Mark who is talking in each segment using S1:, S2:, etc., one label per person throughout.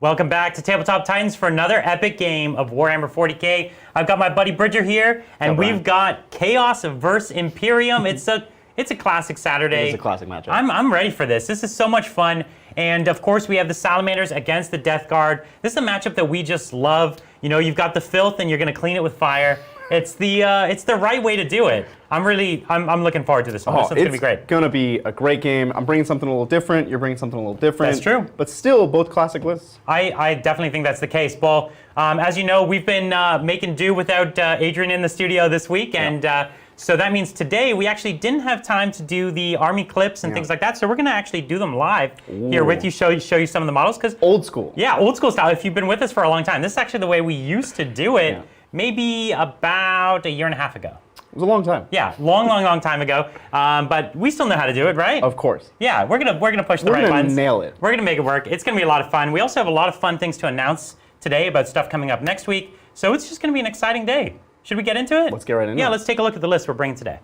S1: Welcome back to Tabletop Titans for another epic game of Warhammer 40k. I've got my buddy Bridger here, and we've got Chaos vs. Imperium. It's a classic Saturday.
S2: It's a classic matchup.
S1: I'm ready for this. This is so much fun. And of course, we have the Salamanders against the Death Guard. This is a matchup that we just love. You know, you've got the filth, and you're going to clean it with fire. It's the right way to do it. I'm looking forward to this one. This one's gonna be great.
S2: It's gonna be a great game. I'm bringing something a little different. You're bringing something a little different.
S1: That's true.
S2: But still, both classic lists.
S1: I definitely think that's the case. Well, as you know, we've been making do without Adrian in the studio this week, and so that means today we actually didn't have time to do the army clips and things like that. So we're gonna actually do them live here with you, show you some of the models, because
S2: old school.
S1: Yeah, old school style. If you've been with us for a long time, this is actually the way we used to do it.
S2: Yeah.
S1: Maybe about a year and a half ago.
S2: It was a long time.
S1: Yeah, long time ago. But we still know how to do it, right?
S2: Of course.
S1: Yeah, we're gonna push the right buttons.
S2: We're gonna nail it.
S1: We're gonna make it work. It's gonna be a lot of fun. We also have a lot of fun things to announce today about stuff coming up next week. So it's just gonna be an exciting day. Should we get into it?
S2: Let's get right into it.
S1: Yeah, let's take a look at the list we're bringing today.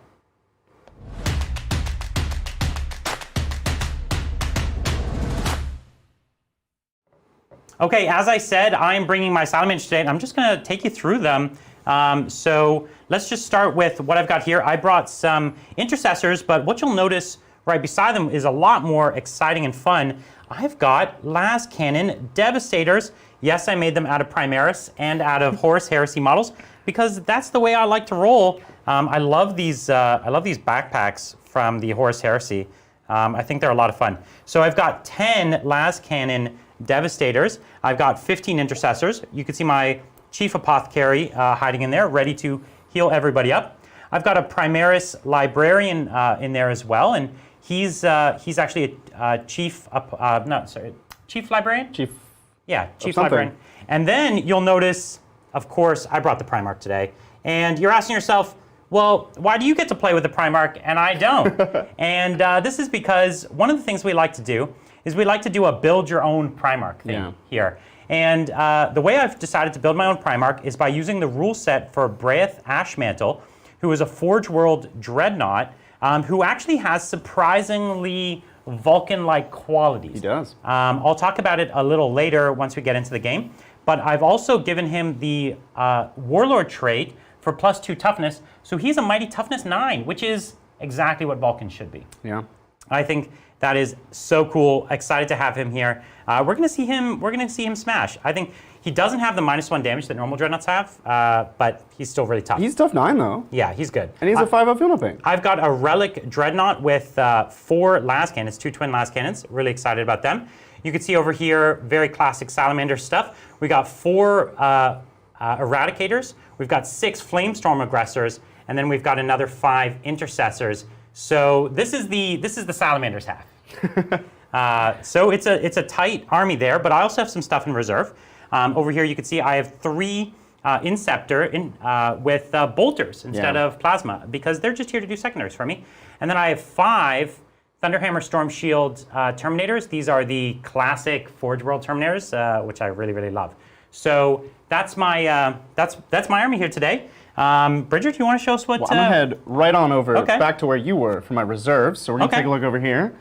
S1: Okay, as I said, I am bringing my Salamanders today, and I'm just going to take you through them. So let's just start with what I've got here. I brought some Intercessors, but what you'll notice right beside them is a lot more exciting and fun. I've got las cannon Devastators. Yes, I made them out of Primaris and out of Horus Heresy models, because that's the way I like to roll. I love these backpacks from the Horus Heresy. I think they're a lot of fun. So I've got 10 las cannon Devastators. I've got 15 Intercessors. You can see my Chief Apothecary hiding in there, ready to heal everybody up. I've got a Primaris Librarian in there as well, and he's actually a Chief Librarian?
S2: Chief.
S1: Yeah, Chief Librarian. And then you'll notice, of course, I brought the Primarch today. And you're asking yourself, well, why do you get to play with the Primarch and I don't? And this is because one of the things we like to do is we like to do a build your own Primarch thing here. And the way I've decided to build my own Primarch is by using the rule set for Breyarth Ashmantle, who is a Forge World Dreadnought, who actually has surprisingly Vulcan-like qualities.
S2: He does.
S1: I'll talk about it a little later once we get into the game. But I've also given him the Warlord trait for +2 toughness, so he's a mighty toughness 9, which is exactly what Vulcan should be.
S2: Yeah.
S1: I think that is so cool. Excited to have him here. We're gonna see him smash. I think he doesn't have the -1 damage that normal Dreadnoughts have, but he's still really tough.
S2: He's tough 9 though.
S1: Yeah, he's good.
S2: And he's a 5-up field paint.
S1: I've got a Relic Dreadnought with 4 las cannons, 2 twin las cannons. Really excited about them. You can see over here, very classic Salamander stuff. We got 4 Eradicators. We've got 6 Flamestorm Aggressors, and then we've got another 5 Intercessors. So this is the Salamanders half. So it's a tight army there, but I also have some stuff in reserve. Over here you can see I have 3 Inceptor with bolters instead of plasma, because they're just here to do secondaries for me. And then I have 5 Thunderhammer Storm Shield Terminators. These are the classic Forge World Terminators, which I really love. So that's my army here today. Bridger, do you want to show us what?
S2: Well, I'm gonna head right on over back to where you were for my reserves. So we're gonna take a look over here.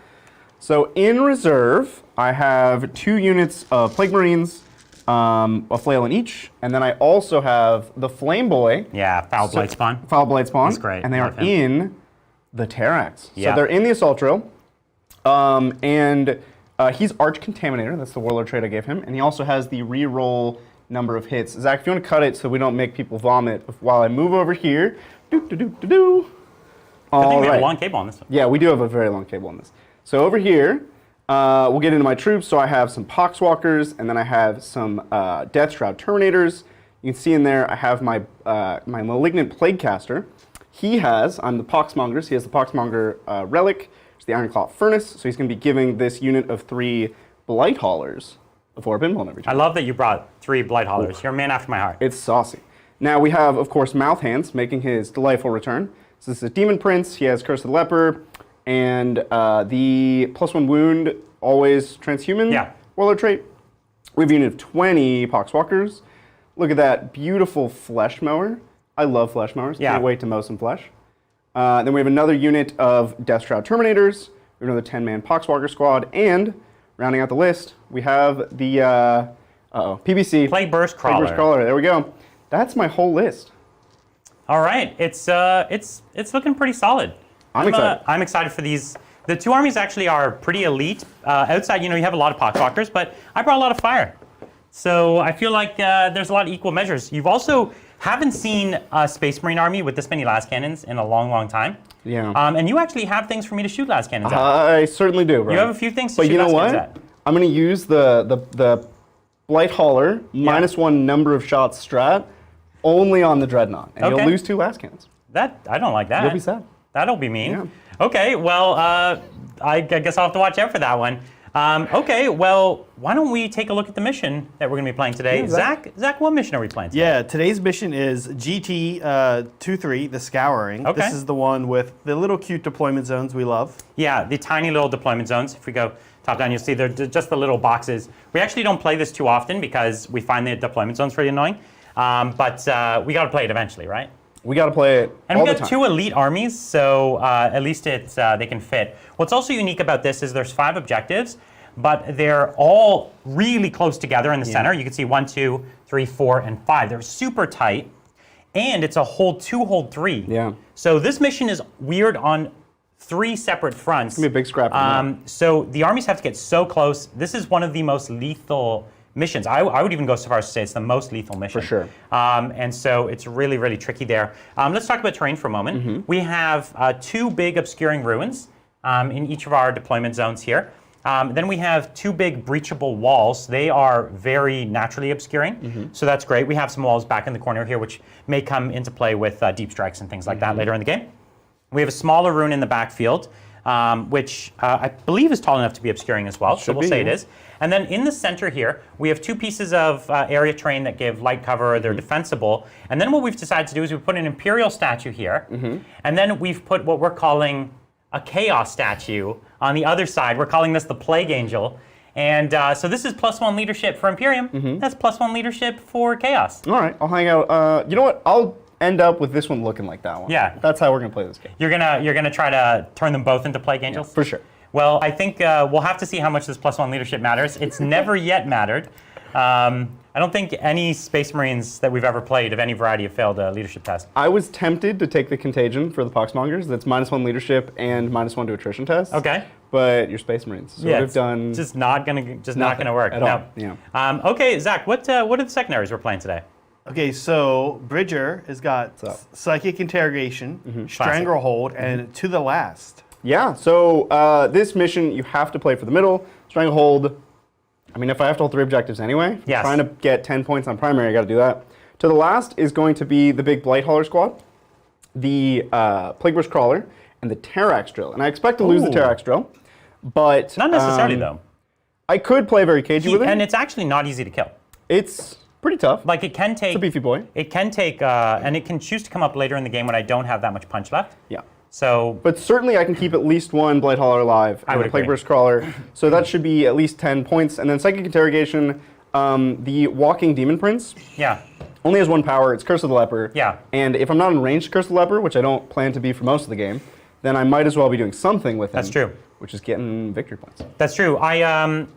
S2: So in reserve, I have 2 units of Plague Marines, a flail in each, and then I also have the Flame Boy.
S1: Yeah, Foul Blight Spawn.
S2: Foul Blight Spawn.
S1: That's great.
S2: And they are in the Terrax.
S1: Yeah.
S2: So they're in the Assault Drill, and he's Arch Contaminator. That's the Warlord trait I gave him, and he also has the reroll number of hits. Zach, if you want to cut it so we don't make people vomit while I move over here.
S1: I think we have a long cable on this one.
S2: Yeah, we do have a very long cable on this. So over here, we'll get into my troops. So I have some Poxwalkers, and then I have some Death Shroud Terminators. You can see in there I have my my Malignant Plaguecaster. I'm the Poxmongers. He has the Poxmonger Relic, which is the Ironclaw Furnace. So he's going to be giving this unit of 3 Blight Haulers before a pinball every time.
S1: I love that you brought 3 Blight Haulers. You're a man after my heart.
S2: It's saucy. Now we have, of course, Mouth Hands making his delightful return. So this is a Demon Prince. He has Curse of the Leper, and the +1 wound, always transhuman Warlord trait. We have a unit of 20 Poxwalkers. Look at that beautiful Flesh Mower. I love Flesh Mowers. Can't wait to mow some flesh. Then we have another unit of Death Shroud Terminators. We have another 10-man Poxwalker squad, and rounding out the list, we have the Uh-oh. PBC.
S1: Plague Burst Crawler.
S2: Plague Burst Crawler. There we go. That's my whole list.
S1: All right. It's looking pretty solid.
S2: I'm excited.
S1: I'm excited for these. The two armies actually are pretty elite. Outside, you have a lot of Poxwalkers, but I brought a lot of fire. So I feel like there's a lot of equal measures. You've also haven't seen a Space Marine army with this many las cannons in a long, long time.
S2: Yeah.
S1: And you actually have things for me to shoot las cannons at.
S2: I certainly do, bro.
S1: You have a few things to
S2: but
S1: shoot
S2: you know
S1: las
S2: what?
S1: cannons at.
S2: I'm going to use the Blight Hauler -1 number of shots strat only on the Dreadnought. And you'll lose 2 las cannons.
S1: I don't like that.
S2: You'll be sad.
S1: That'll be mean.
S2: Yeah.
S1: Okay, well, I guess I'll have to watch out for that one. Okay, well, why don't we take a look at the mission that we're going to be playing today?
S2: Yeah,
S1: Zach, what mission are we playing today?
S3: Yeah, today's mission is GT23, the Scouring.
S1: Okay.
S3: This is the one with the little cute deployment zones we love.
S1: Yeah, the tiny little deployment zones. If we go top down, you'll see they're just the little boxes. We actually don't play this too often because we find the deployment zones pretty annoying. But we got to play it eventually, right?
S2: We got to play it
S1: And
S2: all
S1: we
S2: the
S1: got
S2: time.
S1: 2 elite armies, so at least they can fit. What's also unique about this is there's 5 objectives, but they're all really close together in the center. You can see 1, 2, 3, 4, and 5. They're super tight, and it's a hold 2, hold 3.
S2: Yeah.
S1: So this mission is weird on 3 separate fronts.
S2: It's going to be a big scrap.
S1: So the armies have to get so close. This is one of the most lethal missions. I would even go so far as to say it's the most lethal mission.
S2: For sure.
S1: And so it's really, really tricky there. Let's talk about terrain for a moment. We have 2 big obscuring ruins in each of our deployment zones here. Then we have 2 big breachable walls. They are very naturally obscuring, so that's great. We have some walls back in the corner here, which may come into play with deep strikes and things like that later in the game. We have a smaller rune in the backfield, which I believe is tall enough to be obscuring as well, so we'll say it is. And then in the center here, we have 2 pieces of area terrain that give light cover. They're defensible. And then what we've decided to do is we put an Imperial statue here, and then we've put what we're calling a Chaos statue on the other side. We're calling this the Plague Angel. And so this is +1 leadership for Imperium. That's +1 leadership for Chaos.
S2: All right, I'll hang out. You know what? I'll end up with this one looking like that one.
S1: Yeah.
S2: That's how we're going to play this game.
S1: You're gonna try to turn them both into Plague Angels?
S2: For sure.
S1: Well, I think we'll have to see how much this +1 leadership matters. It's never yet mattered. I don't think any Space Marines that we've ever played of any variety have failed a leadership test.
S2: I was tempted to take the Contagion for the Poxmongers. That's -1 leadership and -1 to attrition test.
S1: Okay.
S2: But you're Space Marines, so we've done
S1: just not gonna work.
S2: at
S1: No.
S2: all. Yeah.
S1: Okay, Zach, what are the secondaries we're playing today?
S3: Okay, so Bridger has got Psychic Interrogation, Stranglehold, and To the Last.
S2: Yeah. So this mission you have to play for the middle. Stranglehold. I mean, if I have to hold 3 objectives anyway,
S1: Yes.
S2: trying to get 10 points on primary, I got to do that. To the last is going to be the big Blight Hauler squad, the Plague Burst Crawler, and the Terrax Drill. And I expect to lose the Terrax Drill, but
S1: Not necessarily though.
S2: I could play very cagey with it.
S1: And it's actually not easy to kill.
S2: It's pretty tough.
S1: Like it can take.
S2: It's a beefy boy.
S1: It can take, and it can choose to come up later in the game when I don't have that much punch left.
S2: Yeah.
S1: So.
S2: But certainly I can keep at least 1 Blight Hauler alive and
S1: would
S2: a Plague
S1: agree.
S2: Burst Crawler. So that should be at least 10 points. And then Psychic Interrogation, the Walking Demon Prince
S1: Yeah.
S2: only has 1 power. It's Curse of the Leper.
S1: Yeah.
S2: And if I'm not in range to Curse of the Leper, which I don't plan to be for most of the game, then I might as well be doing something with him.
S1: That's true.
S2: Which is getting victory points.
S1: That's true. I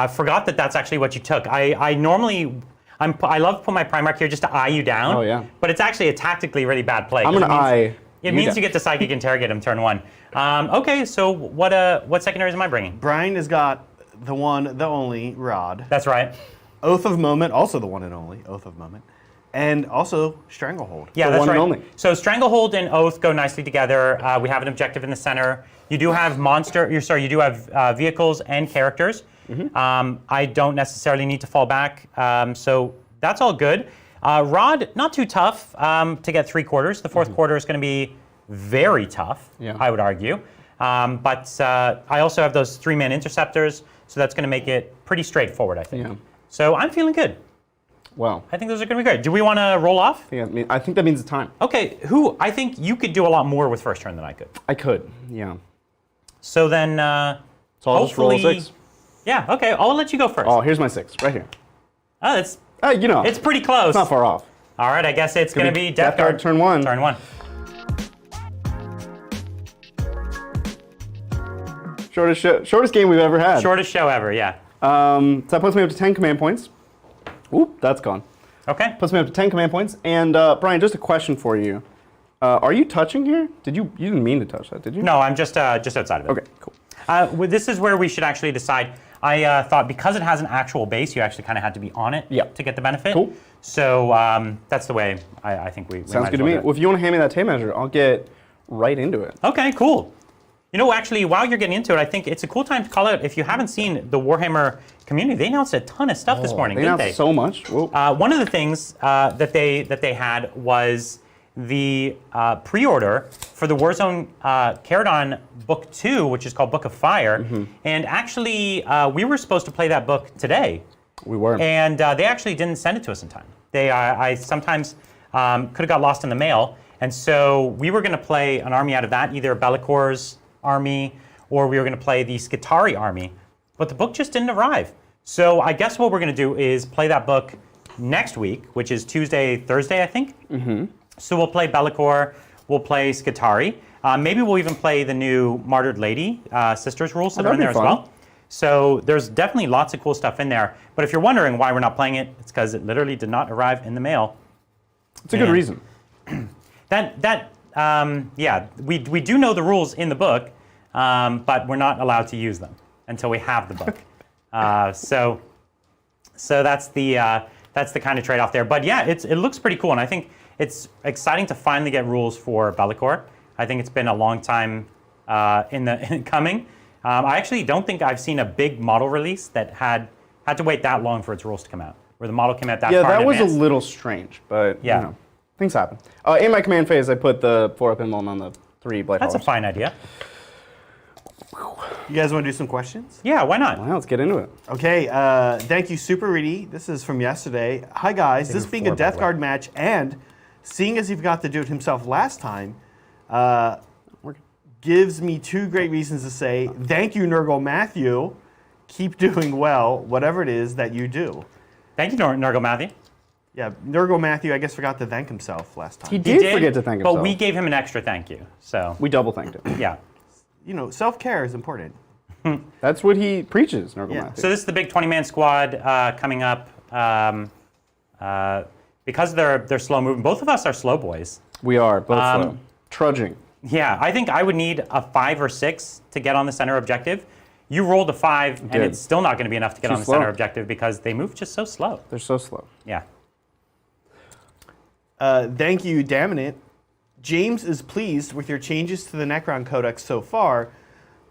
S1: forgot that that's actually what you took. I normally. I love to put my Primarch here just to eye you down.
S2: Oh, yeah.
S1: But it's actually a tactically really bad play.
S2: I'm going to eye
S1: It means you get to Psychic Interrogate him turn 1. Okay, so what secondaries am I bringing?
S3: Brian has got the one, the only Rod.
S1: That's right.
S3: Oath of Moment, also the one and only Oath of Moment. And also Stranglehold.
S1: Yeah,
S2: The
S1: that's
S2: one and
S1: right.
S2: only.
S1: So Stranglehold and Oath go nicely together. We have an objective in the center. You do have you do have vehicles and characters. I don't necessarily need to fall back, so that's all good. Rod, not too tough to get 3 quarters. The 4th quarter is going to be very tough, I would argue. But I also have those 3-man interceptors, so that's going to make it pretty straightforward, I think.
S2: Yeah.
S1: So I'm feeling good.
S2: Wow.
S1: I think those are going to be great. Do we want to roll off?
S2: Yeah, I think that means it's time.
S1: Okay, I think you could do a lot more with first turn than I could.
S2: I could, yeah.
S1: So then,
S2: So I'll just roll a
S1: hopefully-
S2: 6.
S1: Yeah, okay, I'll let you go first.
S2: Oh, here's my 6, right here.
S1: Oh, that's
S2: You know.
S1: it's pretty close.
S2: It's not far off.
S1: All right, I guess it's going to be Death Guard.
S2: turn 1.
S1: Turn 1.
S2: Shortest game we've ever had.
S1: Shortest show ever, yeah.
S2: So that puts me up to 10 command points. Oop, that's gone.
S1: Okay.
S2: Puts me up to 10 command points. And Brian, just a question for you. Are you touching here? You didn't mean to touch that, did you?
S1: No, I'm just outside of it.
S2: Okay, cool.
S1: This is where we should actually decide. I thought because it has an actual base, you actually kind of had to be on it to get the benefit.
S2: Cool.
S1: So that's the way I think we
S2: Sounds good to me. Well, if you want to hand me that tape measure, I'll get right into it.
S1: Okay, cool. You know, actually, while you're getting into it, I think it's a cool time to call out, if you haven't seen the Warhammer community, they announced a ton of stuff this morning, didn't they?
S2: They announced so much.
S1: One of the things that they had was the pre-order for the Warzone Caradon Book 2, which is called Book of Fire. And actually, we were supposed to play that book today.
S2: We were.
S1: And they actually didn't send it to us in time. I sometimes could have got lost in the mail. And so we were going to play an army out of that, either Bellicor's army, or we were going to play the Skitarii army. But the book just didn't arrive. So I guess what we're going to do is play that book next week, which is Tuesday, Thursday, I think. So we'll play Bellicor, we'll play Skitarii. Maybe we'll even play the new Martyred Lady Sisters rules that are in there as well. So there's definitely lots of cool stuff in there. But if you're wondering why we're not playing it, it's because it literally did not arrive in the mail.
S2: It's a good reason.
S1: Yeah, we do know the rules in the book, but we're not allowed to use them until we have the book. So that's the kind of trade-off there. But yeah, it looks pretty cool, and I think it's exciting to finally get rules for Bellicor. I think it's been a long time in coming. I actually don't think I've seen a big model release that had to wait that long for its rules to come out, where the model came out that far in advance.
S2: Yeah, that was a little strange, but you know, things happen. In my command phase, I put the 4-up emblem on the 3 Blight.
S1: That's a fine idea.
S3: You guys want to do some questions?
S1: Yeah, why not?
S2: Well, let's get into it.
S3: Okay, thank you, Super Reedy. This is from yesterday. Hi, guys. This being a Death Guard match, and seeing as he forgot to do it himself last time, gives me 2 great reasons to say, thank you, Nurgle Matthew. Keep doing well, whatever it is that you do.
S1: Thank you, Nurgle Matthew.
S3: Yeah, Nurgle Matthew, I guess, forgot to thank himself last time.
S2: He did forget to thank himself.
S1: But we gave him an extra thank you, so.
S2: We double thanked him.
S1: Yeah.
S3: You know, self-care is important.
S2: That's what he preaches, Nurgle Matthew.
S1: So this is the big 20-man squad coming up. Because they're slow moving, both of us are slow boys.
S2: We are, both slow. Trudging.
S1: Yeah, I think I would need a 5 or 6 to get on the center objective. You rolled a 5, and it's still not going to be enough to get on the center objective because they move just so slow.
S2: They're so slow.
S1: Yeah.
S3: Thank you, Daminant. James is pleased with your changes to the Necron Codex so far,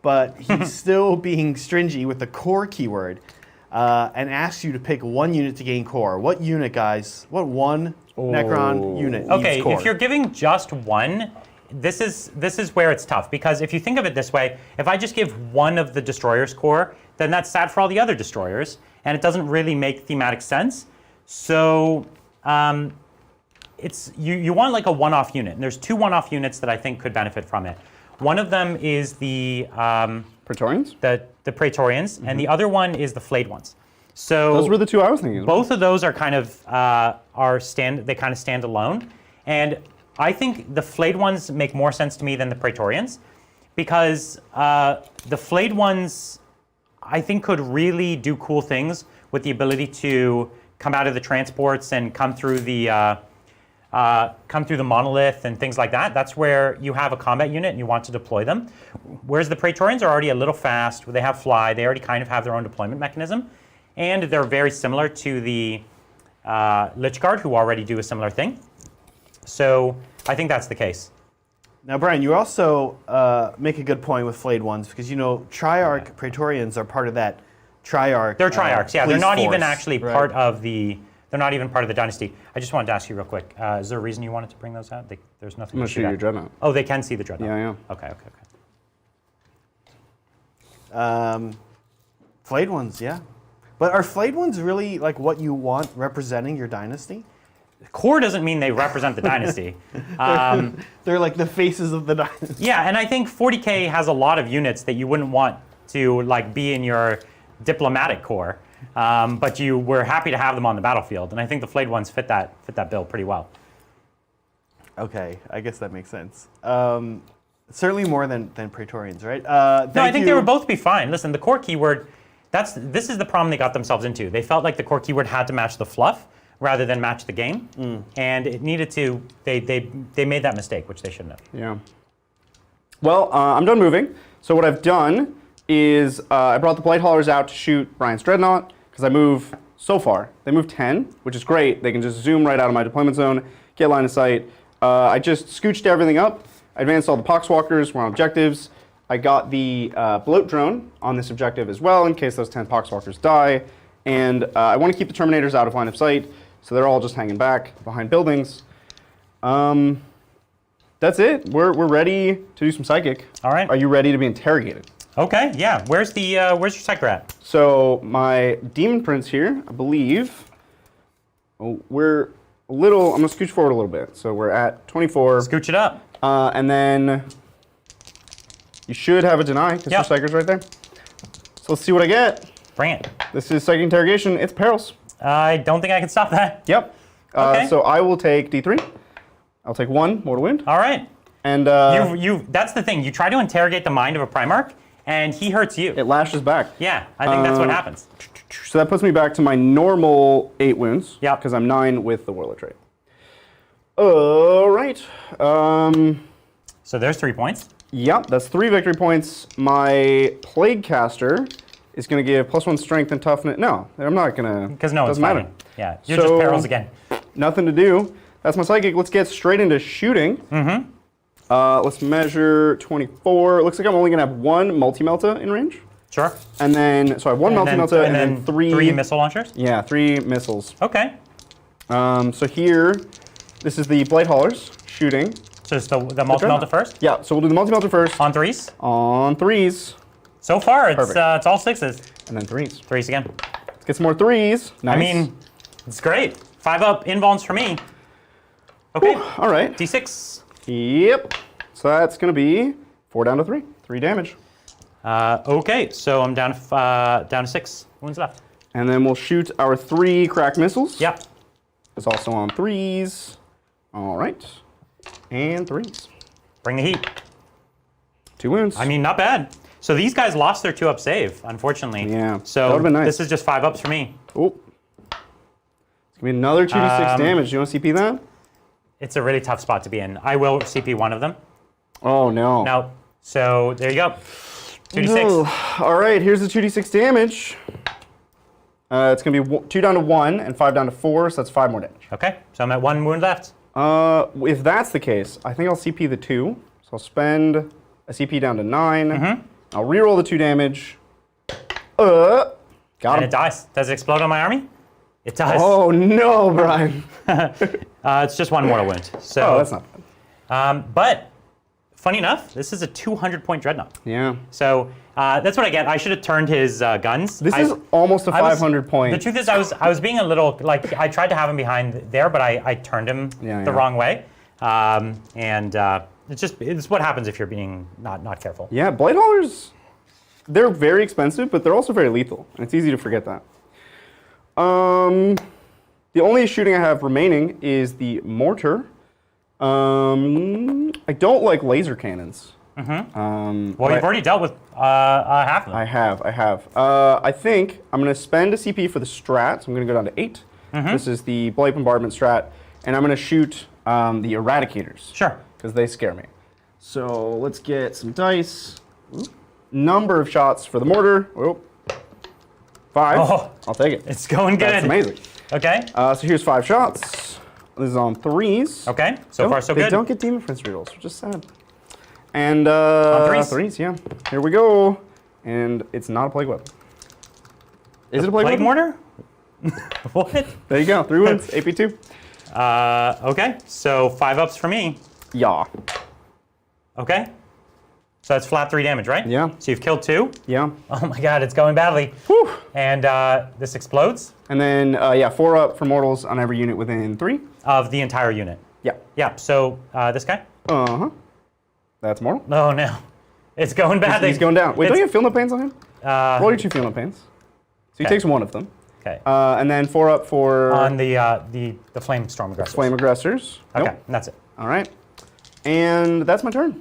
S3: but he's still being stringy with the core keyword and asks you to pick 1 unit to gain core. What unit, guys? What one Necron unit
S1: Okay,
S3: needs core?
S1: if you're giving just 1, this is where it's tough, because if you think of it this way, if I just give 1 of the destroyer's core, then that's sad for all the other destroyers, and it doesn't really make thematic sense. So you want like a one-off unit, and there's 2 one-off units that I think could benefit from it. One of them is the
S2: Praetorians?
S1: The Praetorians, and the other one is the Flayed Ones. So
S2: those were the 2 I was thinking.
S1: Both of those are kind of they kind of stand alone, and I think the Flayed Ones make more sense to me than the Praetorians, because the Flayed Ones I think could really do cool things with the ability to come out of the transports and come through the monolith and things like that. That's where you have a combat unit and you want to deploy them. Whereas the Praetorians are already a little fast, they have fly, they already kind of have their own deployment mechanism, and they're very similar to the Lich Guard, who already do a similar thing. So I think that's the case.
S3: Now, Brian, you also make a good point with Flayed Ones, because, you know, Triarch Praetorians are part of that Triarch.
S1: They're Triarchs, yeah. They're not even
S3: force,
S1: actually part of the. They're not even part of the dynasty. I just wanted to ask you real quick. Is there a reason you wanted to bring those out? There's nothing.
S2: I'm gonna shoot your Dreadnought.
S1: Oh, they can see the Dreadnought.
S2: Yeah, yeah.
S1: Okay.
S3: Flayed Ones, yeah. But are Flayed Ones really like what you want representing your dynasty?
S1: Core doesn't mean they represent the dynasty.
S3: They're like the faces of the dynasty.
S1: Yeah, and I think 40k has a lot of units that you wouldn't want to like be in your diplomatic core, but you were happy to have them on the battlefield, and I think the Flayed Ones fit that bill pretty well.
S3: Okay, I guess that makes sense. Certainly more than Praetorians, right?
S1: No, I think they would both be fine. Listen, the core keyword, this is the problem they got themselves into. They felt like the core keyword had to match the fluff rather than match the game, and it needed to. They made that mistake, which they shouldn't have.
S2: Yeah. Well, I'm done moving. So what I've done is I brought the Blight Haulers out to shoot Breyarth's Dreadnought because I move so far. They move 10, which is great. They can just zoom right out of my deployment zone, get line of sight. I just scooched everything up. I advanced all the Poxwalkers. We're on objectives. I got the Bloat Drone on this objective as well in case those 10 Poxwalkers die. And I want to keep the Terminators out of line of sight, so they're all just hanging back behind buildings. That's it. We're ready to do some Psychic.
S1: All right.
S2: Are you ready to be interrogated?
S1: Okay, yeah. Where's your Psyker at?
S2: So my Demon Prince here, I believe, we're a little, I'm going to scooch forward a little bit. So we're at 24.
S1: Scooch it up.
S2: And then you should have a deny because your Psyker's right there. So let's see what I get.
S1: Bring it.
S2: This is Psychic Interrogation. It's Perils.
S1: I don't think I can stop that.
S2: Yep.
S1: Okay.
S2: So I will take D3. I'll take 1 Mortal Wound.
S1: All right.
S2: And
S1: that's the thing. You try to interrogate the mind of a Primarch, and he hurts you.
S2: it lashes back.
S1: Yeah, I think that's what happens.
S2: So that puts me back to my normal 8 wounds.
S1: Yeah.
S2: Because I'm 9 with the Warlord trait. All right.
S1: So there's 3 points.
S2: Yep, that's 3 victory points. My Plague Caster is going to give +1 strength and toughness. No, I'm not going to.
S1: Because no one's
S2: doesn't matter.
S1: fighting. Yeah, you're just Perils again.
S2: Nothing to do. That's my Psychic. Let's get straight into shooting. Let's measure 24. It looks like I'm only going to have 1 Multi-Melta in range.
S1: Sure.
S2: And then, so I have 1 Multi-Melta and then 3...
S1: 3 missile launchers?
S2: Yeah, 3 missiles.
S1: Okay.
S2: So here, this is the Blight Haulers shooting.
S1: So it's the Multi-Melta first?
S2: Yeah, so we'll do the Multi-Melta first.
S1: On 3s?
S2: On 3s.
S1: So far, it's all 6s.
S2: And then 3s.
S1: 3s again.
S2: Let's get some more 3s. Nice.
S1: I mean, it's great. 5 up invulns for me. Okay.
S2: All right.
S1: D6.
S2: Yep. So that's going to be 4 down to 3. 3 damage.
S1: Okay, so I'm down to 6 wounds left.
S2: And then we'll shoot our 3 crack missiles.
S1: Yep.
S2: It's also on 3s. All right. And 3s.
S1: Bring the heat.
S2: 2 wounds.
S1: I mean, not bad. So these guys lost their 2-up save, unfortunately.
S2: Yeah,
S1: So
S2: that would've been nice.
S1: This is just 5 ups for me.
S2: Oh. It's going to be another 2d6 damage. You want to CP that?
S1: It's a really tough spot to be in. I will CP one of them.
S2: Oh, no.
S1: No. So there you go. 2d6.
S2: No. All right, here's the 2d6 damage. It's going to be 2 down to 1 and 5 down to 4, so that's 5 more damage.
S1: Okay, so I'm at 1 wound left.
S2: If that's the case, I think I'll CP the 2. So I'll spend a CP down to 9. I'll reroll the 2 damage. Got
S1: And
S2: him.
S1: it dies. Does it explode on my army? It does.
S2: Oh, no, Brian.
S1: It's just 1 mortal wound. So,
S2: Oh, that's not bad.
S1: But, funny enough, this is a 200-point Dreadnought.
S2: Yeah.
S1: So that's what I get. I should have turned his guns.
S2: This is almost a 500 point.
S1: The truth is, I was being a little, like, I tried to have him behind there, but I turned him the wrong way. It's what happens if you're being not careful.
S2: Yeah, Blight Haulers, they're very expensive, but they're also very lethal. And it's easy to forget that. The only shooting I have remaining is the mortar. I don't like laser cannons.
S1: Well, you've already dealt with half of them.
S2: I have. I think I'm going to spend a CP for the strat. So I'm going to go down to 8. This is the Blight Bombardment strat. And I'm going to shoot the Eradicators.
S1: Sure.
S2: Because they scare me. So let's get some dice. Number of shots for the mortar. 5.
S1: Oh,
S2: I'll take it.
S1: It's going good.
S2: That's amazing.
S1: Okay.
S2: So here's 5 shots. This is on 3s.
S1: Okay. So far, so
S2: they
S1: good.
S2: don't get Demon Prince rerolls, which is sad. And
S1: on 3s.
S2: 3s, yeah. Here we go. And it's not a plague weapon. Is it a plague weapon?
S1: mortar? What?
S2: There you go. 3 wins. AP2.
S1: Okay. So 5 ups for me.
S2: Yeah.
S1: Okay. So that's flat 3 damage, right?
S2: Yeah.
S1: So you've killed 2.
S2: Yeah.
S1: Oh my god, it's going badly.
S2: Whew.
S1: And this explodes?
S2: And then, 4 up for mortals on every unit within 3.
S1: Of the entire unit.
S2: Yeah.
S1: Yeah, so this guy?
S2: Uh-huh. That's mortal.
S1: Oh no. It's going badly.
S2: He's going down. Wait, don't you have Feel No Pains on him? Roll your 2 Feel No Pains. So he takes 1 of them.
S1: Okay.
S2: And then 4 up for...
S1: On the Flame Storm Aggressors.
S2: Flame Aggressors.
S1: Okay,
S2: Nope.
S1: and that's it.
S2: All right. And that's my turn.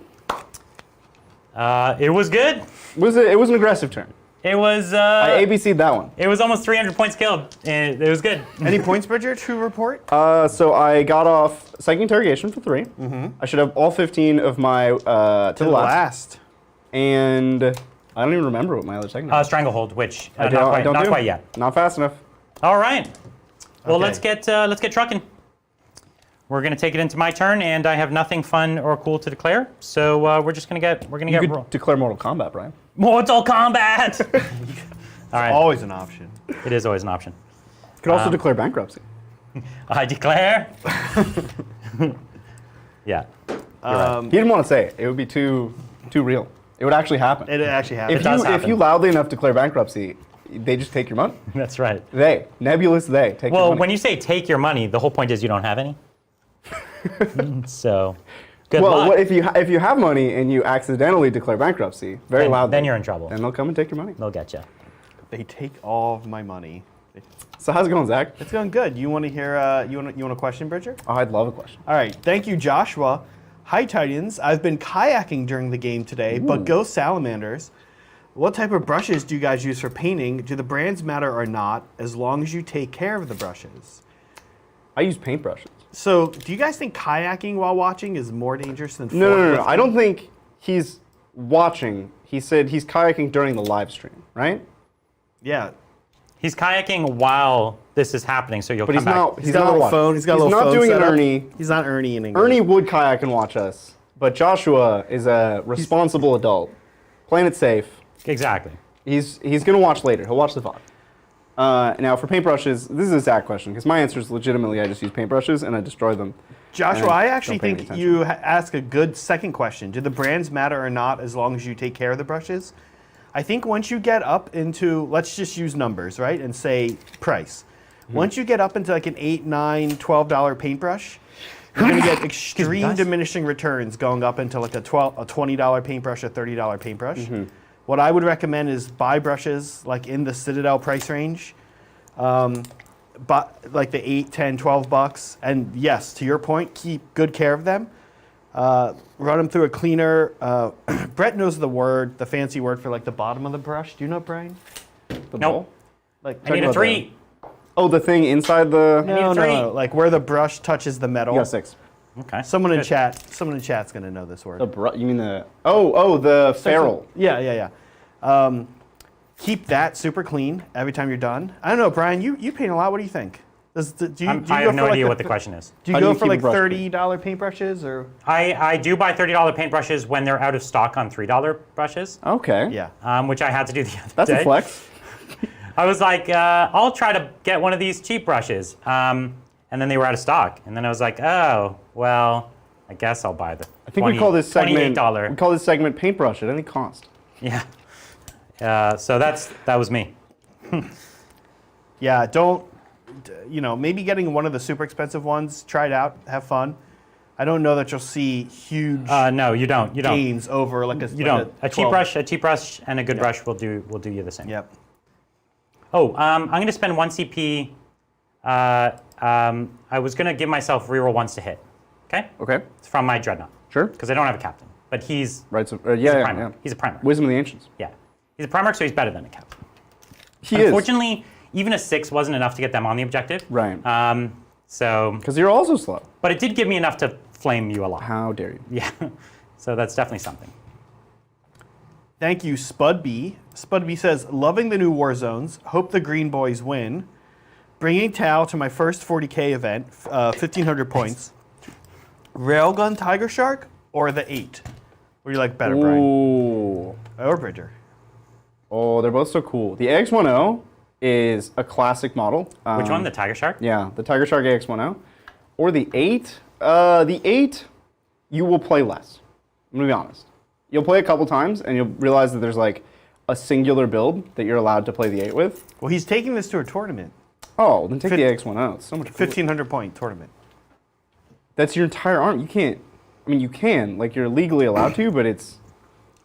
S1: It was good.
S2: It was an aggressive turn.
S1: It was.
S2: I ABC'd that one.
S1: It was almost 300 points killed. And it was good.
S3: Any points, Bridger, to report?
S2: So I got off Psychic Interrogation for 3. I should have all 15 of my to the last. And I don't even remember what my other second is.
S1: Stranglehold, which
S2: I
S1: not quite yet.
S2: Not fast enough.
S1: All right. Well,
S3: Okay.
S1: let's get trucking. We're gonna take it into my turn, and I have nothing fun or cool to declare. So we're gonna get
S2: You could declare Mortal Kombat, Brian.
S1: Mortal Kombat. All right.
S3: Always an option.
S1: It is always an option.
S2: You could also declare bankruptcy.
S1: I declare. Yeah.
S2: He didn't want to say it. It would be too real. It would actually happen.
S3: It actually happens.
S2: If you loudly enough declare bankruptcy, they just take your money.
S1: That's right.
S2: Nebulous take your
S1: Well,
S2: money.
S1: when you say take your money, the whole point is you don't have any. So, good luck.
S2: Well, if you have money and you accidentally declare bankruptcy very loudly,
S1: then you're in trouble.
S2: Then they'll come and take your money.
S1: They'll get you.
S3: They take all of my money.
S2: So how's it going, Zach?
S3: It's going good. You want to hear? You want a question, Bridger?
S2: Oh, I'd love a question.
S3: All right. Thank you, Joshua. Hi, Titans. I've been kayaking during the game today, but go Salamanders. What type of brushes do you guys use for painting? Do the brands matter or not, as long as you take care of the brushes?
S2: I use paintbrushes.
S3: So, do you guys think kayaking while watching is more dangerous than
S2: No.
S3: forklifting?
S2: I don't think he's watching. He said he's kayaking during the live stream, right?
S3: Yeah.
S1: He's kayaking while this is happening, so you'll
S2: But
S1: come back.
S3: He's got a little
S2: watching.
S3: phone. He's got a little
S2: not
S3: phone
S2: doing
S3: set
S2: an
S3: up.
S2: Ernie.
S3: He's not Ernie in English.
S2: Ernie would kayak and watch us, but Joshua is a responsible adult, playing it safe.
S1: Exactly.
S2: He's gonna watch later. He'll watch the VOD. Now for paintbrushes, this is a Zach question because my answer is legitimately I just use paintbrushes and I destroy them.
S3: Joshua,
S2: and
S3: I actually
S2: don't pay any
S3: think
S2: attention.
S3: you ask a good second question. Do the brands matter or not as long as you take care of the brushes? I think once you get up into, let's just use numbers, right, and say price. Once you get up into like an $8, $9, $12 paintbrush, you're going to get extreme
S1: guys.
S3: diminishing returns going up into like a $20 paintbrush, a $30 paintbrush. What I would recommend is buy brushes like in the Citadel price range. But like the $8, $10, $12, and yes, to your point, keep good care of them. Run them through a cleaner. Brett knows the fancy word for like the bottom of the brush. Do you know it, Brian?
S2: The
S1: Nope.
S2: ball?
S3: Like
S1: I need a 3.
S2: Oh, the thing inside the.
S1: need a 3.
S3: like where the brush touches the metal.
S2: You got 6.
S1: Okay.
S3: Someone in
S1: Good.
S3: chat's gonna know this word.
S2: You mean the? Oh, the ferrule.
S3: Yeah. Keep that super clean every time you're done. I don't know, Brian. You paint a lot. What do you think? Do you
S1: I
S3: go
S1: have no
S3: for
S1: idea
S3: like
S1: what the question is.
S3: Do you
S2: How do
S3: go
S2: you
S3: for
S2: keep a
S3: like
S2: brush
S3: $30 paintbrushes or?
S1: I do buy $30 paintbrushes when they're out of stock on $3 brushes,
S2: Okay.
S3: Yeah.
S1: which I had to do the other
S2: That's
S1: day.
S2: a flex.
S1: I was like, I'll try to get one of these cheap brushes. And then they were out of stock. And then I was like, oh, well, I guess I'll buy the
S2: I think we call this segment.
S1: $28.
S2: We call this segment paintbrush at any cost.
S1: Yeah. So that was me.
S3: Yeah, maybe getting one of the super expensive ones, try it out, have fun. I don't know that you'll see huge
S1: No, you don't.
S3: gains over like a
S1: You don't. A cheap
S3: 12.
S1: brush, and a good brush will do you the same.
S3: Yep.
S1: Oh, I'm going to spend 1 CP. I was going to give myself reroll once to hit. Okay?
S2: Okay.
S1: It's from my Dreadnought.
S2: Sure.
S1: Because I don't have a captain. But he's
S2: Right. So,
S1: a
S2: yeah.
S1: primer. He's a primer.
S2: Wisdom of the Ancients.
S1: Yeah. He's a primer, so he's better than a captain.
S2: He is.
S1: Unfortunately, even a 6 wasn't enough to get them on the objective.
S2: Right.
S1: So,
S2: Because you're also slow.
S1: but it did give me enough to flame you a lot.
S2: How dare you?
S1: Yeah. So that's definitely something.
S3: Thank you, Spudby. Spudby says, loving the new war zones. Hope the Green Boys win. Bringing Tau to my first 40k event, 1,500 points. Railgun Tiger Shark or the 8? What do you like better, Brian?
S2: Ooh.
S3: Or Bridger?
S2: Oh, they're both so cool. The AX10 is a classic model.
S1: Which one? The Tiger Shark?
S2: Yeah, the Tiger Shark AX10. Or the 8. The 8, you will play less. I'm going to be honest. You'll play a couple times, and you'll realize that there's like a singular build that you're allowed to play the 8 with.
S3: Well, he's taking this to a tournament.
S2: Oh, then take the AX10. It's so much cooler.
S3: 1,500 point tournament.
S2: That's your entire arm. You can't. I mean, you can. Like, you're legally allowed to, but it's,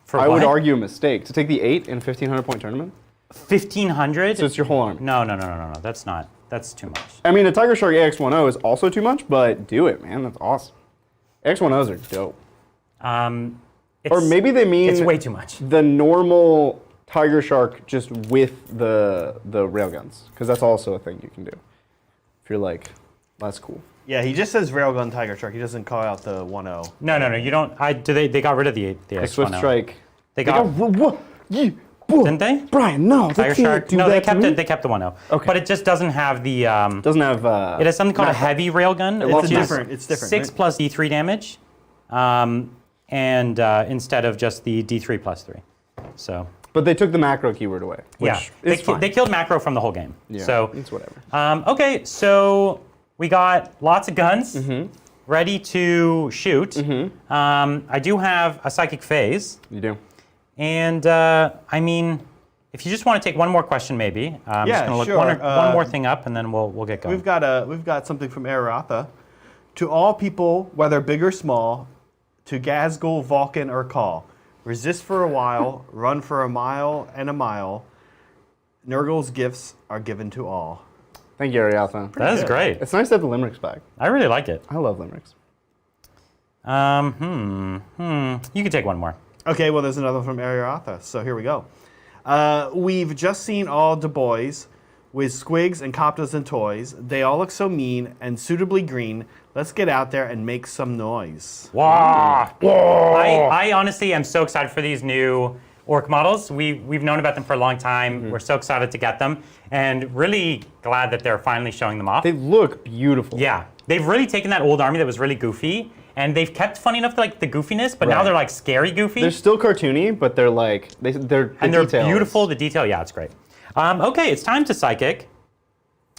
S1: For
S2: I would
S1: what?
S2: argue, a mistake. To take the 8 in a 1,500 point tournament?
S1: 1,500?
S2: So it's your whole arm.
S1: No. That's not. That's too much.
S2: I mean, a Tiger Shark AX10 is also too much, but do it, man. That's awesome. AX10s are dope. Or maybe they mean
S1: It's way too much.
S2: the normal Tiger Shark just with the railguns, because that's also a thing you can do. If you're like, that's cool.
S3: Yeah, he just says Railgun Tiger Shark. He doesn't call out the 1-0.
S1: No, you don't. They got rid of the
S2: Swift Strike.
S1: They got. Didn't they?
S2: Brian, no.
S1: Tiger Shark. No, they kept it. They kept the 1-0.
S2: Okay.
S1: But it just doesn't have the.
S2: Doesn't have.
S1: It has something called a heavy railgun.
S3: It's different. It's different.
S1: 6 plus D3 damage, and instead of just the D3 plus 3. So.
S2: But they took the macro keyword away. Which is fine.
S1: They killed macro from the whole game.
S2: Yeah,
S1: so
S2: it's whatever.
S1: Okay, so we got lots of guns ready to shoot. I do have a psychic phase.
S2: You do.
S1: And I mean, if you just want to take one more question, maybe. I'm just going to look one more thing up, and then we'll get going.
S3: We've got something from Aratha. To all people, whether big or small, to Gazgul, Vulcan, or Call, resist for a while, run for a mile and a mile. Nurgle's gifts are given to all.
S2: Thank you, Ariatha.
S1: That is great.
S2: It's nice to have the limericks back.
S1: I really like it.
S2: I love limericks.
S1: You can take one more.
S3: Okay, well, there's another from Ariatha, so here we go. We've just seen all the boys with squigs and copters and toys. They all look so mean and suitably green. Let's get out there and make some noise.
S1: Wow. I honestly am so excited for these new orc models. We've known about them for a long time. We're so excited to get them, and really glad that they're finally showing them off.
S2: They look beautiful.
S1: Yeah, they've really taken that old army that was really goofy, and they've kept funny enough to like the goofiness, but now they're like scary goofy.
S2: They're still cartoony, but they're like they're
S1: beautiful. The detail, yeah, it's great. Okay, it's time to psychic.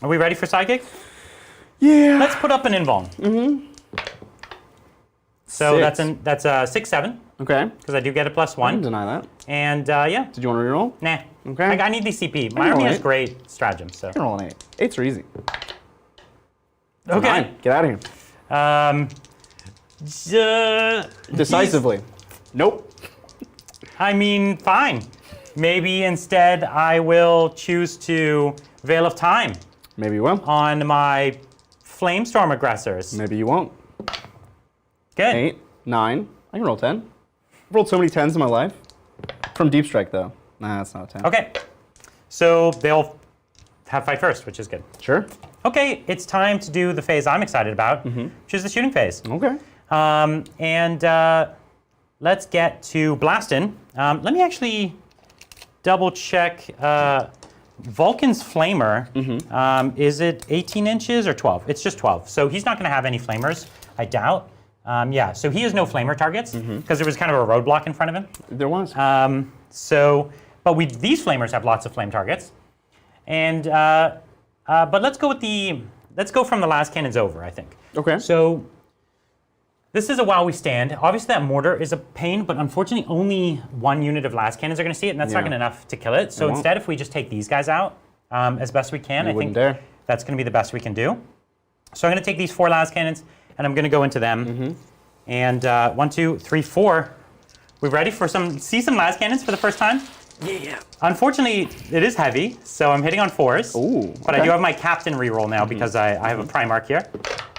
S1: Are we ready for psychic?
S2: Yeah.
S1: Let's put up an invuln. So that's a 6/7.
S2: Okay.
S1: Because I do get a +1.
S2: I can deny that.
S1: And yeah.
S2: Did you want to reroll?
S1: Nah.
S2: Okay.
S1: I need these CP. My army has great stratagems. So.
S2: I can roll an 8. 8s are easy.
S1: Okay.
S2: 9. Get out of here. Decisively. Nope.
S1: I mean, fine. Maybe instead I will choose to Veil of Time.
S2: Maybe you will.
S1: On my Flamestorm aggressors.
S2: Maybe you won't.
S1: Good.
S2: 8, 9. I can roll 10. I've rolled so many 10s in my life. From Deep Strike, though. Nah, that's not a 10.
S1: Okay. So they'll have fight first, which is good.
S2: Sure.
S1: Okay, it's time to do the phase I'm excited about, which is the shooting phase.
S2: Okay.
S1: Let's get to blasting. Let me actually double check. Vulcan's Flamer, is it 18 inches or 12? It's just 12. So he's not going to have any flamers, I doubt. Yeah, so he has no flamer targets because there was kind of a roadblock in front of him.
S2: There was.
S1: But these flamers have lots of flame targets. And but let's go from the last cannons over, I think.
S2: Okay.
S1: So this is a while we stand. Obviously that mortar is a pain, but unfortunately only one unit of last cannons are going to see it, and that's not going to be enough to kill it. So instead, if we just take these guys out as best we can, I think that's going to be the best we can do. So I'm going to take these 4 las cannons, and I'm going to go into them. And 1, 2, 3, 4. We ready for see some las cannons for the first time?
S2: Yeah.
S1: Unfortunately, it is heavy, so I'm hitting on 4s.
S2: Ooh.
S1: But I do have my captain reroll now because I have a Primarch here.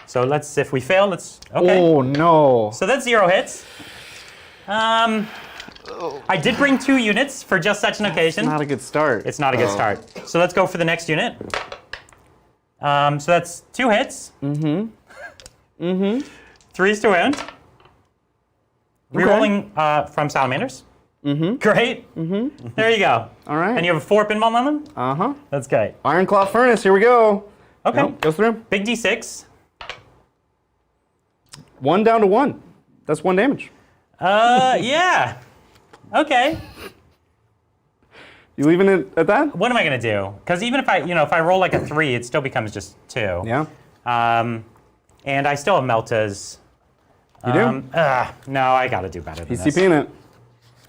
S1: So if we fail, okay.
S2: Oh, no.
S1: So that's 0 hits. I did bring 2 units for just such an occasion.
S2: It's not a good start.
S1: It's not a good start. So let's go for the next unit. So that's 2 hits. 3s to wound. Rerolling from Salamanders. Great. There you go.
S2: All right.
S1: And you have a 4 pinball on them?
S2: Uh-huh.
S1: That's great.
S2: Ironclaw Furnace, here we go.
S1: Okay.
S2: Nope, goes through.
S1: Big D6.
S2: 1 down to 1. That's 1 damage.
S1: Yeah. Okay.
S2: You leaving it at that?
S1: What am I gonna do? Because even if I roll like a 3, it still becomes just 2.
S2: Yeah.
S1: And I still have Meltas.
S2: You do?
S1: No, I gotta do better than
S2: He's
S1: this.
S2: CPing it.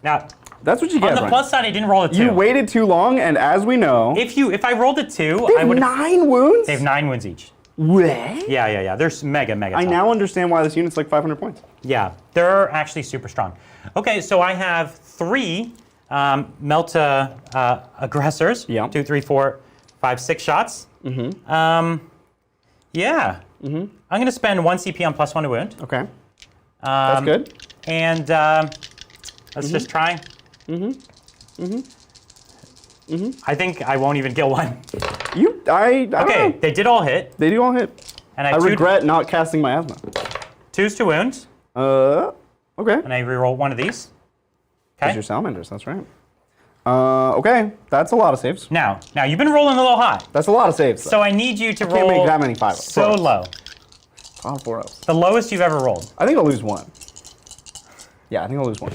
S1: Now,
S2: that's what you get,
S1: on the
S2: Brian.
S1: plus side, I didn't roll a 2.
S2: You waited too long, and as we know...
S1: If I rolled a 2,
S2: they
S1: I would
S2: have 9 wounds?
S1: They have 9 wounds each.
S2: What?
S1: Yeah. They're mega
S2: I
S1: tough.
S2: now understand why this unit's like 500 points.
S1: Yeah, they're actually super strong. Okay, so I have 3 Melta aggressors.
S2: Yeah.
S1: 2, 3, 4, 5, 6 shots. Yeah. I'm going to spend 1 CP on +1 to wound.
S2: Okay. That's good.
S1: And let's just try. I think I won't even kill one.
S2: I don't know.
S1: They did all hit.
S2: They do all hit.
S1: And I
S2: regret not casting miasma.
S1: 2s to wound.
S2: Okay.
S1: And I reroll one of these.
S2: That's your salamanders, that's right. Okay, that's a lot of saves.
S1: Now you've been rolling a little high.
S2: That's a lot of saves.
S1: So I need you to roll.
S2: Can't make that many 5-ups.
S1: So low.
S2: Oh, 4-ups.
S1: The lowest you've ever rolled.
S2: I think I'll lose 1. Yeah, I think I'll lose 1.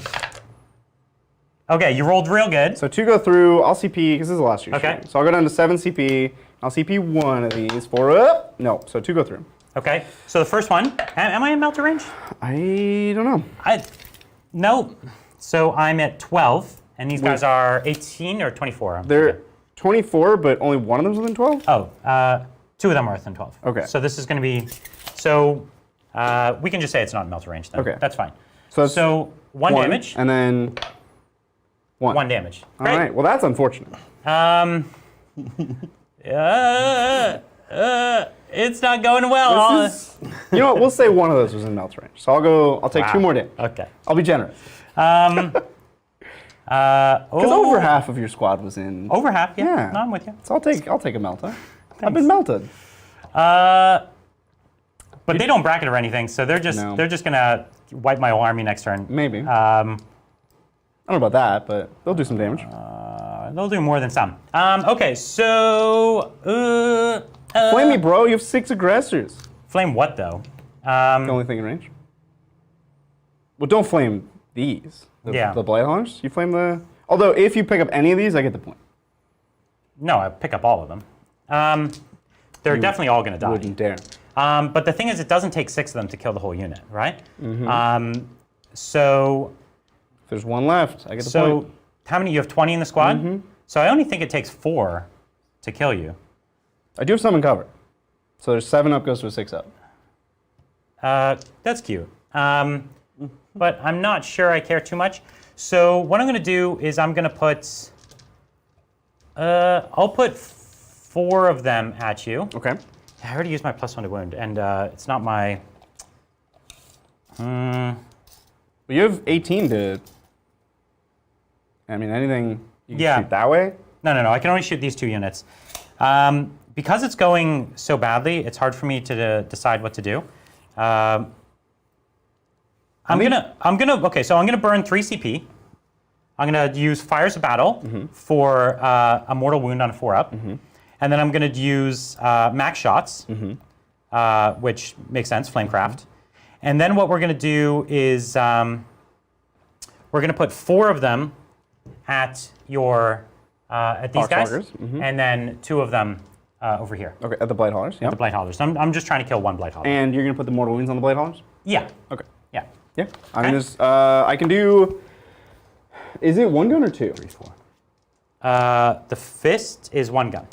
S1: Okay, you rolled real good.
S2: So 2 go through. I'll CP because this is the last year.
S1: Okay.
S2: So I'll go down to 7 CP. I'll CP 1 of these. 4 up. No, so 2 go through.
S1: Okay, so the first one. Am I in melter range?
S2: I don't know.
S1: No. So I'm at 12, and these guys are 18 or 24.
S2: They're 24, but only one of them's within 12?
S1: Oh, 2 of them are within 12.
S2: Okay.
S1: So this is going to be, so we can just say it's not in melter range then.
S2: Okay.
S1: That's fine.
S2: So,
S1: so one damage.
S2: And then 1.
S1: 1 damage.
S2: All right, well that's unfortunate.
S1: It's not going well.
S2: You know what, we'll say one of those was in melt range. So I'll take 2 more damage.
S1: Okay.
S2: I'll be generous. Because over half of your squad was in.
S1: Over half, yeah.
S2: Yeah.
S1: No, I'm with you.
S2: So I'll take a melta. I've been melted.
S1: But they don't bracket or anything, so they're just
S2: No.
S1: gonna wipe my whole army next turn.
S2: Maybe. I don't know about that, but they'll do some damage.
S1: They'll do more than some. Okay, so
S2: Flame me, bro. You have 6 aggressors.
S1: flame what though?
S2: The only thing in range. Well, don't flame these. The Blight Hunters. You flame the. Although, if you pick up any of these, I get the point.
S1: No, I pick up all of them. They're definitely all gonna die.
S2: Wouldn't dare.
S1: But the thing is, it doesn't take 6 of them to kill the whole unit, right? So
S2: If there's 1 left, I get the point.
S1: So how many? You have 20 in the squad? So I only think it takes 4 to kill you.
S2: I do have some in cover. So there's 7 up goes to a 6 up.
S1: That's cute. But I'm not sure I care too much. So what I'm going to do is I'm going to put... I'll put 4 of them at you.
S2: Okay.
S1: I already used my +1 to wound, and it's not my...
S2: Well, you have 18 to... I mean, anything you can shoot that way?
S1: No. I can only shoot these 2 units. Because it's going so badly, it's hard for me to decide what to do. I'm gonna burn 3 CP. I'm gonna use Fires of Battle for a mortal wound on a 4-up, and then I'm gonna use max shots, which makes sense, Flamecraft. And then what we're gonna do is we're gonna put 4 of them at your at these guys, and then 2 of them over here.
S2: Okay, at the Blight Haulers. Yeah.
S1: The Blight Haulers. I'm just trying to kill 1 Blight Hauler.
S2: And you're gonna put the mortal wounds on the Blight Haulers?
S1: Yeah.
S2: Okay.
S1: Yeah.
S2: Yeah. I'm gonna just, I can do. Is it 1 gun or 2?
S1: 3, 4. The fist is 1 gun.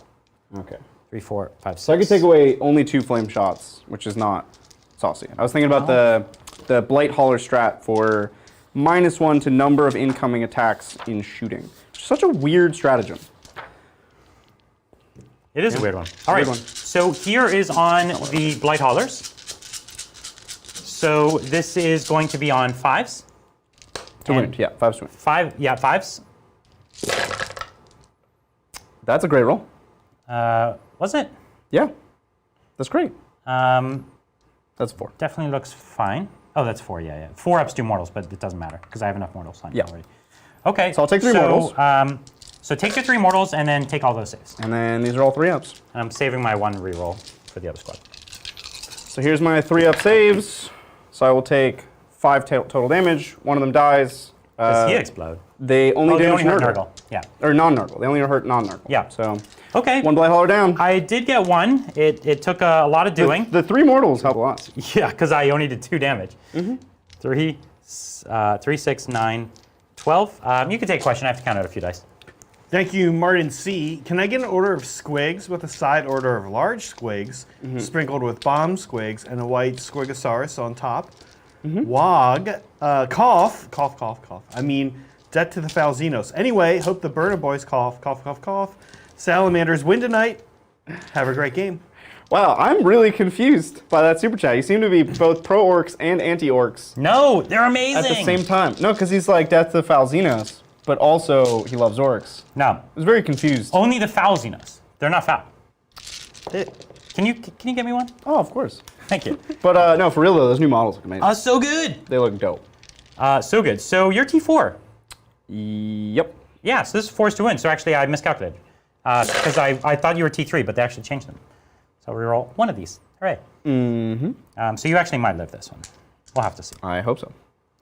S2: Okay.
S1: 3, 4, 5, 6.
S2: So I could take away only 2 flame shots, which is not saucy. I was thinking about the Blight Hauler strat for -1 to number of incoming attacks in shooting. Such a weird stratagem.
S1: It is a weird one. All right. So here is on the Blight Haulers. So this is going to be on 5s.
S2: To wound, yeah, 5s to wound.
S1: 5s.
S2: That's a great roll.
S1: Was it?
S2: Yeah, that's great. That's 4.
S1: Definitely looks fine. Oh, that's 4, yeah. 4-ups do mortals, but it doesn't matter because I have enough mortals on already. Okay.
S2: So I'll take 3 mortals.
S1: So take your 3 mortals and then take all those saves.
S2: And then these are all 3-ups.
S1: And I'm saving my 1 reroll for the other squad.
S2: So here's my 3-up saves. So I will take 5 total damage. 1 of them dies.
S1: Does he explode?
S2: They only damage
S1: hurt
S2: Nurgle.
S1: Yeah.
S2: Or non-Nurgle. They only hurt non-Nurgle.
S1: Yeah.
S2: So
S1: okay.
S2: 1 Blight Hauler down.
S1: I did get 1. It took a lot of doing.
S2: The 3 mortals help a lot.
S1: Yeah, because I only did 2 damage. 3, 6, 9, 12. You can take a question. I have to count out a few dice.
S3: Thank you, Martin C. Can I get an order of squigs with a side order of large squigs, sprinkled with bomb squigs, and a white squigosaurus on top? Wog, cough. I mean, debt to the Falzinos. Anyway, hope the Burner Boys cough. Salamanders win tonight. Have a great game.
S2: Wow, I'm really confused by that super chat. You seem to be both pro-orcs and anti-orcs.
S1: No, they're amazing.
S2: At the same time. No, because he's like, death to the Falzinos. but also he loves orcs.
S1: No.
S2: I was very confused.
S1: Only the fouls he knows. They're not foul. Can you get me one?
S2: Oh, of course.
S1: Thank you.
S2: But no, for real though, those new models look amazing.
S1: So good.
S2: They look dope.
S1: So good. So you're T4.
S2: Yep.
S1: Yeah, so this is forced to win. So actually I miscalculated. Because I thought you were T3, but they actually changed them. So we roll one of these. Hooray.
S2: Mm-hmm.
S1: So you actually might live this one. We'll have to see.
S2: I hope so.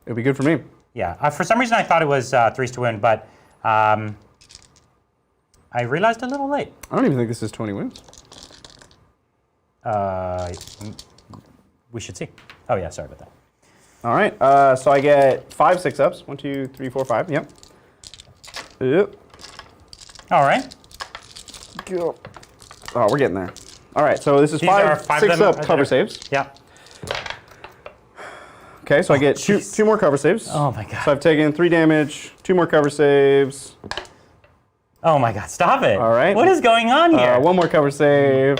S2: It would be good for me.
S1: Yeah. For some reason I thought it was 3s to win, but I realized a little late.
S2: I don't even think this is 20 wins.
S1: We should see. Oh yeah, sorry about that.
S2: All right, so I get 5 6-ups. 1, 2, 3, 4, 5. Yep. Yep.
S1: All right.
S2: Go. Oh, we're getting there. All right, so this is
S1: These are 5
S2: 6-up cover saves.
S1: Yeah.
S2: Okay, so I get two more cover saves.
S1: Oh my god.
S2: So I've taken 3 damage, 2 more cover saves.
S1: Oh my god, stop it.
S2: All right.
S1: What is going on here?
S2: 1 more cover save.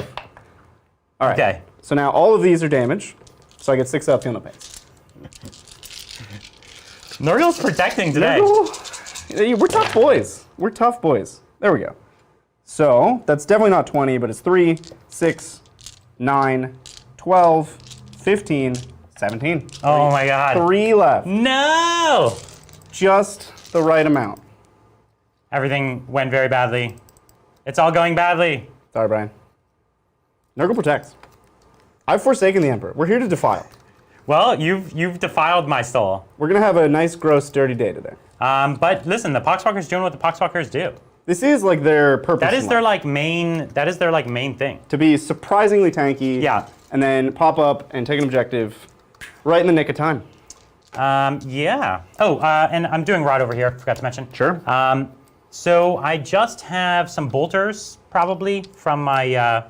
S2: All right.
S1: Okay.
S2: So now all of these are damage. So I get 6 up heal no pains.
S1: Nurgle's protecting today.
S2: We're tough boys. We're tough boys. There we go. So that's definitely not 20, but it's 3, 6, 9, 12, 15, 17.
S1: Oh my god.
S2: 3 left.
S1: No!
S2: Just the right amount.
S1: Everything went very badly. It's all going badly.
S2: Sorry, Brian. Nurgle protects. I've forsaken the Emperor. We're here to defile.
S1: Well, you've defiled my soul.
S2: We're gonna have a nice, gross, dirty day today.
S1: But listen, the Poxwalker's doing what the Poxwalkers do.
S2: This is like their purpose.
S1: That is
S2: in
S1: their
S2: life.
S1: That is their main thing.
S2: To be surprisingly tanky.
S1: Yeah.
S2: And then pop up and take an objective right in the nick of time.
S1: Yeah. Oh, and I'm doing Rod over here. Forgot to mention.
S2: Sure.
S1: So I just have some bolters probably from my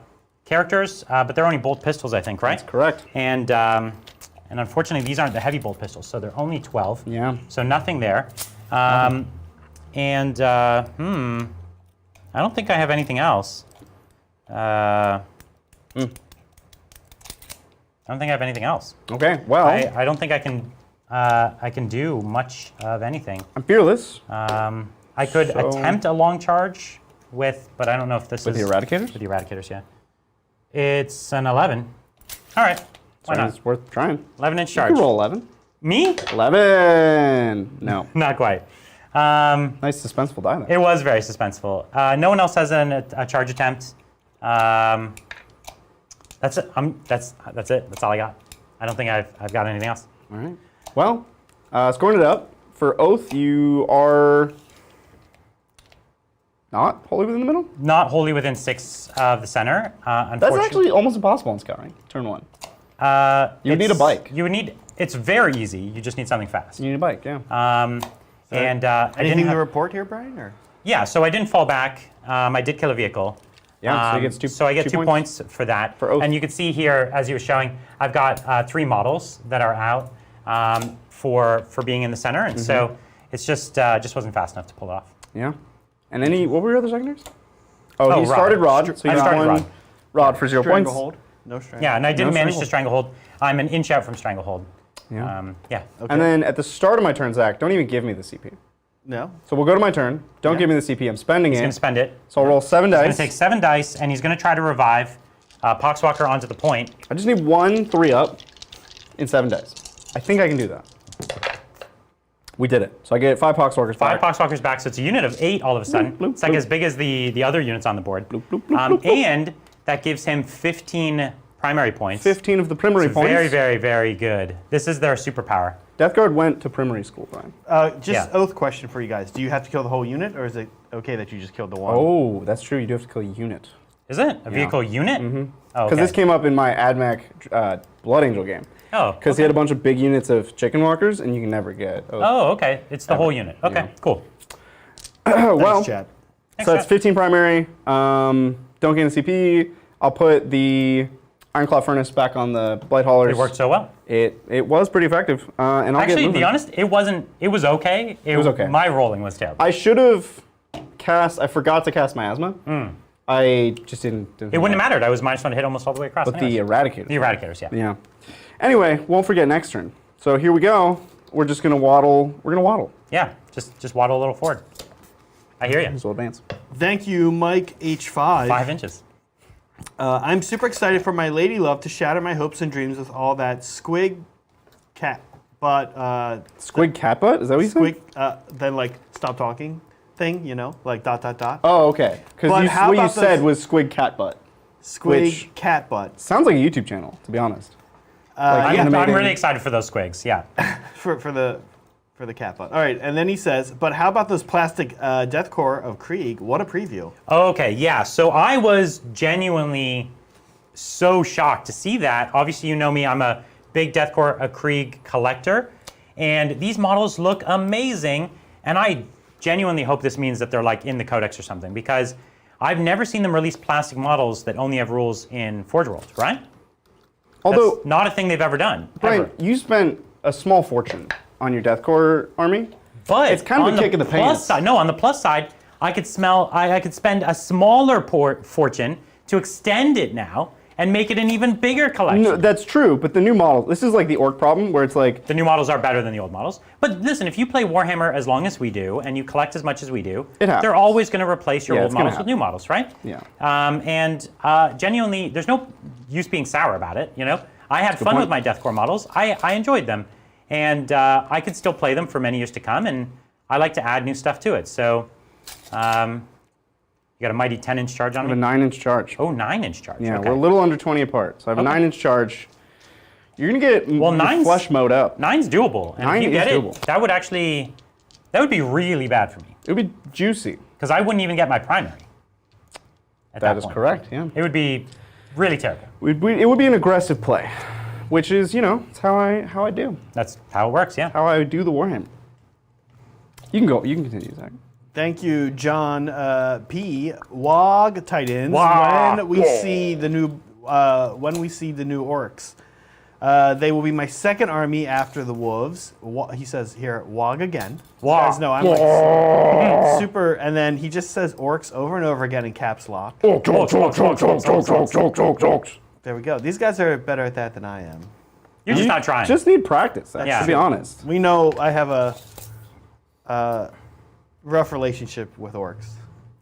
S1: characters, but they're only bolt pistols, I think, right?
S2: That's correct.
S1: And unfortunately, these aren't the heavy bolt pistols, so they're only 12.
S2: Yeah.
S1: So nothing there. I don't think I have anything else. I don't think I have anything else.
S2: Okay. Well,
S1: I don't think I can do much of anything.
S2: I'm fearless.
S1: I could attempt a long charge but I don't know if this
S2: With
S1: is...
S2: the Eradicators?
S1: With the Eradicators, yeah. It's an 11. All right. Why not?
S2: It's worth trying.
S1: 11-inch
S2: You
S1: charge.
S2: can roll 11.
S1: Me?
S2: 11. No.
S1: Not quite.
S2: Nice suspenseful die there.
S1: It was very suspenseful. No one else has a charge attempt. That's it. That's it. That's all I got. I don't think I've got anything else.
S2: All right. Well, scoring it up. For Oath, you are not wholly within the middle?
S1: Not wholly within 6 of the center.
S2: That's actually almost impossible in Scouting, turn 1. You would need a bike.
S1: You would need. It's very easy. You just need something fast.
S2: You need a bike, yeah.
S3: Anything to report here, Brian? Or?
S1: Yeah, so I didn't fall back. I did kill a vehicle.
S2: Yeah, so he gets 2
S1: So I get 2 points for that.
S2: For Oath.
S1: And you can see here, as you were showing, I've got 3 models that are out for being in the center, and so it's just wasn't fast enough to pull it off.
S2: Yeah. And what were your other secondaries? Oh, he
S1: Rod.
S2: started Rod, so
S1: I
S2: you got
S1: started
S2: 1 Rod for 0 points.
S3: Stranglehold. No stranglehold.
S1: Yeah, and I didn't
S2: No
S1: manage to stranglehold. I'm an inch out from stranglehold.
S2: Yeah.
S1: Yeah.
S3: Okay.
S2: And then at the start of my turn, Zach, don't even give me the CP.
S3: No.
S2: So we'll go to my turn. Don't give me the CP. I'm spending
S1: He's
S2: it.
S1: going to spend it.
S2: So I'll roll 7
S1: He's
S2: dice.
S1: going to take 7 dice, and he's going to try to revive Poxwalker onto the point.
S2: I just need 1 3-up in 7 dice. I think I can do that. We did it. So I get 5 Poxwalkers back.
S1: 5 Poxwalkers back, so it's a unit of 8 all of a sudden.
S2: bloop,
S1: It's like
S2: bloop.
S1: as big as the other units on the board.
S2: Bloop, bloop, bloop, bloop, bloop.
S1: And that gives him 15 primary points.
S2: 15 of the primary
S1: So
S2: points.
S1: very, very, very good. This is their superpower.
S2: Death Guard went to primary school, Brian.
S3: Just
S1: Yeah.
S3: Oath question for you guys. Do you have to kill the whole unit, or is it okay that you just killed the one?
S2: Oh, that's true. You do have to kill a unit.
S1: Is it? A vehicle unit? Mm-hmm. Oh,
S2: Because
S1: okay.
S2: this came up in my AdMech Blood Angel game.
S1: Oh,
S2: Because he had a bunch of big units of chicken walkers, and you can never get.
S1: Oh, okay. It's the whole unit. Okay,
S2: Yeah.
S1: cool.
S2: Well,
S3: Thanks, Chad.
S2: so that's 15 primary. Don't gain a CP. I'll put the Ironclaw Furnace back on the Blight Haulers.
S1: It worked so well.
S2: It was pretty effective. And I'll
S1: Actually,
S2: get
S1: to be
S2: moving.
S1: honest, it wasn't. It was okay. It
S2: was okay.
S1: My rolling was terrible.
S2: I should have cast. I forgot to cast Miasma. I just didn't.
S1: It wouldn't have mattered. I was -1 to hit almost all the way across.
S2: But
S1: anyways.
S2: the Eradicators.
S1: The Eradicators, yeah.
S2: Yeah. Anyway, won't forget next turn. So here we go. We're just gonna waddle. We're gonna waddle.
S1: Yeah. Just waddle a little forward. I hear you.
S2: So advance.
S3: Thank you, Mike H5.
S1: 5 inches.
S3: I'm super excited for my lady love to shatter my hopes and dreams with all that squig cat butt.
S2: Squig cat butt? Is that what you said?
S3: Squig, then like stop talking thing, you know, like ...
S2: Oh, okay. Because
S3: But how
S2: what you
S3: about
S2: said
S3: those-
S2: was squig cat butt.
S3: Squig
S2: Which-
S3: cat butt.
S2: Sounds like a YouTube channel, to be honest.
S1: I'm
S2: animating-
S1: really excited for those squigs. Yeah.
S3: For the cat butt. All right, and then he says, but how about those plastic death core of Krieg? What a preview.
S1: Okay, yeah. So I was genuinely so shocked to see that. Obviously, you know me. I'm a big Deathcore of Krieg collector, and these models look amazing. And I genuinely hope this means that they're like in the Codex or something, because I've never seen them release plastic models that only have rules in Forge World, right?
S2: Although,
S1: That's not a thing they've ever done.
S2: Brian,
S1: Ever.
S2: you spent a small fortune on your Deathcore army.
S1: But
S2: it's kind of
S1: on
S2: a kick in the
S1: plus
S2: pants.
S1: side, no, on the plus side, I could spend a smaller fortune to extend it now and make it an even bigger collection.
S2: No, that's true, but the new model, this is like the orc problem where it's like,
S1: The new models are better than the old models. But listen, if you play Warhammer as long as we do and you collect as much as we do,
S2: It happens.
S1: they're always going to replace your
S2: Yeah,
S1: old
S2: it's gonna
S1: models with
S2: happen.
S1: new models, right?
S2: Yeah.
S1: Genuinely, there's no use being sour about it. You know, I had fun
S2: point.
S1: with my Deathcore models. I enjoyed them, and I could still play them for many years to come. And I like to add new stuff to it. So, you got a mighty 10-inch charge on
S2: I have
S1: me.
S2: a 9-inch charge.
S1: Oh, 9-inch charge.
S2: Yeah,
S1: okay.
S2: we're a little under 20 apart. So I have a
S1: Okay.
S2: 9-inch charge. You're going to get your
S1: nine's-
S2: flesh mode up.
S1: 9's doable, and
S2: 9
S1: if you
S2: is
S1: get
S2: doable.
S1: it, that would be really bad for me,
S2: It would be juicy.
S1: because I wouldn't even get my primary. At
S2: That is
S1: point.
S2: correct, yeah.
S1: It would be really terrible.
S2: It would be an aggressive play, which is, it's how I do.
S1: That's how it works, yeah.
S2: How I do the Warhammer. You can go. You can continue, Zach.
S3: Thank you, John P. Wog Titans.
S1: Wog.
S3: When we see the new orcs, they will be my second army after the wolves. He says here, Wog again.
S1: Wog.
S3: You guys know I'm like super, and then he just says orcs over and over again in caps lock. There we go. These guys are better at that than I am.
S1: You're just not trying.
S2: Just need practice.
S1: Yeah.
S2: To be honest.
S3: We know I have a rough relationship with orcs.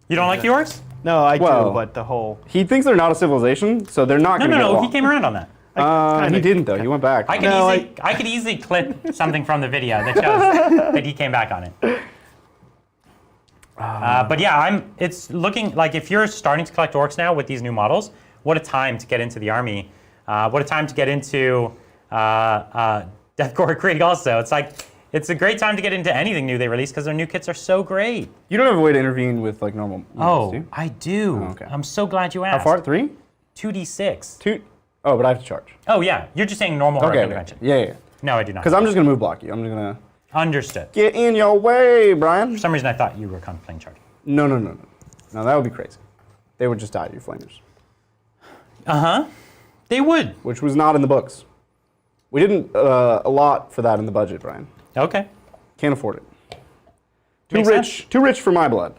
S1: You don't like the orcs?
S3: No, I
S2: Well,
S3: do, but the whole
S2: He thinks they're not a civilization, so they're not going to get
S1: No,
S2: along.
S1: he came around on that.
S2: He didn't though. He went back.
S1: I could easily clip something from the video that shows that he came back on it. But yeah, it's looking like if you're starting to collect orcs now with these new models, what a time to get into the army. What a time to get into Deathcore Krieg also. It's like, it's a great time to get into anything new they release because their new kits are so great.
S2: You don't have a way to intervene with like normal. units, do you?
S1: I do.
S2: Oh, okay.
S1: I'm so glad you
S2: How
S1: asked.
S2: far? 3?
S1: 2d6.
S2: 2. Oh, but I have to charge.
S1: Oh yeah, you're just saying normal
S2: Okay.
S1: hurricane
S2: Okay.
S1: convention.
S2: Yeah.
S1: No, I do not.
S2: Because I'm just going to move block you. I'm just going to
S1: Understood.
S2: get in your way, Brian.
S1: For some reason, I thought you were contemplating charging.
S2: No. No, that would be crazy. They would just die to you flamers,
S1: They would.
S2: which was not in the books. We didn't allot for that in the budget, Brian.
S1: Okay.
S2: Can't afford it.
S1: Makes sense.
S2: Too rich for my blood.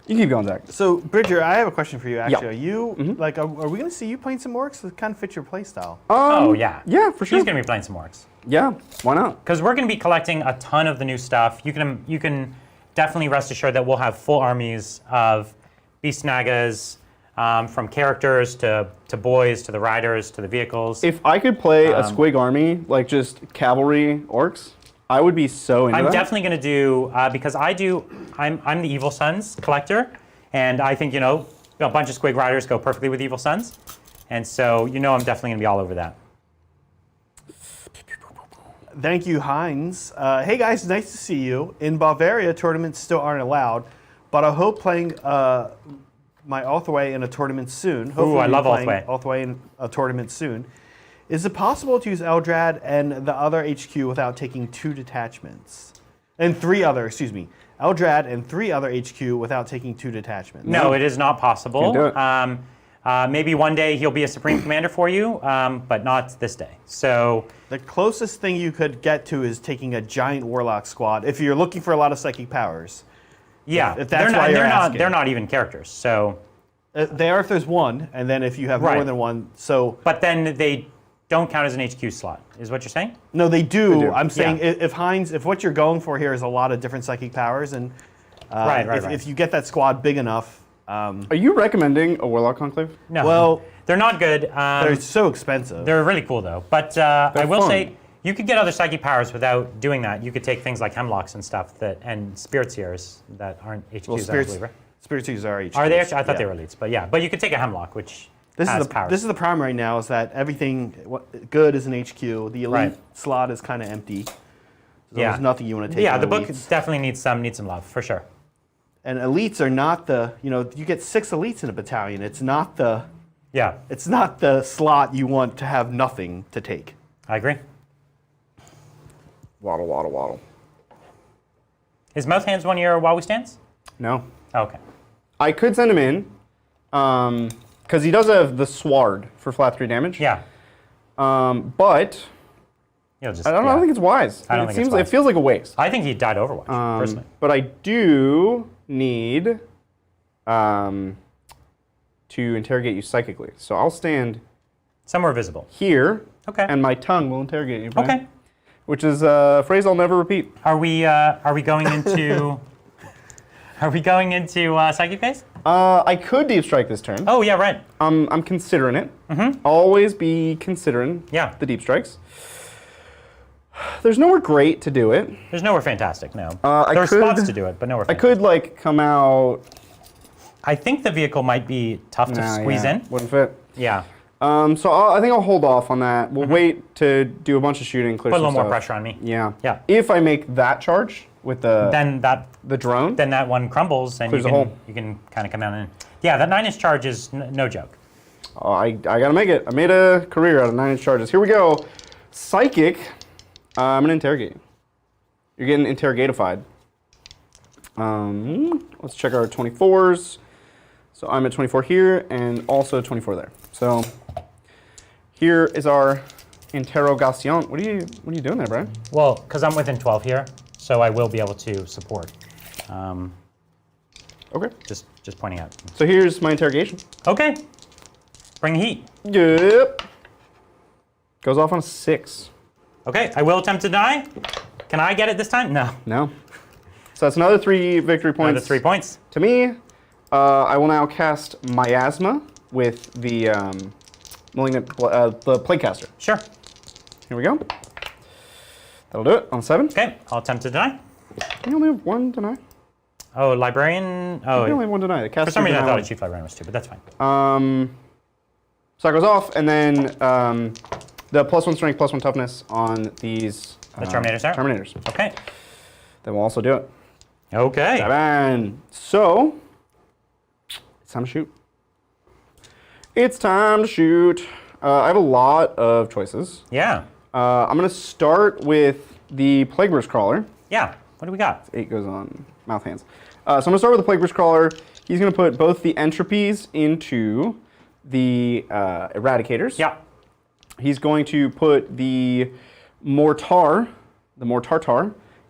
S2: You can keep going, Zach.
S3: So, Bridger, I have a question for you. Actually,
S2: Yeah.
S3: are you like, are we going to see you playing some orcs that kind of fit your play style?
S1: Oh yeah.
S2: Yeah, for sure.
S1: He's gonna be playing some orcs
S2: Yeah, why not?
S1: because we're gonna be collecting a ton of the new stuff. You can definitely rest assured that we'll have full armies of beast nagas, from characters to boys to the riders to the vehicles.
S2: If I could play a squig army, like just cavalry orcs, I would be so into
S1: I'm
S2: that.
S1: definitely going to do because I'm the Evil Sons collector, and I think a bunch of Squig Riders go perfectly with Evil Sons, and so I'm definitely going to be all over that.
S3: Thank you, Heinz. Hey guys, nice to see you. In Bavaria, tournaments still aren't allowed, but I hope playing my Althway in a tournament soon. Hopefully
S1: I love
S3: playing
S1: Althway.
S3: Althway in a tournament soon. Is it possible to use Eldrad and the other HQ without taking 2 detachments? And 3 other, excuse me. Eldrad and 3 other HQ without taking 2 detachments.
S1: No, it is not possible.
S2: Can't do it.
S1: Maybe one day he'll be a Supreme Commander for you, but not this day. So
S3: The closest thing you could get to is taking a giant Warlock squad if you're looking for a lot of psychic powers.
S1: yeah,
S3: If that's why you're asking.
S1: they're not even characters. So,
S3: They are if there's one, and then if you have
S1: Right.
S3: more than one. So
S1: but then they don't count as an HQ slot, is what you're saying?
S3: No, they do.
S2: They do.
S3: I'm saying
S1: Yeah.
S3: if what you're going for here is a lot of different psychic powers, and
S1: Right.
S3: if you get that squad big enough,
S2: Are you recommending a Warlock Conclave?
S1: No.
S3: Well,
S1: they're not good.
S3: they're so expensive.
S1: They're really cool though. But I will
S2: fun.
S1: say, you could get other psychic powers without doing that. You could take things like Hemlocks and stuff and Spirit Seers that aren't HQs,
S3: well,
S1: I don't
S3: spirits,
S1: believe, right?
S3: spirits are HQs.
S1: Are they? I thought they
S3: Yeah.
S1: were elites, but yeah. But you could take a Hemlock, which
S3: This
S1: has
S3: is the
S1: powers.
S3: this is the problem right now is that everything good is an HQ. The elite
S1: Right.
S3: slot is kind of empty. So
S1: Yeah.
S3: There's nothing you want to take.
S1: Yeah,
S3: on
S1: the book
S3: elites.
S1: definitely needs some love, for sure.
S3: And elites are not the you get 6 elites in a battalion. It's not the slot you want to have nothing to take.
S1: I agree.
S2: Waddle, waddle, waddle.
S1: Is Mouth Hands one of your while we stands?
S2: No.
S1: Oh, okay.
S2: I could send him in, because he does have the Sward for flat 3 damage.
S1: Yeah.
S2: But
S1: You'll just,
S2: I don't know. I don't think it's wise.
S1: I don't think it's wise.
S2: It feels like a waste.
S1: I think he died Overwatch, personally.
S2: But I do need to interrogate you psychically. So I'll stand
S1: Somewhere visible.
S2: here,
S1: Okay.
S2: and my tongue will interrogate you. Brian.
S1: Okay.
S2: Which is a phrase I'll never repeat.
S1: Are we going into psychic phase?
S2: I could deep strike this turn.
S1: Oh yeah, right.
S2: I'm considering it. Always be considering
S1: Yeah.
S2: the deep strikes. There's nowhere great to do it.
S1: There's nowhere fantastic. No.
S2: I
S1: There are
S2: could-
S1: spots to do it, but nowhere.
S2: I
S1: Fantastic.
S2: could come out.
S1: I think the vehicle might be tough to
S2: Nah,
S1: squeeze
S2: yeah,
S1: in.
S2: Wouldn't fit.
S1: Yeah.
S2: So I think I'll hold off on that. We'll wait to do a bunch of shooting, clear
S1: Put a
S2: some
S1: little more
S2: stuff.
S1: pressure on me.
S2: Yeah.
S1: Yeah.
S2: If I make that charge with the
S1: Then
S2: drone,
S1: that one crumbles and
S2: Clears the hole.
S1: you can kind of come down and yeah, that 9-inch charge is no joke.
S2: oh, I gotta make it. I made a career out of 9-inch charges. Here we go. Psychic. I'm gonna interrogate you. You're getting interrogatified. Let's check our 24s. So I'm at 24 here and also 24 there. So here is our interrogation. What are you doing there, Brian?
S1: Well, because I'm within 12 here, so I will be able to support.
S2: Okay.
S1: Just pointing out.
S2: So here's my interrogation.
S1: Okay. Bring the heat.
S2: Yep. Goes off on a 6.
S1: Okay, I will attempt to deny. Can I get it this time? No.
S2: No. So that's another 3 victory points.
S1: Another 3 points.
S2: To me, I will now cast Miasma with the the Plaguecaster.
S1: Sure.
S2: Here we go. That'll do it on 7.
S1: Okay, I'll attempt to deny.
S2: You only have 1 deny.
S1: Oh, Librarian. Oh,
S2: You only have 1 deny. The
S1: for some reason I thought a Chief Librarian was 2, but that's fine.
S2: So that goes off, and then the +1 strength, +1 toughness on these
S1: The Terminators are?
S2: Terminators.
S1: Okay.
S2: Then we'll also do it.
S1: Okay.
S2: 7. So it's time to shoot. It's time to shoot. I have a lot of choices.
S1: Yeah.
S2: I'm going to start with the Plagueburst Crawler.
S1: Yeah. What do we got?
S2: 8 goes on Mouth Hands. So I'm going to start with the Plagueburst Crawler. He's going to put both the Entropies into the Eradicators.
S1: Yeah.
S2: He's going to put the Mortar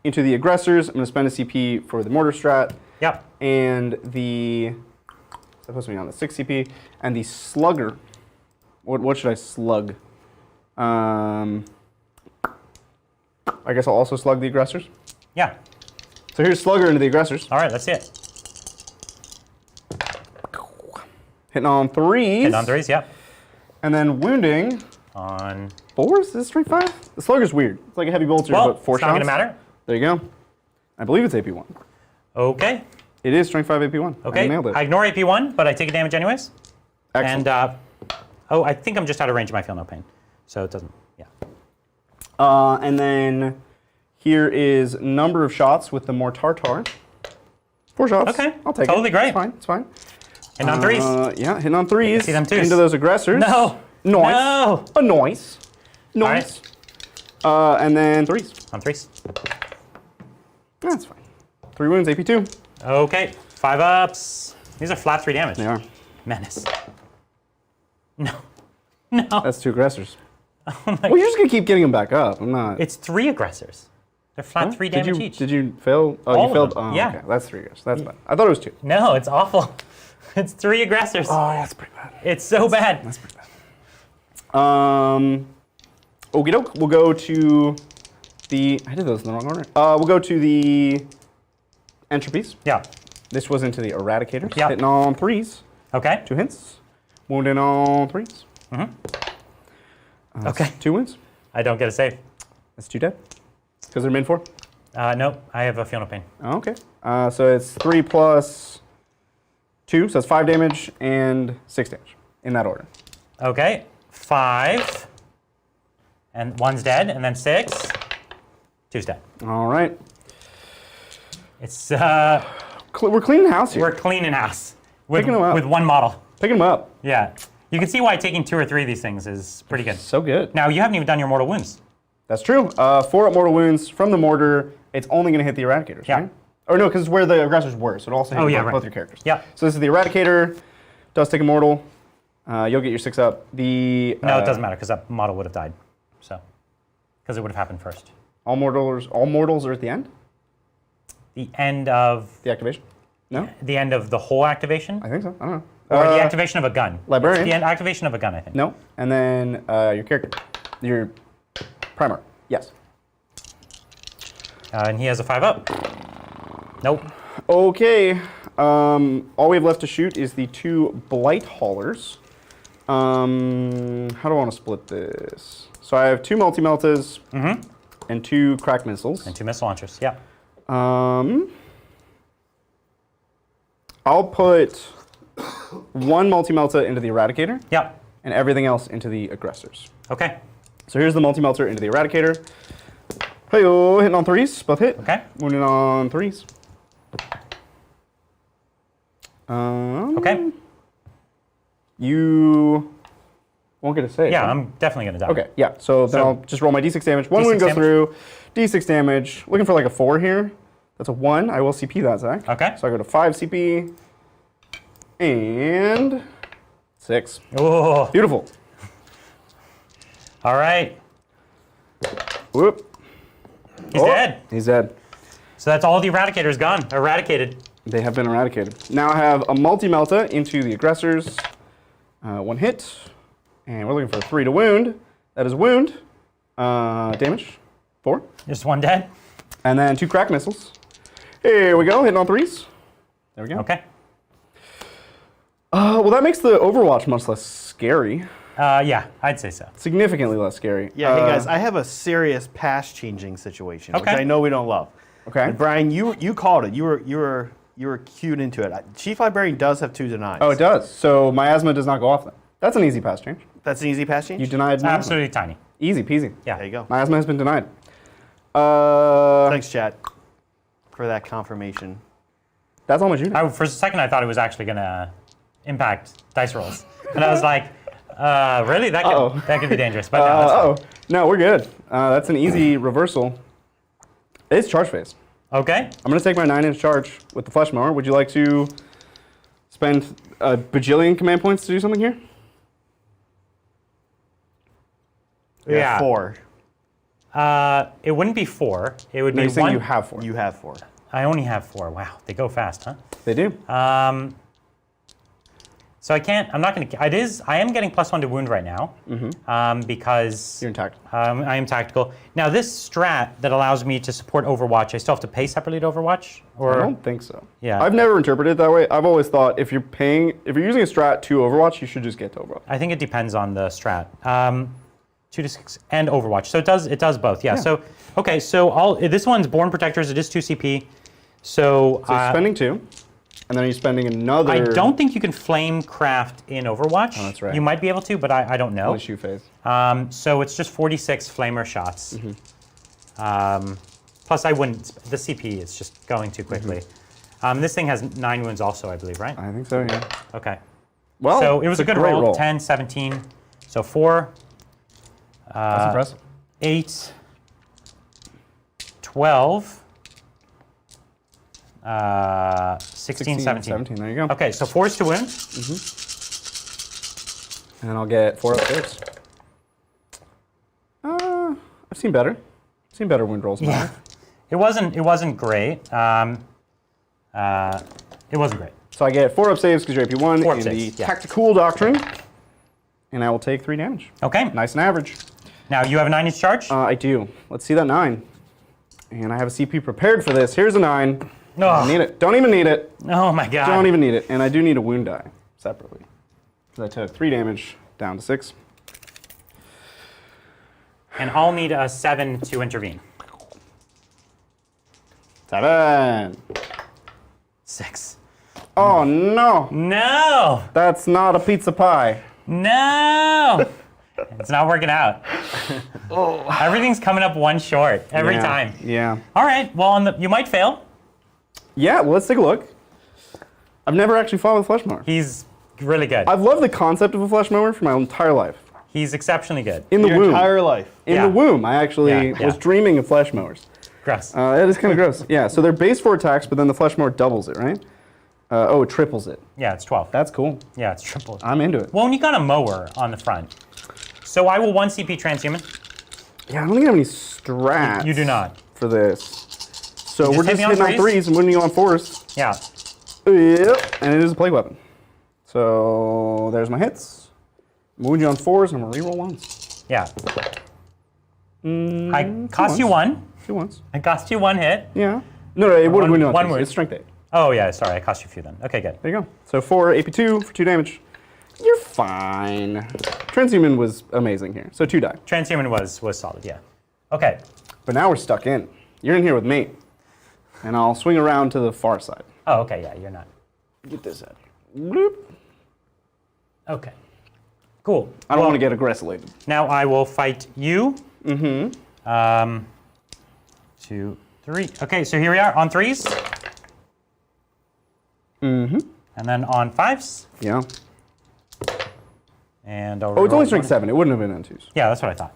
S2: into the Aggressors. I'm going to spend a CP for the Mortar Strat.
S1: Yeah.
S2: And the, it's supposed to be on the 6 CP, and the Slugger. What should I slug? I guess I'll also slug the Aggressors.
S1: Yeah.
S2: So here's Slugger into the Aggressors.
S1: All right, let's see it.
S2: Hitting on 3s.
S1: Hit on 3s, yeah.
S2: And then wounding
S1: On.
S2: 4s? Is this strength 5? The Slugger's weird. It's like a heavy bolter,
S1: Well,
S2: but 4
S1: it's
S2: shots.
S1: not going to matter.
S2: There you go. I believe it's AP1.
S1: Okay.
S2: It is strength 5 AP1.
S1: Okay.
S2: I nailed it.
S1: I ignore AP1, but I take a damage anyways.
S2: Excellent.
S1: And, oh, I think I'm just out of range of my Feel No Pain. So it doesn't, yeah.
S2: And then here is number of shots with the Mortar. 4 shots.
S1: Okay.
S2: I'll take it.
S1: Totally great.
S2: It's fine. It's fine.
S1: And on 3s.
S2: Yeah, hitting on 3s.
S1: See them 2s.
S2: Into those Aggressors.
S1: No.
S2: Noise.
S1: No.
S2: A noise. Noise. And then 3s.
S1: On 3s.
S2: That's fine. 3 wounds, AP2.
S1: Okay. 5 ups. These are flat 3 damage.
S2: They are.
S1: Menace. No. No.
S2: That's 2 Aggressors. Well, you're just going to keep getting them back up. I'm not.
S1: It's 3 aggressors. They're flat
S2: Huh?
S1: 3 damage each.
S2: Did you fail? Oh,
S1: All
S2: you
S1: of
S2: failed.
S1: them.
S2: Oh,
S1: Yeah.
S2: okay. That's 3 Aggressors. That's bad. I thought it was 2.
S1: No, it's awful. It's 3 aggressors.
S2: Oh, that's pretty bad.
S1: It's so bad.
S2: That's pretty bad. Okie doke. We'll go to the. I did those in the wrong order. We'll go to the Entropies.
S1: Yeah.
S2: This was into the Eradicators.
S1: Yeah.
S2: Hitting on 3s.
S1: Okay.
S2: 2 hits. Wounding on 3s.
S1: Okay.
S2: 2 wounds.
S1: I don't get a save.
S2: That's 2 dead. Because they're min 4.
S1: Nope. I have a feel no pain.
S2: Okay. So it's 3 plus 2, so that's 5 damage and 6 damage in that order.
S1: Okay. 5. And 1's dead, and then 6. 2's dead.
S2: All right.
S1: It's
S2: We're cleaning house here.
S1: we're cleaning house with
S2: Picking 'em up.
S1: with one model.
S2: Picking them up.
S1: Yeah. You can see why taking 2 or 3 of these things is pretty good.
S2: So good.
S1: Now you haven't even done your mortal wounds.
S2: That's true. 4 up mortal wounds from the mortar. It's only going to hit the Eradicators,
S1: Yeah.
S2: right? Or no, because it's where the aggressors were, so it also hits both your characters.
S1: Yeah.
S2: So this is the Eradicator. Does take a mortal. You'll get your 6 up. The
S1: No, it doesn't matter because that model would have died. So, because it would have happened first.
S2: all mortals are at the end.
S1: The end of
S2: The activation. No,
S1: the end of the whole activation,
S2: I think so. I don't know.
S1: or the activation of a gun.
S2: Librarian.
S1: It's the end activation of a gun, I think.
S2: No, and then your character, your primer. Yes.
S1: And he has a 5 up. Nope.
S2: Okay. All we have left to shoot is the 2 Blight Haulers. How do I want to split this? So I have 2 multi-meltas and 2 crack missiles.
S1: And 2 missile launchers. Yeah.
S2: I'll put 1 multi-melta into the Eradicator
S1: Yeah.
S2: and everything else into the aggressors.
S1: Okay.
S2: So here's the multi-melter into the Eradicator. Hey-oh, hitting on 3s, both hit.
S1: Okay.
S2: Wounding on 3s.
S1: Okay.
S2: You won't get a save.
S1: Yeah,
S2: right?
S1: I'm definitely gonna die.
S2: Okay, yeah. So then I'll just roll my d6 damage. 1 wound
S1: D6
S2: goes
S1: damage?
S2: through. D6 damage. Looking for like a 4 here. That's a 1. I will CP that, Zach.
S1: Okay.
S2: So I go to 5 CP. And 6.
S1: Oh.
S2: Beautiful.
S1: All right.
S2: Whoop.
S1: He's dead.
S2: He's dead.
S1: So that's all the Eradicators gone. Eradicated.
S2: They have been eradicated. Now I have a multi-melta into the aggressors. 1 hit. And we're looking for a 3 to wound. That is wound. Damage. 4.
S1: Just 1 dead.
S2: And then 2 crack missiles. Here we go, hitting on 3s. There we go.
S1: Okay.
S2: Well, that makes the Overwatch much less scary.
S1: Yeah, I'd say so.
S2: Significally less scary.
S3: Yeah, hey guys, I have a serious pass changing situation, which
S1: Okay.
S3: I know we don't love.
S2: Okay.
S3: And Brian, you called it. You were cued into it. Chief Librarian does have 2 denies.
S2: Oh, it does. So miasma does not go off then. That's an easy pass change.
S3: That's an easy pass change?
S2: You denied miasma.
S1: Absolutely tiny.
S2: Easy peasy.
S1: Yeah.
S3: There you go.
S2: Miasma has been denied.
S3: Thanks, chat, for that confirmation.
S2: That's all my shooting.
S1: For a second, I thought it was actually gonna impact dice rolls, and I was like, really? That could be dangerous. But no, that's fine.
S2: No, we're good. That's an easy reversal. It's charge phase.
S1: Okay.
S2: I'm going to take my 9-inch charge with the flesh mower. Would you like to spend a bajillion command points to do something here?
S1: Yeah.
S3: 4.
S1: It wouldn't be 4. It would
S2: No,
S1: be
S2: you're saying
S1: 1.
S2: you have 4.
S3: You have 4.
S1: I only have 4. Wow, they go fast, huh?
S2: They do.
S1: So I can't. I'm not going to. I am getting +1 to wound right now, because
S2: You're intact.
S1: I am tactical. Now this strat that allows me to support Overwatch, I still have to pay separately to Overwatch, or
S2: I don't think so.
S1: Yeah.
S2: I've never interpreted it that way. I've always thought if you're using a strat to Overwatch, you should just get to Overwatch.
S1: I think it depends on the strat. 2 to 6 and Overwatch. So it does both. Yeah. So okay. So this one's Born Protectors. It is 2 CP. So
S2: you're spending 2, and then are you spending another?
S1: I don't think you can flame craft in Overwatch.
S2: Oh, that's right.
S1: You might be able to, but I don't know.
S2: Only shoot phase.
S1: So it's just 46 flamer shots. Plus, I wouldn't. The CP is just going too quickly. This thing has 9 wounds, also, I believe, right?
S2: I think so. Yeah.
S1: Okay.
S2: Well,
S1: So it was a good
S2: great
S1: roll. 10, 17. So 4.
S2: That's impressive.
S1: 8. 12. 16, 17.
S2: There you go.
S1: Okay, so 4 is to win.
S2: And then I'll get 4 upstairs. I've seen better. Seen better wind rolls. in my life.
S1: It wasn't great. It wasn't great.
S2: So I get 4 up saves because you're AP1
S1: 4 up
S2: in
S1: saves,
S2: the
S1: yeah.
S2: Tactical Doctrine. And I will take 3 damage.
S1: Okay.
S2: Nice and average.
S1: Now, you have a 9-inch charge?
S2: I do. Let's see that 9. And I have a CP prepared for this. Here's a 9. Don't need it. Don't even need it.
S1: Oh my god.
S2: Don't even need it. And I do need a wound die separately. Because I took 3 damage down to 6.
S1: And I'll need a 7 to intervene.
S2: 7.
S1: 6.
S2: Oh no.
S1: No!
S2: That's not a pizza pie.
S1: No! It's not working out. Everything's coming up one short every
S2: Yeah,
S1: time.
S2: Yeah.
S1: All right, well, you might fail.
S2: Yeah, well, let's take a look. I've never actually fought with a flesh mower.
S1: He's really good.
S2: I've loved the concept of a flesh mower for my entire life.
S1: He's exceptionally good.
S2: In the
S3: Your
S2: womb.
S3: entire life.
S2: In
S1: Yeah.
S2: the womb, I actually
S1: Yeah.
S2: was dreaming of flesh mowers.
S1: Gross.
S2: It is kind of gross. Yeah, so they're base 4 attacks, but then the flesh mower doubles it, right? It triples it.
S1: Yeah, it's 12.
S2: That's cool.
S1: Yeah, it's triple.
S2: I'm into it.
S1: Well, and you got a mower on the front. So I will 1 CP transhuman.
S2: Yeah, I don't think I have any strats.
S1: You do not.
S2: For this. So we're
S1: hit
S2: just
S1: me on
S2: hitting on
S1: threes?
S2: 3s and winning on 4s.
S1: Yeah.
S2: Yep, and it is a plague weapon. So there's my hits. Wound you on 4s, and I'm gonna reroll 1s.
S1: Yeah. I cost you 1.
S2: 2 1s.
S1: I cost you 1 hit.
S2: Yeah. No, it would have wounded on
S1: one
S2: 3s.
S1: wound.
S2: It's strength 8.
S1: Oh, yeah, sorry, I cost you a few then. Okay, good.
S2: There you go. So 4 AP2 for 2 damage. You're fine. Transhuman was amazing here. So 2 die.
S1: Transhuman was solid, yeah. Okay.
S2: But now we're stuck in. You're in here with me. And I'll swing around to the far side.
S1: Oh, okay, yeah, you're not.
S2: Get this out. Bloop.
S1: Okay. Cool.
S2: I don't want to get aggressive.
S1: Now I will fight you. 2, 3. Okay, so here we are on 3s. And then on 5s.
S2: Yeah.
S1: And
S2: Oh, it's only strength 7. It wouldn't have been on 2s.
S1: Yeah, that's what I thought.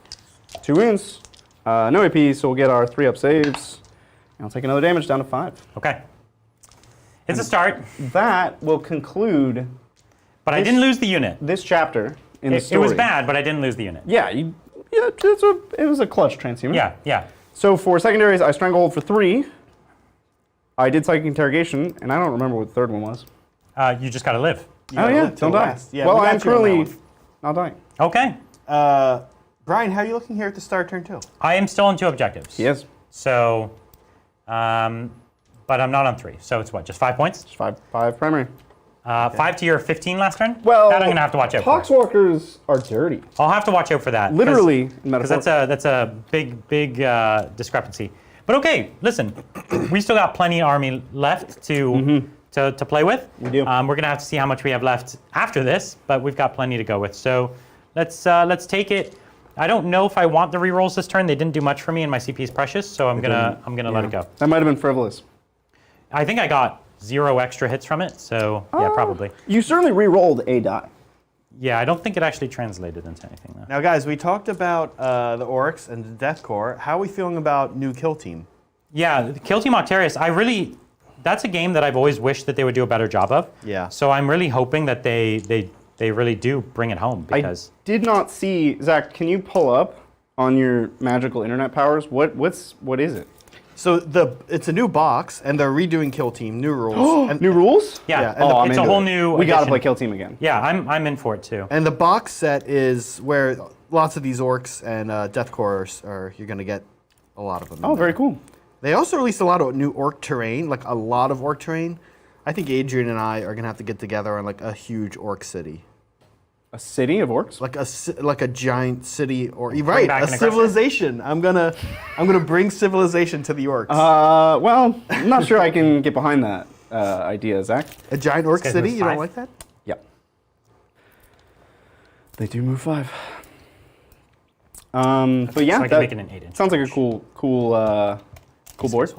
S2: 2 wounds. No AP, so we'll get our 3 up saves. And I'll take another damage down to 5.
S1: Okay. It's a start,
S2: That will conclude
S1: but I didn't lose the unit.
S2: this chapter in the
S1: It
S2: story.
S1: was bad, but I didn't lose the unit.
S2: Yeah, it was a clutch transhuman.
S1: Yeah, yeah.
S2: So for secondaries, I stranglehold for 3. I did psychic interrogation, and I don't remember what the third one was.
S1: You just gotta live.
S3: You
S2: Oh
S3: gotta
S2: yeah,
S3: live till
S2: don't die.
S3: last. Yeah,
S2: well,
S3: we got
S2: I'm
S3: you on that
S2: currently
S3: one.
S2: not dying.
S1: Okay.
S3: Brian, how are you looking here at the start of turn 2?
S1: I am still on 2 objectives.
S2: Yes,
S1: So, but I'm not on 3. So it's what, just 5 points?
S2: just 5 primary.
S1: 5 to your 15 discrepancy?
S2: Well,
S1: that I'm gonna have to watch out for.
S2: Poxwalkers are dirty.
S1: I'll have to watch out for that.
S2: Literally,
S1: Because that's a big discrepancy. But okay, listen, we still got plenty of army left to play with.
S2: We do.
S1: We're gonna have to see how much we have left after this, but we've got plenty to go with. So let's take it. I don't know if I want the rerolls this turn. They didn't do much for me, and my CP is precious, so I'm gonna let it go.
S2: That might have been frivolous.
S1: I think I got 0 extra hits from it, so yeah, probably.
S2: You certainly re-rolled a die.
S1: Yeah, I don't think it actually translated into anything though.
S3: Now, guys, we talked about the Orcs and the Death Corps. How are we feeling about new Kill Team?
S1: Yeah, the Kill Team Octarius, that's a game that I've always wished that they would do a better job of.
S3: Yeah.
S1: So I'm really hoping that they really do bring it home because
S2: I did not see, Zach, can you pull up on your magical internet powers? What is it?
S3: So it's a new box, and they're redoing Kill Team, new rules. And,
S2: New rules?
S1: yeah,
S3: and
S2: I'm
S1: it's a
S2: into
S1: whole
S2: it.
S1: new
S2: We gotta
S1: edition.
S2: play Kill Team again.
S1: Yeah, I'm in for it too.
S3: And the box set is where lots of these Orcs and Death Corps you're going to get a lot of them.
S2: Oh, very cool.
S3: They also released a lot of new Orc terrain, like a lot of Orc terrain. I think Adrian and I are going to have to get together on like a huge Orc city.
S2: A city of orcs?
S3: Like a giant city, or
S1: back
S3: right,
S1: an
S3: a
S1: aggressor.
S3: civilization. I'm gonna bring civilization to the Orcs.
S2: Well, I'm not sure I can get behind that idea, Zach.
S3: A giant Orc
S1: guy
S3: city?
S1: moves
S3: You don't
S1: 5?
S3: like that?
S2: Yep. They do move 5. But yeah,
S1: So I can make it an 8-inch.
S2: sounds like a cool board.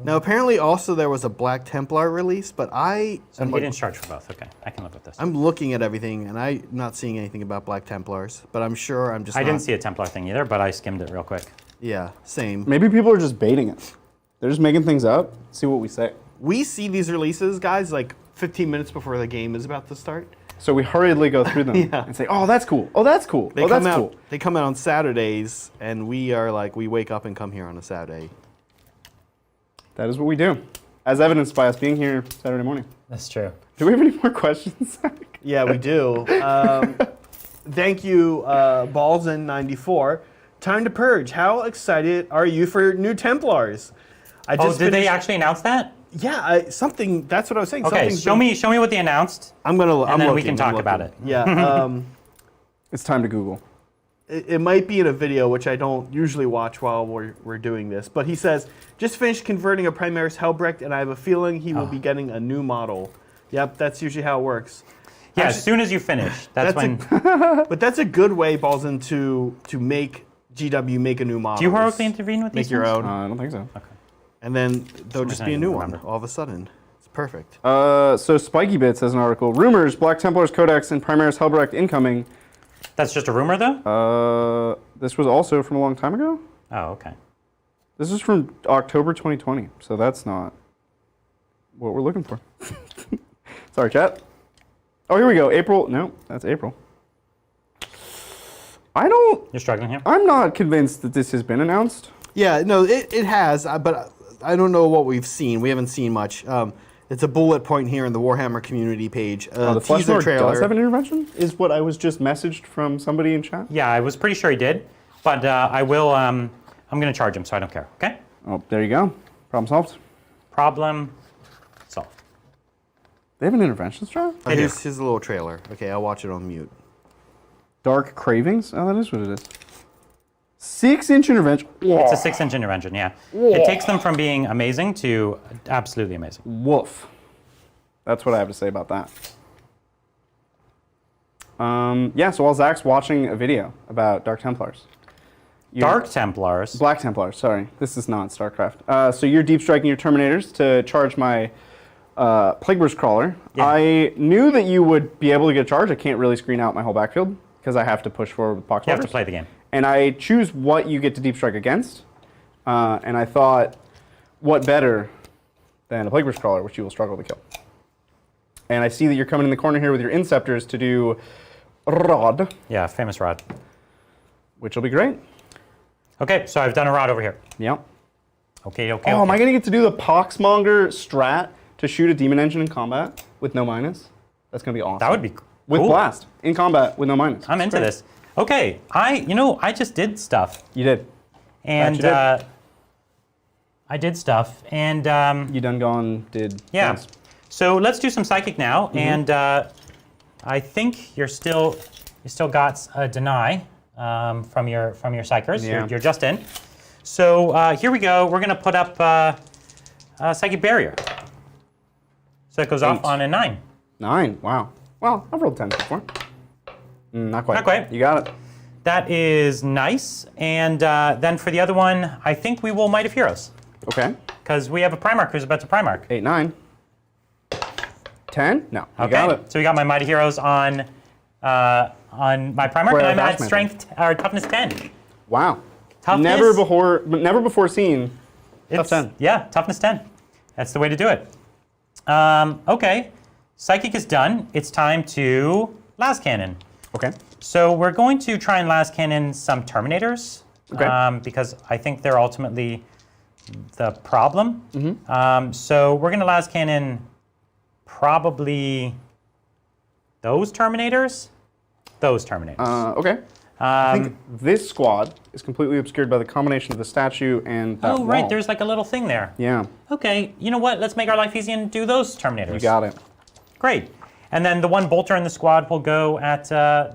S3: Now, apparently, also there was a Black Templar release, but I
S1: So an 8-inch charge for both. Okay, I can live with this.
S3: I'm looking at everything, and I'm not seeing anything about Black Templars. But I'm sure I'm just.
S1: I
S3: not-
S1: didn't see a Templar thing either, but I skimmed it real quick.
S3: Yeah, same.
S2: Maybe people are just baiting it. They're just making things up. See what we say.
S3: We see these releases, guys, like 15 minutes before the game is about to start.
S2: So we hurriedly go through them
S3: Yeah.
S2: and say, "Oh, that's cool. Oh, that's cool.
S3: They
S2: oh,
S3: come
S2: that's
S3: out.
S2: cool."
S3: They come out on Saturdays, and we wake up and come here on a Saturday.
S2: That is what we do, as evidenced by us being here Saturday morning.
S1: That's true.
S2: Do we have any more questions, Zach?
S3: Yeah, we do. Thank you, Ballsin94. time to purge. How excited are you for new Templars?
S1: Did they actually announce that?
S3: Yeah, something. That's what I was saying.
S1: Okay, show me what they announced.
S3: I'm gonna.
S1: And then we can talk about it.
S3: Yeah.
S2: It's time to Google.
S3: It might be in a video, which I don't usually watch while we're doing this. But he says, just finished converting a Primaris Helbrecht, and I have a feeling he will be getting a new model. Yep, that's usually how it works.
S1: Yeah, as soon as you finish, that's when.
S3: But that's a good way, Balzan, to make GW make a new model.
S1: Do you heroically intervene with these
S3: Make your
S1: ones?
S3: own.
S2: I don't think so.
S1: Okay.
S3: And then there'll just be a new one
S1: remember.
S3: all of a sudden. It's perfect.
S2: So Spiky Bits has an article. Rumors, Black Templars Codex and Primaris Helbrecht incoming.
S1: That's just a rumor, though?
S2: This was also from a long time ago.
S1: Oh, okay.
S2: This is from October 2020, so that's not what we're looking for. Sorry, chat. Oh, here we go. April. No, that's April.
S1: You're struggling here?
S2: I'm not convinced that this has been announced.
S3: Yeah, no, it has, but I don't know what we've seen. We haven't seen much. It's a bullet point here in the Warhammer community page.
S2: The Flesh Lord does have an intervention? Is what I was just messaged from somebody in chat?
S1: Yeah, I was pretty sure he did, but I will. I'm going to charge him, so I don't care. Okay.
S2: Oh, there you go. Problem solved.
S1: Problem solved.
S2: They have an intervention strat?
S3: Here's a little trailer. Okay, I'll watch it on mute.
S2: Dark Cravings? Oh, that is what it is. 6-inch intervention.
S1: It's a 6-inch intervention, yeah. It takes them from being amazing to absolutely amazing.
S2: Woof. That's what I have to say about that. Yeah, so while Zach's watching a video about Dark Templars.
S1: Dark Templars?
S2: Black Templars, sorry. This is not StarCraft. So you're deep striking your Terminators to charge my Plagueburst Crawler.
S1: Yeah.
S2: I knew that you would be able to get a charge. I can't really screen out my whole backfield because I have to push forward with Poxwalkers.
S1: You have to play the game.
S2: And I choose what you get to deep strike against. And I thought, what better than a Plagueburst Crawler, which you will struggle to kill. And I see that you're coming in the corner here with your Inceptors to do Rod.
S1: Yeah, famous Rod.
S2: Which will be great.
S1: Okay, so I've done a Rod over here.
S2: Yep.
S1: Okay.
S2: Am I going to get to do the Poxmonger strat to shoot a Demon Engine in combat with no minus? That's going to be awesome.
S1: That would be cool.
S2: With Blast, in combat with no minus.
S1: I'm into this. Okay, I just did stuff.
S2: You did.
S1: And
S2: you did.
S1: I did stuff, and
S2: You done gone did.
S1: yeah.
S2: things.
S1: So let's do some psychic now, and I think you still got a deny from your psychers.
S2: Yeah.
S1: You're just in. So here we go. We're gonna put up psychic barrier. So it goes off on a 9.
S2: 9. Wow. Well, I've rolled 10 before. Not quite.
S1: Not quite.
S2: You got it.
S1: That is nice. And then for the other one, I think we will Might of Heroes.
S2: Okay.
S1: Because we have a Primarch who's about to Primarch.
S2: 8, 9. 10? No. You
S1: Okay.
S2: got it.
S1: So we got my Might of Heroes on my Primarch, and I'm at
S2: Ashmantle.
S1: strength or toughness 10.
S2: Wow.
S1: Toughness.
S2: Never before seen. Tough 10.
S1: Yeah, toughness 10. That's the way to do it. Okay. Psychic is done. It's time to Last Cannon.
S2: Okay.
S1: So we're going to try and Last Cannon some Terminators.
S2: Okay.
S1: Because I think they're ultimately the problem. So we're going to Last Cannon probably those Terminators.
S2: Okay. I think this squad is completely obscured by the combination of the statue and that
S1: Oh, right.
S2: wall.
S1: There's like a little thing there.
S2: Yeah.
S1: Okay. You know what? Let's make our life easy and do those Terminators.
S2: You got it.
S1: Great. And then the one bolter in the squad will go at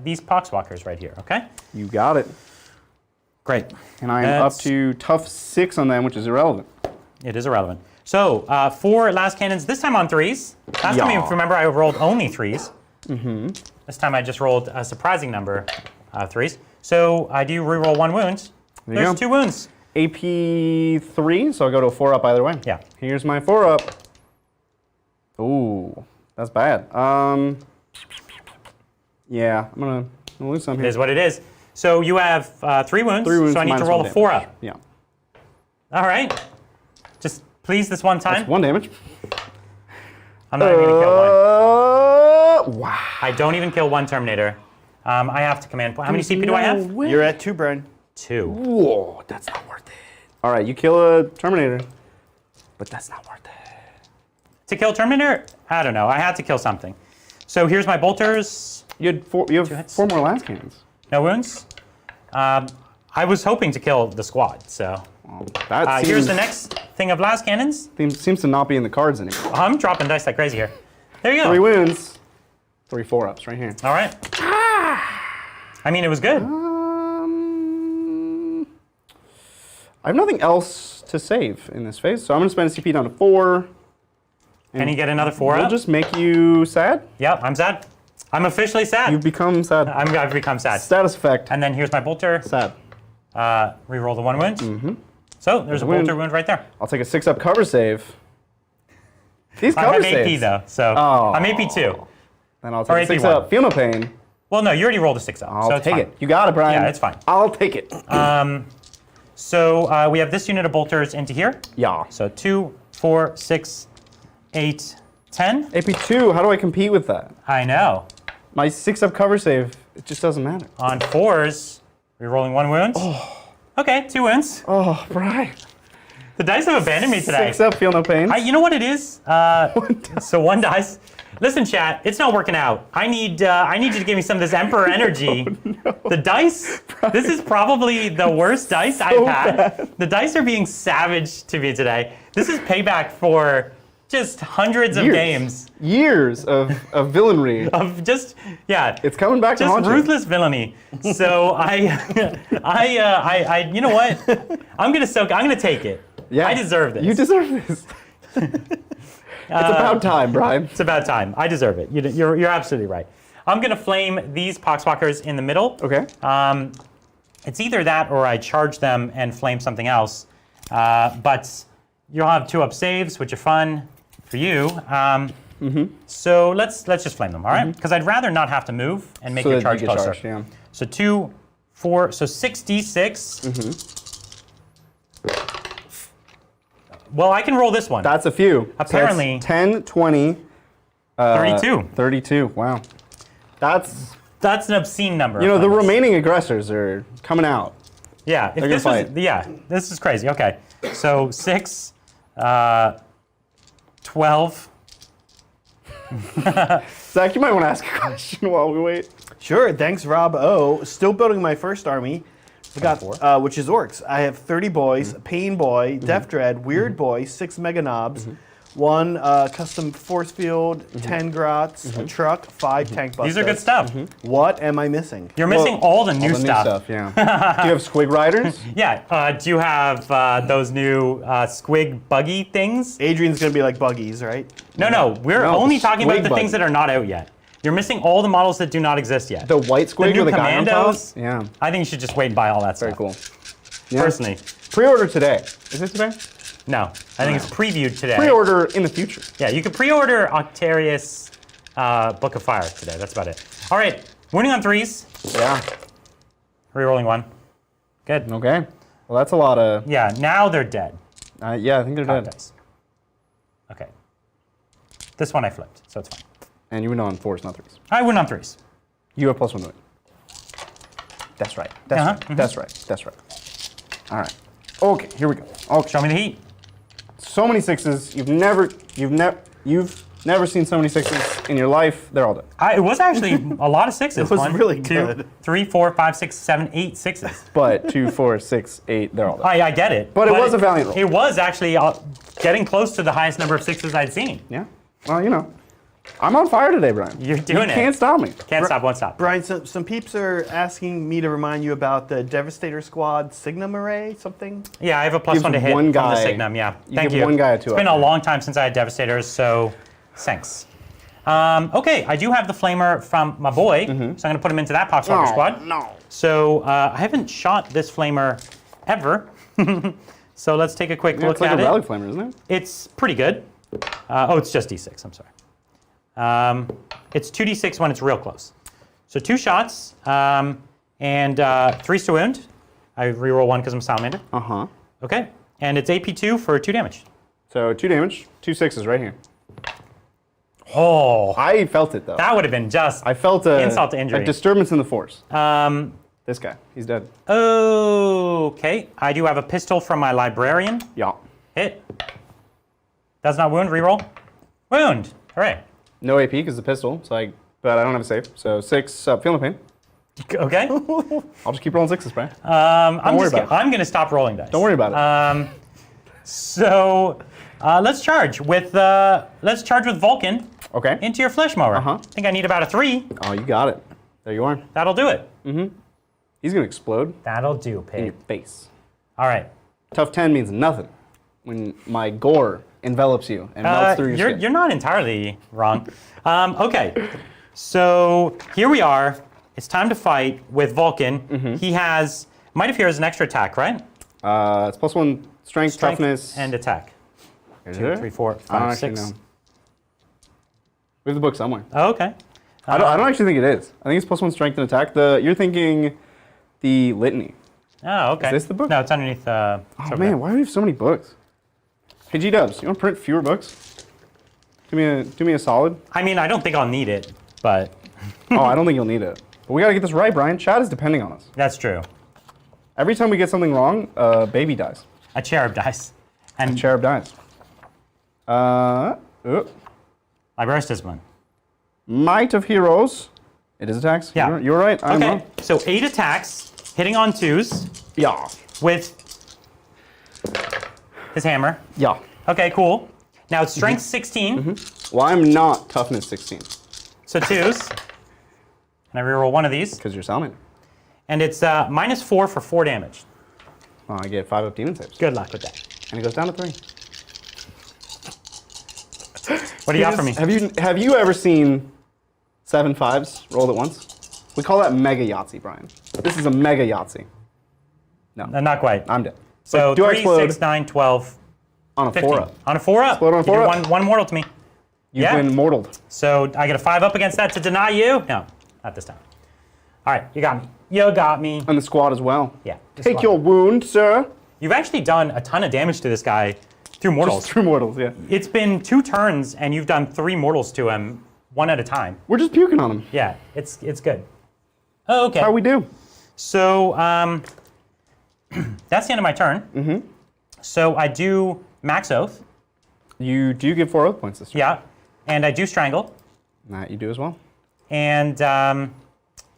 S1: these Poxwalkers right here, okay?
S2: You got it.
S1: Great.
S2: And I am up to tough 6 on them, which is irrelevant.
S1: It is irrelevant. So, 4 Last Cannons, this time on 3s. Last time, if you remember, I rolled only 3s. This time I just rolled a surprising number of 3s. So, I do reroll 1 wound.
S2: There you
S1: There's
S2: go.
S1: 2 wounds.
S2: AP 3, so I'll go to a 4 up either way.
S1: Yeah.
S2: Here's my 4 up. Ooh, that's bad. Yeah, I'm gonna lose some
S1: It
S2: here.
S1: is what it is. So, you have 3 wounds.
S2: 3 wounds.
S1: So, I need to
S2: minus
S1: roll
S2: 1
S1: a 4
S2: damage.
S1: up.
S2: Yeah.
S1: All right. Just please this one time.
S2: That's 1 damage.
S1: I'm not even going to kill one.
S2: Wow.
S1: I don't even kill one Terminator. I have to command point. How many CP do I have?
S3: You're at 2, Brian.
S1: 2.
S2: Whoa, that's not worth it. All right, you kill a Terminator, but that's not worth it.
S1: To kill Terminator? I don't know. I had to kill something. So here's my bolters.
S2: You have 4
S1: hits.
S2: more last cannons.
S1: No wounds. I was hoping to kill the squad, so.
S2: That
S1: Here's the next thing of las cannons.
S2: seems to not be in the cards anymore.
S1: I'm dropping dice like crazy here. There you go.
S2: 3 wounds, 3 4-ups right here.
S1: All right. I mean, it was good.
S2: I have nothing else to save in this phase, so I'm going to spend a CP down to 4.
S1: Can you get another 4
S2: We'll
S1: up?
S2: just make you sad.
S1: Yep, I'm sad. I'm officially sad.
S2: You've become sad.
S1: I've become sad.
S2: Status effect.
S1: And then here's my bolter.
S2: Sad.
S1: Reroll the 1 wound.
S2: Mm-hmm.
S1: So there's a bolter wound right there.
S2: I'll take a 6-up cover save. These
S1: I
S2: cover
S1: have
S2: saves.
S1: AP though, so
S2: Oh.
S1: I'm AP 2.
S2: Then I'll
S1: Or
S2: take a
S1: AP
S2: 6-up. Feel no pain.
S1: Well, no, you already rolled a 6 up.
S2: I'll
S1: so it's
S2: take
S1: fine.
S2: it. You got it, Brian.
S1: Yeah, it's fine.
S2: I'll take it.
S1: So we have this unit of bolters into here.
S2: Yeah.
S1: So 2, 4, 6, 8, 10.
S2: AP 2, how do I compete with that?
S1: I know.
S2: My 6-up cover save, it just doesn't matter.
S1: On 4s, rerolling 1 wound. Oh. Okay, 2 wounds.
S2: Oh, Brian.
S1: The dice have abandoned me today.
S2: 6-up, feel no pain.
S1: You know what it is? So 1 dice. Listen, chat, it's not working out. I need you to give me some of this Emperor energy.
S2: No.
S1: The dice, this is probably the worst dice I've had. Bad. The dice are being savage to me today. This is payback for just hundreds of games.
S2: Years of villainry.
S1: Of just, yeah.
S2: It's coming back to haunt you.
S1: Ruthless villainy. So you know what? I'm gonna take it.
S2: Yeah.
S1: I deserve this.
S2: You deserve this. It's about time, Brian.
S1: It's about time. I deserve it. You're absolutely right. I'm going to flame these Poxwalkers in the middle.
S2: Okay.
S1: It's either that or I charge them and flame something else. But you'll have 2-up saves, which are fun for you. So let's just flame them, all right? Because I'd rather not have to move and make your charge closer.
S2: Charged, yeah.
S1: So 2, 4, so 6d6. Well, I can roll this one.
S2: That's a few.
S1: Apparently.
S2: So 10, 20.
S1: 32.
S2: 32, wow. That's
S1: an obscene number.
S2: You know, the remaining aggressors are coming out.
S1: Yeah, if this was, this is crazy. Okay, so 6, 12.
S2: Zach, you might want to ask a question while we wait.
S3: Sure, thanks, Rob O. Still building my first army. I got, which is orcs. I have 30 boys, Pain Boy, Death Dread, Weird Boy, 6 Mega Knobs, 1 custom force field, 10 grots, a truck, 5 tank busters.
S1: These are good stuff.
S3: What am I missing?
S1: You're missing all the new stuff.
S2: Yeah. Do you have Squig Riders?
S1: Yeah. Do you have those new Squig buggy things?
S3: Adrian's going to be like buggies, right?
S1: No. We're only talking about the things that are not out yet. You're missing all the models that do not exist yet.
S2: The white Squig
S1: with
S2: the guy on top?
S1: Yeah. I think you should just wait and buy all that
S2: Very
S1: stuff.
S2: cool. Yeah.
S1: Personally.
S2: Pre-order today. Is it today?
S1: No. I think it's previewed today.
S2: Pre-order in the future.
S1: Yeah, you can pre-order Octarius Book of Fire today. That's about it. All right. Wounding on 3s.
S2: Yeah.
S1: Rerolling 1. Good.
S2: Okay. Well, that's a lot of...
S1: Yeah, now they're dead.
S2: Yeah, I think they're dead.
S1: Dice. Okay. This one I flipped, so it's fine.
S2: And you went on 4s, not 3s.
S1: I went on 3s.
S2: You have +1 to it. That's right. That's right.
S1: Mm-hmm.
S2: That's right. That's right. All right. Okay, here we go. Okay.
S1: Show me the heat.
S2: So many 6s. You've never seen so many 6s in your life. They're all dead.
S1: It was actually a lot of 6s.
S3: It was
S1: 1,
S3: really
S1: 2,
S3: good.
S1: 3, 4, 5, 6, 7, 8 6s.
S2: But 2, 4, 6, 8, they're all dead.
S1: I get it.
S2: But it was a valiant roll.
S1: It was actually getting close to the highest number of 6s I'd seen.
S2: Yeah. Well, you know, I'm on fire today, Brian.
S1: You're doing
S2: You
S1: it.
S2: can't stop me.
S1: Can't stop, won't stop.
S3: Brian, some peeps are asking me to remind you about the Devastator Squad Signum Array, something?
S1: Yeah, I have a +1 to hit
S2: one
S1: from
S2: guy-
S1: the Signum, yeah. Thank
S2: give
S1: you.
S2: one guy a
S1: It's
S2: 2-up.
S1: been a long time since I had Devastators, so thanks. Okay, I do have the Flamer from my boy, so I'm going to put him into that Poxwalker squad.
S2: No.
S1: So I haven't shot this Flamer ever, so let's take a quick
S2: Yeah,
S1: look
S2: it's like
S1: at
S2: a
S1: it.
S2: Relic Flamer, isn't it?
S1: It's pretty good. It's just D6, I'm sorry. It's 2d6 when it's real close. So 2 shots, and 3s to wound. I reroll 1 because I'm Salamander.
S2: Uh-huh.
S1: Okay, and it's AP2 for 2 damage.
S2: So 2 damage, 2 6s right here.
S1: Oh,
S2: I felt it, though.
S1: that would have been just
S2: I felt
S1: insult to injury.
S2: a disturbance in the force. This guy, he's dead.
S1: Okay, I do have a pistol from my Librarian.
S2: Yeah.
S1: Hit. Does not wound, reroll. Wound, hooray.
S2: No AP because the pistol, but I don't have a save. So 6, feel no pain.
S1: Okay.
S2: I'll just keep rolling 6s, Brian.
S1: I'm
S2: worry about it.
S1: I'm going to stop rolling dice.
S2: Don't worry about it.
S1: So let's charge with Vulcan.
S2: Okay.
S1: Into your flesh mower.
S2: Uh-huh.
S1: I think I need about a 3.
S2: Oh, you got it. There you are.
S1: That'll do it.
S2: He's going to explode
S1: That'll do,
S2: in your
S1: pig.
S2: face.
S1: All right.
S2: Tough 10 means nothing when my gore envelops you and melts through your skin.
S1: You're not entirely wrong. Okay. So here we are. It's time to fight with Vulcan. He has Might of Heroes an extra attack, right?
S2: It's +1 strength, toughness,
S1: and attack.
S2: Is
S1: 2,
S2: there?
S1: 3, 4,
S2: I don't
S1: 5,
S2: actually
S1: 6.
S2: know. We have the book somewhere.
S1: Oh, okay.
S2: I don't actually think it is. I think it's +1 strength and attack. You're thinking the litany.
S1: Oh, okay.
S2: Is this the book?
S1: No, it's underneath.
S2: Oh man, why do we have so many books? Hey G-Dubs, you want to print fewer books? Do me a solid.
S1: I mean, I don't think I'll need it, but
S2: Oh, I don't think you'll need it. But we got to get this right, Brian. Chat is depending on us.
S1: that's true.
S2: Every time we get something wrong, baby dies.
S1: A cherub dice. And
S2: Cherub dies.
S1: Librarian's Discipline.
S2: Might of Heroes. It is attacks.
S1: Yeah.
S2: You're right. I'm
S1: Okay,
S2: wrong.
S1: so 8 attacks, hitting on 2s
S2: Yeah.
S1: with his hammer.
S2: Yeah.
S1: Okay, cool. Now it's strength 16,
S2: Well, I'm not toughness 16
S1: so 2s. And I reroll one of these.
S2: because you're Salamander.
S1: And it's -4 for 4 damage.
S2: Well, I get 5 up demon saves.
S1: Good luck with that.
S2: And it goes down to 3.
S1: What do you got for me?
S2: Have you ever seen 7 5s rolled at once? We call that mega Yahtzee, Brian. This is a mega Yahtzee.
S1: Not quite.
S2: I'm dead.
S1: So
S2: But do I
S1: 3,
S2: explode
S1: 6, 9, 12,
S2: on a
S1: 15.
S2: 4 up?
S1: On a 4 up.
S2: Explode on a
S1: You
S2: 4
S1: do
S2: up.
S1: one mortal to me.
S2: You've
S1: Yeah.
S2: been mortaled.
S1: So I get a 5 up against that to deny you? No, not this time. All right, you got me. You got me.
S2: And the squad as well.
S1: Yeah. the
S2: Take
S1: squad.
S2: your wound, sir.
S1: You've actually done a ton of damage to this guy through mortals.
S2: Just 2 mortals, yeah.
S1: It's been 2 turns, and you've done 3 mortals to him, 1 at a time.
S2: We're just puking on him.
S1: Yeah, it's good. Oh, okay.
S2: How we do?
S1: So that's the end of my turn. So I do Max Oath.
S2: You do get 4 oath points this turn.
S1: Yeah, and I do Strangle.
S2: That you do as well.
S1: And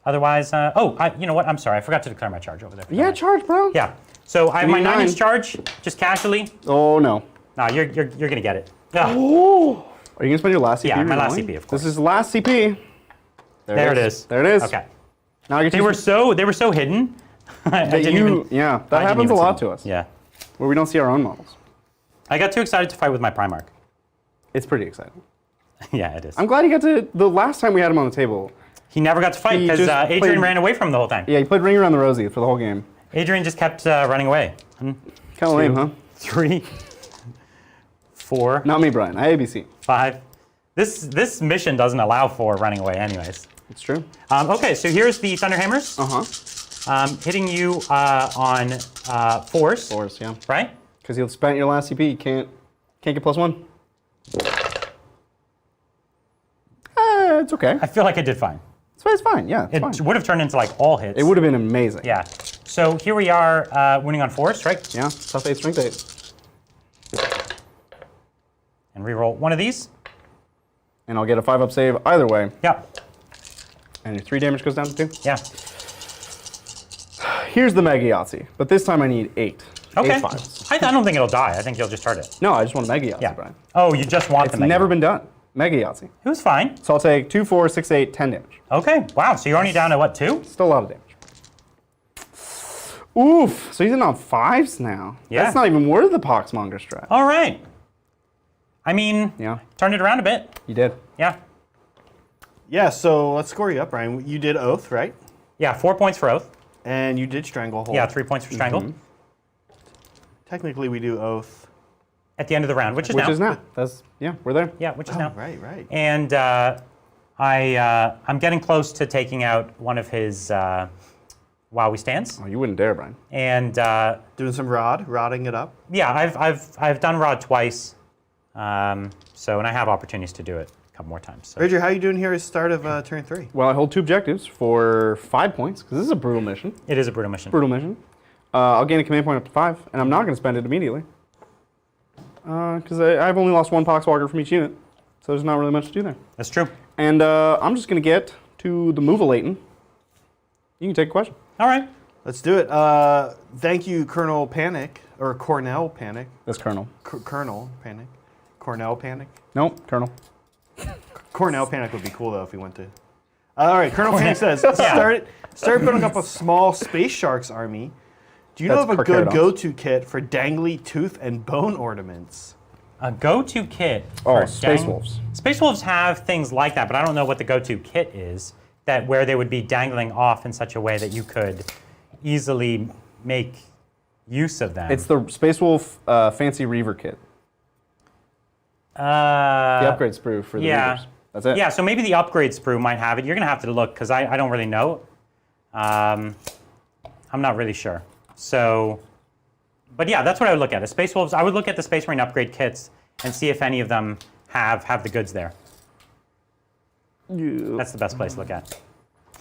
S1: otherwise, you know what? I'm sorry, I forgot to declare my charge over there.
S2: Yeah, charge, bro.
S1: Yeah. So I have my
S2: Give me
S1: 9-inch
S2: 9.
S1: charge, just casually.
S2: Oh, no.
S1: No, you're gonna get it. Ugh.
S2: Oh. Are you going to spend your last CP?
S1: Yeah, my last
S2: re-rolling?
S1: CP, of course.
S2: This is the last CP.
S1: There it is.
S2: There it is.
S1: Okay.
S2: Now I get
S1: They were so hidden. I didn't even.
S2: Yeah,
S1: I
S2: that
S1: didn't
S2: happens a
S1: even see
S2: lot
S1: them.
S2: to us.
S1: Yeah.
S2: Where we don't see our own models.
S1: I got too excited to fight with my Primarch.
S2: It's pretty exciting.
S1: Yeah, it is.
S2: I'm glad he got to, the last time we had him on the table,
S1: He never got to fight
S2: He
S1: because
S2: just
S1: Adrian
S2: played-
S1: ran away from him the whole time.
S2: yeah, he played Ring Around the Rosie for the whole game.
S1: Adrian just kept running away.
S2: Kind of lame, huh?
S1: 3, 4,
S2: Not me, Brian. I ABC.
S1: 5. This mission doesn't allow for running away anyways.
S2: It's true.
S1: Okay, so here's the Thunderhammers. Hitting you on 4s,
S2: 4s, yeah.
S1: right?
S2: Because you'll spent your last CP. You can't get +1. It's okay.
S1: I feel like I did fine.
S2: It's fine. Yeah, it's
S1: It
S2: fine.
S1: would have turned into like all hits.
S2: It would have been amazing.
S1: Yeah. So here we are, winning on 4s, right?
S2: Yeah, tough 8, strength 8.
S1: And reroll one of these.
S2: And I'll get a 5 up save either way.
S1: Yeah.
S2: And your 3 damage goes down to 2.
S1: Yeah.
S2: Here's the Mega Yahtzee, but this time I need 8.
S1: Okay.
S2: 8 5s.
S1: I don't think it'll die. I think you'll just hurt it.
S2: No, I just want a Mega Yahtzee,
S1: Yeah.
S2: Brian.
S1: Oh, you just want
S2: It's
S1: the Mega.
S2: never been done. Mega Yahtzee.
S1: It was fine.
S2: So I'll take 2, 4, 6, 8, 10 damage.
S1: Okay. Wow. So you're only down to what, 2?
S2: Still a lot of damage. Oof. So he's in on 5s now.
S1: Yeah.
S2: That's not even worth the Poxmonger strat.
S1: All right. I mean,
S2: Yeah,
S1: turned it around a bit.
S2: you did.
S1: Yeah.
S3: Yeah, so let's score you up, Brian. You did Oath, right?
S1: Yeah. 4 points for Oath.
S3: And you did Stranglehold.
S1: Yeah. 3 points for Strangle.
S3: Technically, we do Oath.
S1: At the end of the round, which is
S2: Which
S1: now.
S2: is now. That's, yeah, we're there.
S1: Yeah, which is
S3: Oh,
S1: now.
S3: right.
S1: And I'm getting close to taking out one of his Wowie stands.
S2: Oh, you wouldn't dare, Brian.
S1: And
S3: Doing some rodding it up.
S1: yeah, I've done Rod twice. And I have opportunities to do it a couple more times. So.
S3: Rager, how are you doing here at the start of turn 3?
S2: Well, I hold 2 objectives for 5 points, because this is a brutal mission.
S1: It is a brutal mission.
S2: Brutal mission. I'll gain a command point up to 5, and I'm not going to spend it immediately. Because I've only lost 1 Poxwalker from each unit, so there's not really much to do there.
S1: That's true.
S2: And I'm just going to get to the Movalating You can take a question.
S1: All right.
S3: Let's do it. Thank you, Colonel Panic, or Cornell Panic.
S2: That's Colonel.
S3: Colonel Panic. Cornell Panic.
S2: Nope, Colonel.
S3: Cornell Panic would be cool, though, if he went to... All right, Colonel Panic says, start building up a small Space Sharks army. Do you know of a good go-to kit for dangly tooth and bone ornaments?
S1: A go-to kit.
S2: Oh, Space Wolves.
S1: Space Wolves have things like that, but I don't know what the go-to kit is. That where they would be dangling off in such a way that you could easily make use of them.
S2: It's the Space Wolf Fancy Reaver kit. The upgrade sprue for the Reavers. That's it.
S1: Yeah, so maybe the upgrade sprue might have it. You're going to have to look because I don't really know. I'm not really sure. So, but yeah, that's what I would look at. The Space Wolves, I would look at the Space Marine upgrade kits and see if any of them have the goods there.
S2: Yeah.
S1: That's the best place to look at.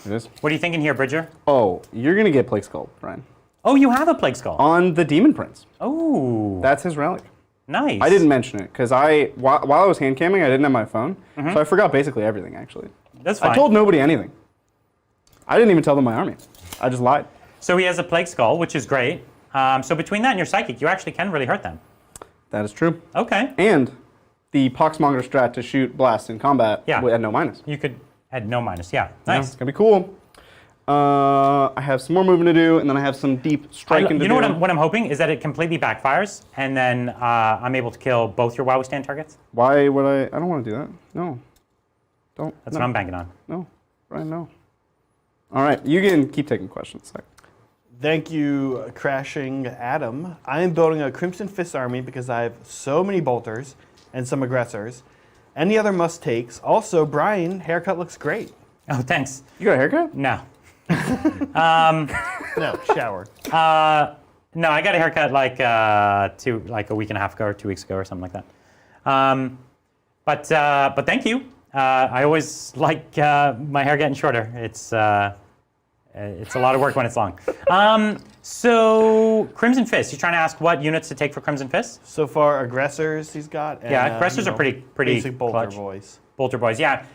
S2: It is.
S1: What are you thinking here, Bridger?
S2: Oh, you're going to get Plague Skull, Brian.
S1: Oh, you have a Plague Skull.
S2: On the Demon Prince.
S1: Oh.
S2: That's his relic.
S1: Nice.
S2: I didn't mention it because while I was hand camming, I didn't have my phone. So I forgot basically everything, actually.
S1: That's fine.
S2: I told nobody anything. I didn't even tell them my army. I just lied.
S1: So he has a Plague Skull, which is great. So between that and your Psychic, you actually can really hurt them.
S2: That is true.
S1: Okay.
S2: And the Poxmonger strat to shoot blast in combat at no minus.
S1: You could add no minus, yeah. Nice.
S2: It's going to be cool. I have some more moving to do, and then I have some deep striking to do.
S1: You know what I'm hoping is that it completely backfires, and then I'm able to kill both your WoW stand targets.
S2: Why would I? I don't want to do that. No. Don't.
S1: That's what I'm banking on.
S2: No. Brian, no. All right, you can keep taking questions.
S3: Thank you, Crashing Adam. I am building a Crimson Fist army because I have so many bolters and some aggressors. Any other must-takes? Also, Brian, haircut looks great.
S1: Oh, thanks.
S2: You got a haircut?
S1: No.
S3: No, shower.
S1: No, I got a haircut like a week and a half ago or 2 weeks ago or something like that. But thank you. I always like my hair getting shorter. It's a lot of work when it's long. So Crimson Fist, you're trying to ask what units to take for Crimson Fist?
S3: So far, aggressors he's got. And,
S1: yeah, aggressors are pretty
S3: basic bolter
S1: clutch.
S3: boys.
S1: Bolter boys, yeah.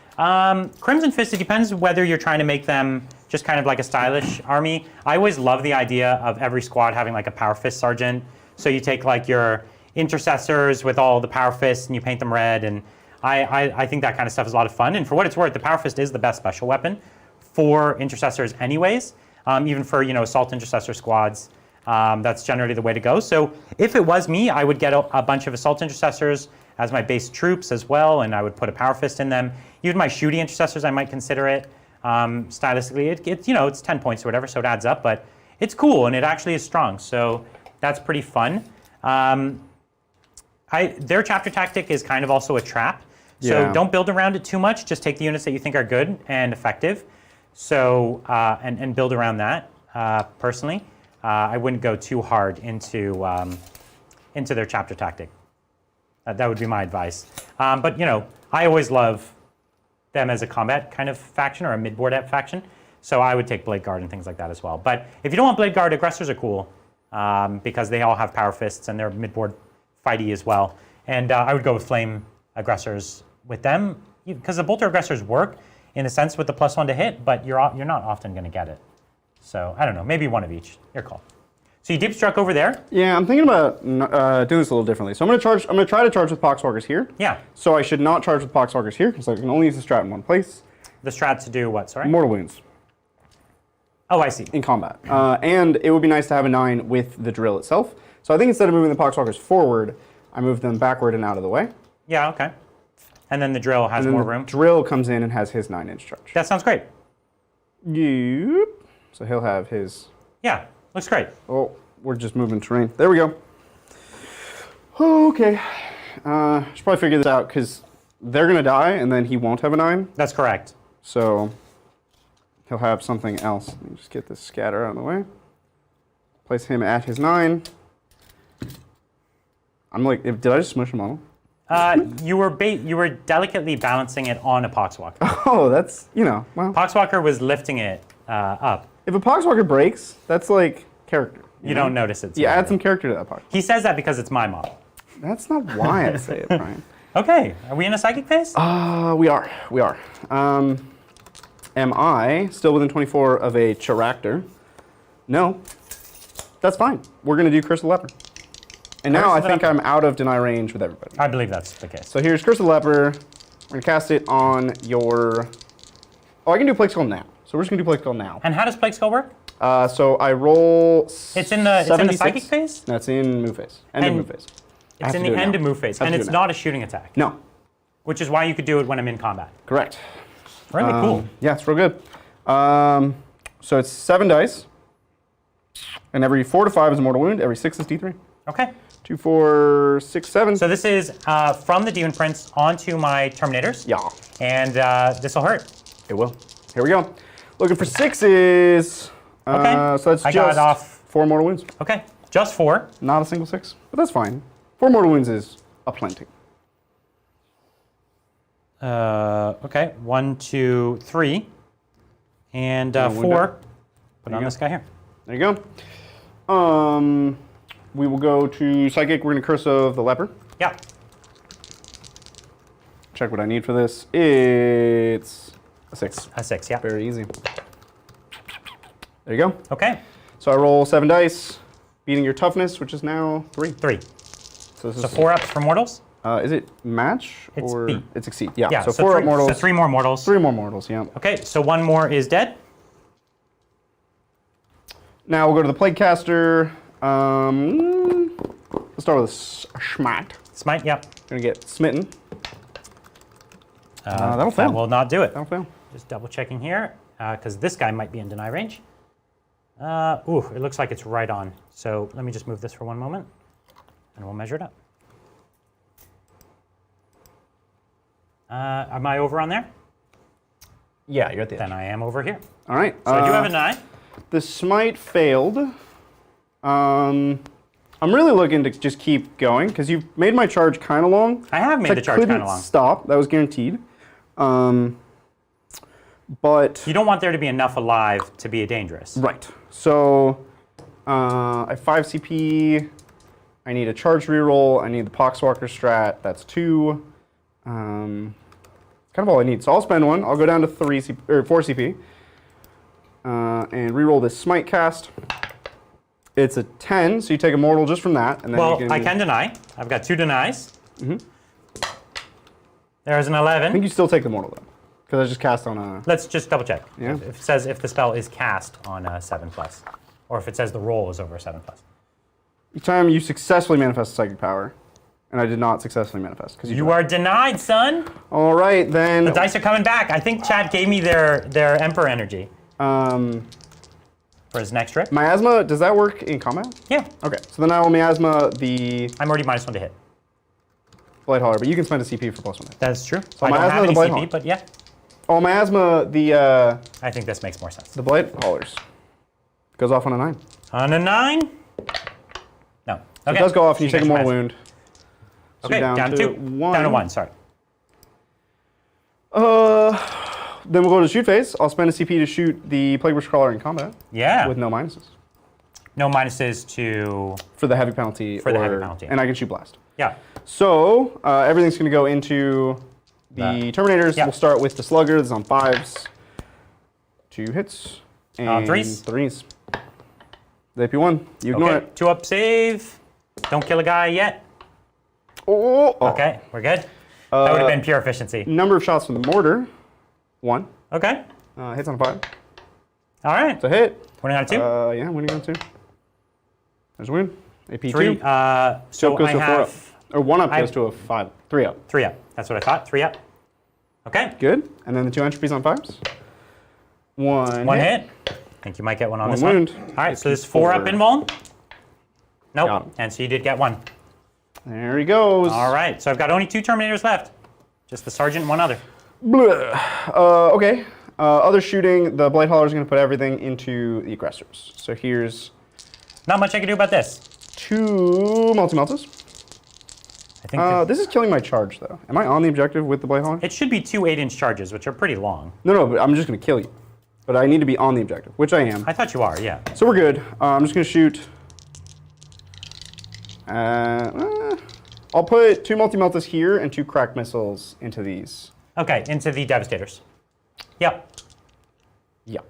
S1: Crimson Fist, it depends whether you're trying to make them just kind of like a stylish army. I always love the idea of every squad having like a Power Fist sergeant. So you take like your intercessors with all the Power Fists and you paint them red, and I think that kind of stuff is a lot of fun. And for what it's worth, the Power Fist is the best special weapon for intercessors anyways, even for assault intercessor squads. That's generally the way to go. So if it was me, I would get a bunch of assault intercessors as my base troops as well, and I would put a Power Fist in them. Even my shooty intercessors, I might consider it. Stylistically, it's 10 points or whatever, so it adds up, but it's cool and it actually is strong. So that's pretty fun. Their chapter tactic is kind of also a trap. So don't build around it too much. Just take the units that you think are good and effective. So and build around that. Personally, I wouldn't go too hard into their chapter tactic. That would be my advice. But I always love them as a combat kind of faction or a mid-board faction. So I would take Blade Guard and things like that as well. But if you don't want Blade Guard, aggressors are cool because they all have Power Fists and they're mid-board fighty as well. And I would go with Flame aggressors with them because the bolter aggressors work in a sense with the +1 to hit, but you're not often going to get it. So I don't know, maybe one of each. Your call. So you deep struck over there?
S2: Yeah, I'm thinking about doing this a little differently. So I'm going to try to charge with Poxwalkers here.
S1: Yeah.
S2: So I should not charge with Poxwalkers here because I can only use the strat in one place.
S1: The strat to do what? Sorry.
S2: Mortal wounds.
S1: Oh, I see.
S2: In combat, and it would be nice to have a 9 with the drill itself. So I think instead of moving the Poxwalkers forward, I move them backward and out of the way.
S1: Yeah. Okay. And then the drill has more room.
S2: Drill comes in and has his 9-inch charge.
S1: That sounds great.
S2: Yep. So he'll have his.
S1: Yeah. Looks great.
S2: Oh, we're just moving terrain. There we go. Okay. Should probably figure this out because they're going to die and then he won't have a 9.
S1: That's correct.
S2: So he'll have something else. Let me just get this scatter out of the way. Place him at his 9. I'm like, did I just smush a model?
S1: You were delicately balancing it on a Poxwalker.
S2: Oh, that's, well.
S1: Poxwalker was lifting it up.
S2: If a Poxwalker breaks, that's like character.
S1: You don't notice it.
S2: Yeah, add some character to that Poxwalker.
S1: He says that because it's my model.
S2: That's not why I say it, Brian.
S1: Okay, are we in a psychic phase?
S2: We are. Am I still within 24 of a Character? No. That's fine. We're going to do Curse of the Leper. And now I think I'm out of deny range with everybody.
S1: I believe that's the case.
S2: So here's Curse of the Leper. We're going to cast it on your... Oh, I can do Plague Skull now. So we're just going to do Plague Skull now.
S1: And how does Plague Skull work?
S2: So I roll
S1: it's in the psychic phase?
S2: No, it's in move phase. End of move phase.
S1: It's in the end of move phase. And it's not a shooting attack.
S2: No.
S1: Which is why you could do it when I'm in combat.
S2: Correct.
S1: Really cool.
S2: Yeah, it's real good. So it's 7 dice. And every 4 to 5 is a mortal wound. Every 6 is D3.
S1: Okay.
S2: 2, 4, 6, 7.
S1: So this is from the Demon Prince onto my Terminators.
S2: Yeah.
S1: And this will hurt.
S2: It will. Here we go. Looking for 6s.
S1: Okay.
S2: So that's
S1: I
S2: just
S1: got off
S2: 4 mortal wounds.
S1: Okay. Just 4.
S2: Not a single 6. But that's fine. 4 mortal wounds is a plenty.
S1: Okay. 1, 2, 3. And 4. Put on this guy here.
S2: There you go. We will go to Psychic. We're going to Curse of the Leper.
S1: Yeah.
S2: Check what I need for this. It's a 6.
S1: A 6, yeah.
S2: Very easy. There you go.
S1: Okay.
S2: So I roll 7 dice, beating your toughness, which is now 3.
S1: 3.
S2: So this
S1: So
S2: is
S1: 4 ups for mortals?
S2: Is it match
S1: It's
S2: or
S1: beat.
S2: it's exceed? Yeah.
S1: Yeah.
S2: So 4 up mortals.
S1: So 3 more mortals.
S2: 3 more mortals. Yeah.
S1: Okay. So 1 more is dead.
S2: Now we'll go to the Plague Caster. Let's start with a Smite.
S1: Smite. Yep.
S2: Gonna get smitten. That'll fail.
S1: That will not do it.
S2: That'll fail.
S1: Just double checking here, because this guy might be in deny range. Ooh, it looks like it's right on. So let me just move this for 1 moment, and we'll measure it up. Am I over on there?
S2: Yeah, you're at the edge.
S1: Then I am over here.
S2: All right.
S1: So I do have a deny.
S2: The Smite failed. I'm really looking to just keep going because you've made my charge kind of long.
S1: I have made the charge kind of long.
S2: Couldn't stop. That was guaranteed. But
S1: you don't want there to be enough alive to be dangerous.
S2: Right. So I have 5 CP. I need a charge reroll. I need the Poxwalker strat. That's 2. Kind of all I need. So I'll spend 1. I'll go down to 4 CP. And reroll this Smite cast. It's a 10, so you take a mortal just from that. And then
S1: I can deny. I've got 2 denies.
S2: Mm-hmm.
S1: There's an 11.
S2: I think you still take the mortal, though. Because I just cast on a...
S1: Let's just double check.
S2: Yeah.
S1: If it says if the spell is cast on a 7+. Or if it says the roll is over a 7+.
S2: Each time you successfully manifest a psychic power. And I did not successfily manifest.
S1: You are denied, son.
S2: All right, then...
S1: The dice are coming back. I think chat gave me their Emperor energy. For his next trip.
S2: Miasma, does that work in combat?
S1: Yeah.
S2: Okay, so then I will Miasma the...
S1: I'm already -1 to hit.
S2: Blight Hauler, but you can spend a CP for +1 hit.
S1: That's true.
S2: So
S1: I don't
S2: Miasma
S1: have
S2: the
S1: any
S2: Blight
S1: CP,
S2: Hauler.
S1: but yeah.
S2: Oh, Miasma the...
S1: I think this makes more sense.
S2: The Blight Haulers. Goes off on a 9.
S1: On a 9? No.
S2: So it does go off and you take a mortal
S1: more
S2: wound. So
S1: okay, down to 2.
S2: 1.
S1: Down to 1, sorry.
S2: Then we'll go to shoot phase. I'll spend a CP to shoot the Plague Witch Crawler in combat.
S1: Yeah.
S2: With no minuses.
S1: No minuses to...
S2: For the heavy penalty.
S1: For the heavy penalty.
S2: And I can shoot blast.
S1: Yeah.
S2: So, everything's going to go into the Terminators.
S1: Yeah.
S2: We'll start with the Slugger. This is on 5s. 2 hits. And
S1: 3s.
S2: 3s. The AP1. You ignore it.
S1: 2 up save. Don't kill a guy yet.
S2: Oh.
S1: Okay, we're good. That would have been pure efficiency.
S2: Number of shots from the mortar. 1.
S1: Okay.
S2: Hits on 5.
S1: All right.
S2: It's a hit.
S1: Winning on 2?
S2: Yeah, winning on 2. There's a win. AP
S1: 3.
S2: 2.
S1: So
S2: goes
S1: I
S2: to a 4 up.
S1: have...
S2: Or 1 up goes to a 5. 3 up.
S1: 3 up. That's what I thought. 3 up. Okay.
S2: Good. And then the 2 entropies on 5s. 1
S1: hit. I think you might get 1 on
S2: 1
S1: this
S2: wound.
S1: one. All right, so this 4 up invuln.
S2: Got
S1: Nope.
S2: him.
S1: And so you did get 1.
S2: There he goes.
S1: All right, so I've got only 2 Terminators left. Just the Sergeant and 1 other.
S2: Okay. Other shooting, the Blight Hauler is going to put everything into the aggressors. So here's...
S1: Not much I can do about this.
S2: 2 multi-meltas.
S1: I think
S2: this is killing my charge, though. Am I on the objective with the Blight Hauler?
S1: it should be 2 8-inch charges, which are pretty long.
S2: No, but I'm just going to kill you. But I need to be on the objective, which I am.
S1: I thought you are, yeah.
S2: So we're good. I'm just going to shoot... I'll put 2 multi-meltas here and 2 crack missiles into these.
S1: Okay, into the Devastators. Yep.
S2: Yeah.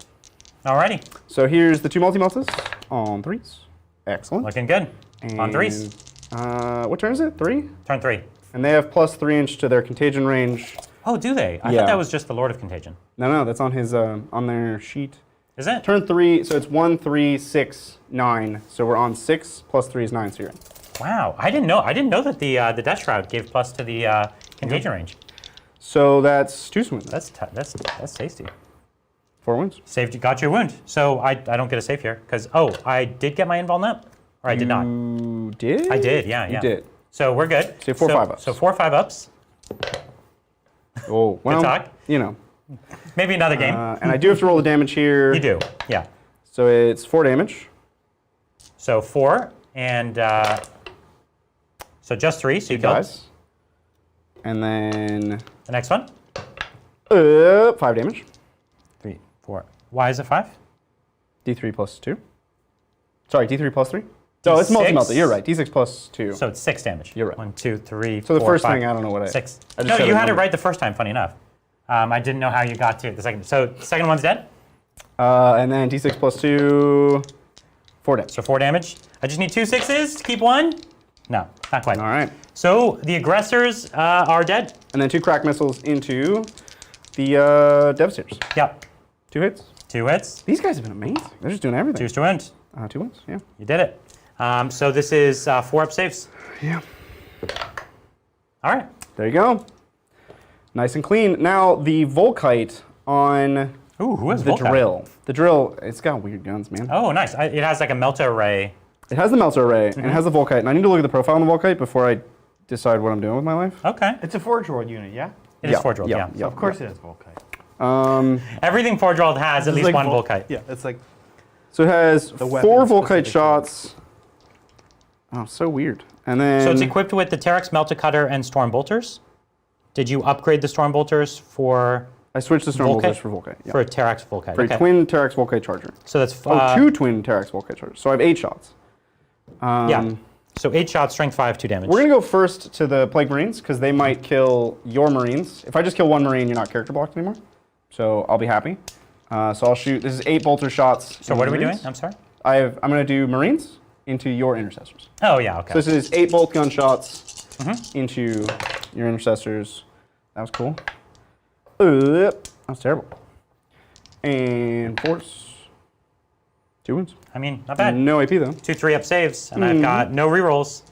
S1: Alrighty.
S2: So here's the 2 multi-meltas on 3s. Excellent.
S1: Looking good.
S2: And,
S1: On 3s.
S2: What turn is it? 3?
S1: Turn 3.
S2: And they have plus 3 inch to their contagion range.
S1: Oh, do they? I thought that was just the Lord of Contagion.
S2: No, that's on his on their sheet.
S1: Is it?
S2: Turn 3, so it's 1, 3, 6, 9. So we're on 6 plus 3 is 9. So you're in.
S1: Wow, I didn't know. I didn't know that the Death Shroud gave plus to the contagion range.
S2: So that's 2 wounds.
S1: That's tasty.
S2: 4 wounds.
S1: Got your wound. So I don't get a save here because I did get my invuln up, or I did not.
S2: You did?
S1: I did. Yeah.
S2: You did.
S1: So we're good.
S2: So 4 5 ups.
S1: So 4 5 ups.
S2: Oh, well,
S1: Good talk.
S2: you know.
S1: Maybe another game.
S2: And I do have to roll the damage here.
S1: You do. Yeah.
S2: So it's 4 damage.
S1: So 4 and so just 3. So you killed.
S2: Guys. And then
S1: The next one.
S2: 5 damage.
S1: 3, 4. Why is it 5?
S2: D3 plus 2. Sorry, D3 plus 3? Oh, it's multi-melta. You're right. D6 plus 2.
S1: So it's 6 damage.
S2: You're right.
S1: 1, 2, 3,
S2: So the
S1: 4,
S2: first
S1: 5,
S2: thing, I don't know what
S1: 6.
S2: I just
S1: No,
S2: said
S1: you
S2: a
S1: had it
S2: number.
S1: right the first time, funny enough. I didn't know how you got to it the second. So the second one's dead?
S2: And then D6 plus 2, 4 damage.
S1: So 4 damage. I just need 2 6s to keep 1? No, not quite.
S2: All right.
S1: So the aggressors are dead.
S2: And then 2 crack missiles into the Devastators.
S1: Yep.
S2: 2 hits.
S1: 2 hits.
S2: These guys have been amazing. They're just doing everything.
S1: 2's to wound.
S2: 2 wins, yeah.
S1: You did it. So this is 4 up saves.
S2: Yeah.
S1: All right.
S2: There you go. Nice and clean. Now, the Volkite on
S1: Ooh, who has
S2: the
S1: Volkite?
S2: drill. The drill, it's got weird guns, man.
S1: Oh, nice. It has like a melta array.
S2: It has the Melter Array, and it has the Volkite. And I need to look at the profile on the Volkite before I decide what I'm doing with my life.
S1: Okay.
S3: It's a Forge World unit, yeah?
S1: It is Forge World, yeah.
S2: yeah.
S3: Of course it has Volkite.
S1: Everything Forge World has at least one Volkite.
S3: Yeah, it's like
S2: So it has
S3: The
S2: 4
S3: weapon
S2: Volkite
S3: specific
S2: shots. Oh, so weird. And then...
S1: So it's equipped with the Terex Melta Cutter and Storm Bolters. Did you upgrade the Storm Bolters for
S2: I switched the Storm
S1: Volkite?
S2: Bolters for Volkite. Yeah.
S1: for a Terex Volkite?
S2: For a twin Terex Volkite Charger.
S1: So that's
S2: 2 twin Terex Volkite Chargers. So I have 8 shots.
S1: yeah. So 8 shots, strength 5, 2 damage.
S2: We're going to go first to the Plague Marines, because they might kill your Marines. If I just kill 1 Marine, you're not character blocked anymore. So I'll be happy. So I'll shoot. This is 8 bolter shots.
S1: So what are we doing?
S2: Marines.
S1: I'm sorry.
S2: I'm going to do Marines into your Intercessors.
S1: Oh yeah. Okay.
S2: So this is 8 bolt gun shots into your Intercessors. That was cool. That was terrible. And force. 2 wins.
S1: I mean, not bad.
S2: No AP though.
S1: 2 3 up saves, and I've got no rerolls.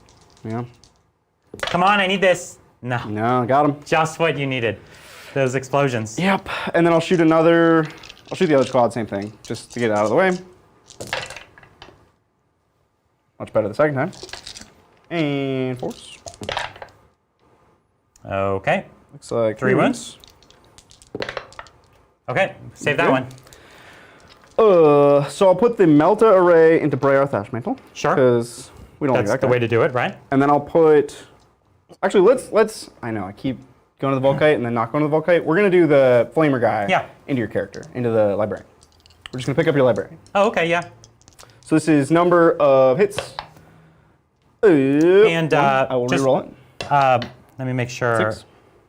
S2: Yeah.
S1: Come on, I need this. No,
S2: No, got him.
S1: just what you needed. Those explosions.
S2: Yep. And then I'll shoot another. I'll shoot the other squad, same thing, just to get it out of the way. Much better the second time. And force.
S1: Okay.
S2: Looks like
S1: 3 wounds. Okay, save that
S2: Okay.
S1: one.
S2: So I'll put the Melta Array into Breyarth Ashmantle.
S1: Sure.
S2: Because we don't
S1: That's
S2: like that
S1: the
S2: guy.
S1: way to do it, right?
S2: And then I'll put. Actually, let's. I know I keep going to the Volkite and then not going to the Volkite. We're gonna do the Flamer guy.
S1: Yeah.
S2: Into your character, into the librarian. We're just gonna pick up your librarian.
S1: Oh, okay, yeah.
S2: So this is number of hits.
S1: And
S2: I will
S1: just-
S2: reroll it.
S1: Let me make sure.
S2: 6.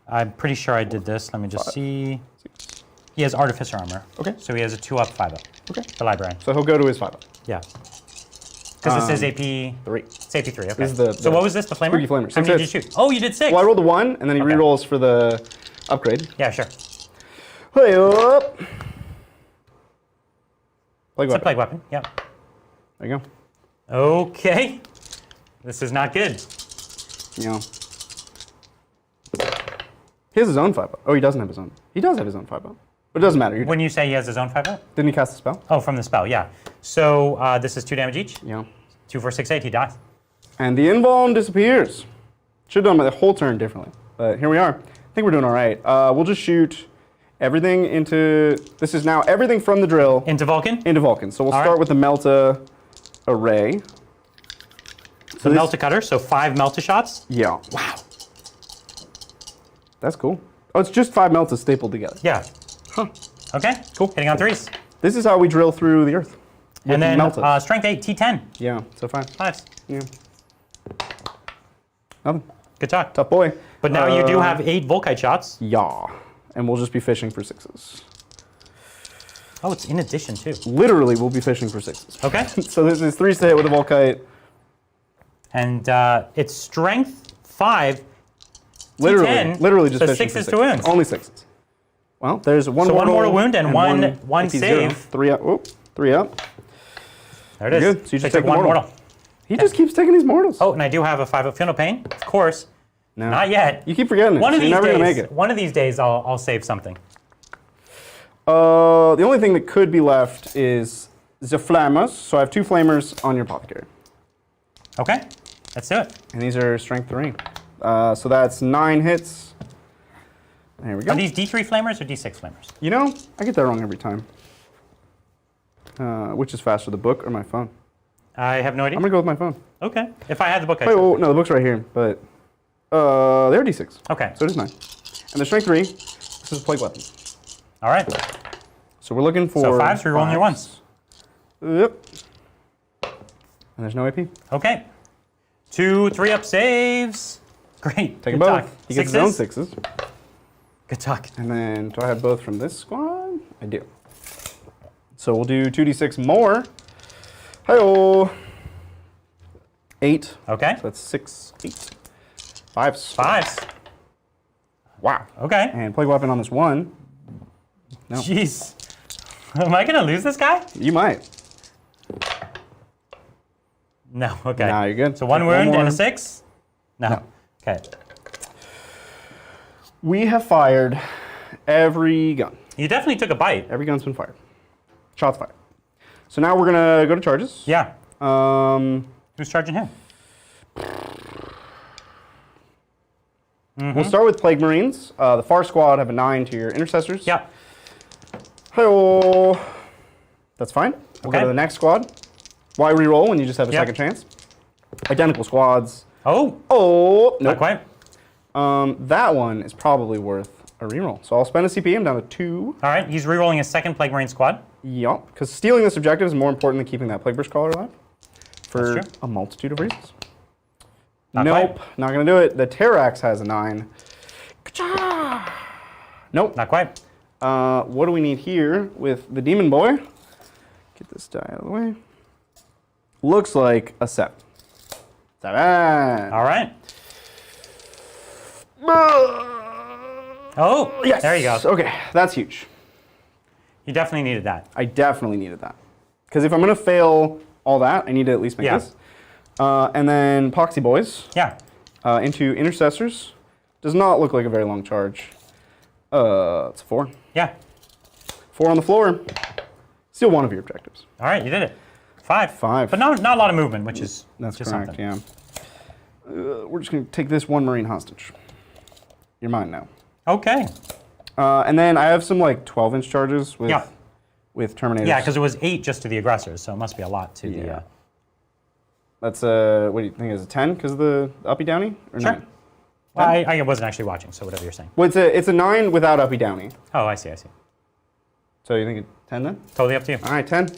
S1: I'm pretty sure I did this. Let me just
S2: 5.
S1: see. He has Artificer Armor.
S2: Okay.
S1: So he has a 2 up, 5 up.
S2: Okay.
S1: The librarian.
S2: So he'll go to his 5 up.
S1: Yeah. Because this is AP.
S2: 3.
S1: It's AP 3. Okay.
S2: This is the-
S1: so
S2: the
S1: what was this? The flamer?
S2: spooky flamer.
S1: How
S2: 6
S1: many did you
S2: hits.
S1: shoot? Oh, you did 6.
S2: Well, I rolled a 1, and then he
S1: Okay.
S2: rerolls for the upgrade.
S1: Yeah, sure.
S2: Hey up. Plague
S1: It's a
S2: weapon.
S1: plague weapon. Yeah.
S2: There you go.
S1: Okay. This is not good.
S2: You know. He has his own 5 up. Oh, he doesn't have his own. He does have his own 5 up. But it doesn't matter.
S1: When you say he has his own 5 up?
S2: Didn't he cast a spell?
S1: Oh, from the spell, yeah. So this is 2 damage each.
S2: Yeah.
S1: 2, 4, 6, 8. He dies.
S2: And the invuln disappears. Should have done the whole turn differently. But here we are. I think we're doing all right. We'll just shoot everything into... This is now everything from the drill
S1: Into Vulcan.
S2: into Vulcan. So we'll
S1: All
S2: start
S1: right.
S2: with the Melta Array.
S1: The
S2: this-
S1: Melta Cutter, so 5 Melta shots.
S2: Yeah. Wow. That's cool. Oh, it's just 5 Meltas stapled together.
S1: Yeah.
S2: Huh.
S1: Okay.
S2: Cool.
S1: Hitting on 3s.
S2: This is how we drill through the earth.
S1: And then
S2: Meltas.
S1: strength 8, T10.
S2: Yeah, so 5.
S1: 5s.
S2: Yeah. Nothing.
S1: Good talk.
S2: Tough boy.
S1: But now you do have 8 Volkite shots.
S2: Yeah. And we'll just be fishing for 6s.
S1: Oh, it's in addition too.
S2: Literally, we'll be fishing for 6s.
S1: Okay.
S2: So this is 3s to hit with a Volkite.
S1: And it's strength 5.
S2: Literally,
S1: T10,
S2: literally just
S1: so
S2: fishing
S1: 6s
S2: for
S1: to wounds.
S2: Only 6s. Well, there's one
S1: So
S2: mortal,
S1: one mortal wound and one
S2: if he's
S1: save.
S2: 0. 3 up. Whoop, 3 up.
S1: There it is.
S2: Good. So you just
S1: Take
S2: take the
S1: one
S2: mortal. He just keeps taking these mortals.
S1: Oh, and I do have a 5 up Feel No Pain, of course.
S2: No.
S1: Not yet.
S2: You keep forgetting it.
S1: One of
S2: so
S1: these
S2: you're never
S1: days.
S2: gonna make it.
S1: One of these days, I'll save something.
S2: The only thing that could be left is the Flammers. So I have 2 Flamers on your Apothecary.
S1: Okay, let's do it.
S2: And these are strength 3. So that's 9 hits. There we go.
S1: Are these D3 flamers or D6 flamers?
S2: You know, I get that wrong every time. Which is faster, the book or my phone?
S1: I have no idea.
S2: I'm gonna go with my phone.
S1: Okay, if I had the book, I'd
S2: Wait, well, no, the book's right here, but they're D6.
S1: Okay.
S2: So it is 9. And they're strength 3. This is a plague weapon.
S1: All right.
S2: So we're looking for.
S1: So 5s, rerolling your 1s.
S2: Yep. And there's no AP.
S1: Okay. 2 3-up saves. Great.
S2: Take them
S1: Good
S2: both.
S1: talk.
S2: He gets his own
S1: 6s.
S2: 6s.
S1: Good talk.
S2: And then, do I have both from this squad? I do. So we'll do 2d6 more. Hi-oh. 8.
S1: Okay.
S2: So that's 6, 8. 5s.
S1: 5s.
S2: Wow.
S1: Okay.
S2: And plague weapon on this one. No.
S1: Jeez. Am I going to lose this guy?
S2: You might.
S1: No. Okay.
S2: Nah, you're good.
S1: So 1
S2: Take
S1: wound
S2: more.
S1: and a 6? No. Okay.
S2: We have fired every gun.
S1: You definitely took a bite.
S2: Every gun's been fired. Shots fired. So now we're gonna go to charges.
S1: Yeah. Who's charging him?
S2: We'll start with Plague Marines. The Far Squad have a 9 to your Intercessors.
S1: Yeah.
S2: Hi-oh. That's fine. We'll go
S1: Okay.
S2: to the next squad. Why reroll when you just have a
S1: Yep.
S2: second chance? Identical squads.
S1: Oh,
S2: Oh,
S1: not
S2: nope.
S1: quite.
S2: That one is probably worth a reroll. So I'll spend a CP. I'm down to 2.
S1: All right, he's rerolling his second Plague Marine squad.
S2: Yup. Because stealing this objective is more important than keeping that Plague Burst Caller alive. For
S1: That's true.
S2: a multitude of reasons.
S1: Not
S2: Nope.
S1: quite.
S2: Not going to do it. The Terrax has a 9. Ka-cha! Nope.
S1: Not quite.
S2: What do we need here with the Demon Boy? Get this die out of the way. Looks like a 7. 7.
S1: All right. Oh,
S2: Yes.
S1: there you go.
S2: Okay, that's huge.
S1: You definitely needed that.
S2: I definitely needed that. Because if I'm going to fail all that, I need to at least make
S1: Yeah.
S2: this. And then Poxy Boys
S1: Yeah.
S2: into Intercessors. Does not look like a very long charge. It's 4.
S1: Yeah.
S2: 4 on the floor. Steal one of your objectives.
S1: All right, you did it. 5.
S2: 5.
S1: But not a lot of movement, which is
S2: That's
S1: just
S2: correct,
S1: something.
S2: yeah. We're just going to take this one Marine hostage. You're mine now.
S1: Okay.
S2: And then I have some like 12-inch charges with
S1: Yeah.
S2: with Terminators.
S1: Yeah, because it was 8 just to the aggressors, so it must be a lot to the.
S2: Yeah. That's what do you think is a 10 because of the uppy downy or
S1: Sure.
S2: 9?
S1: Well, I wasn't actually watching, so whatever you're saying.
S2: Well, it's a 9 without uppy downy.
S1: Oh, I see, I see.
S2: So you think it's 10 then?
S1: Totally up to you.
S2: All right, 10.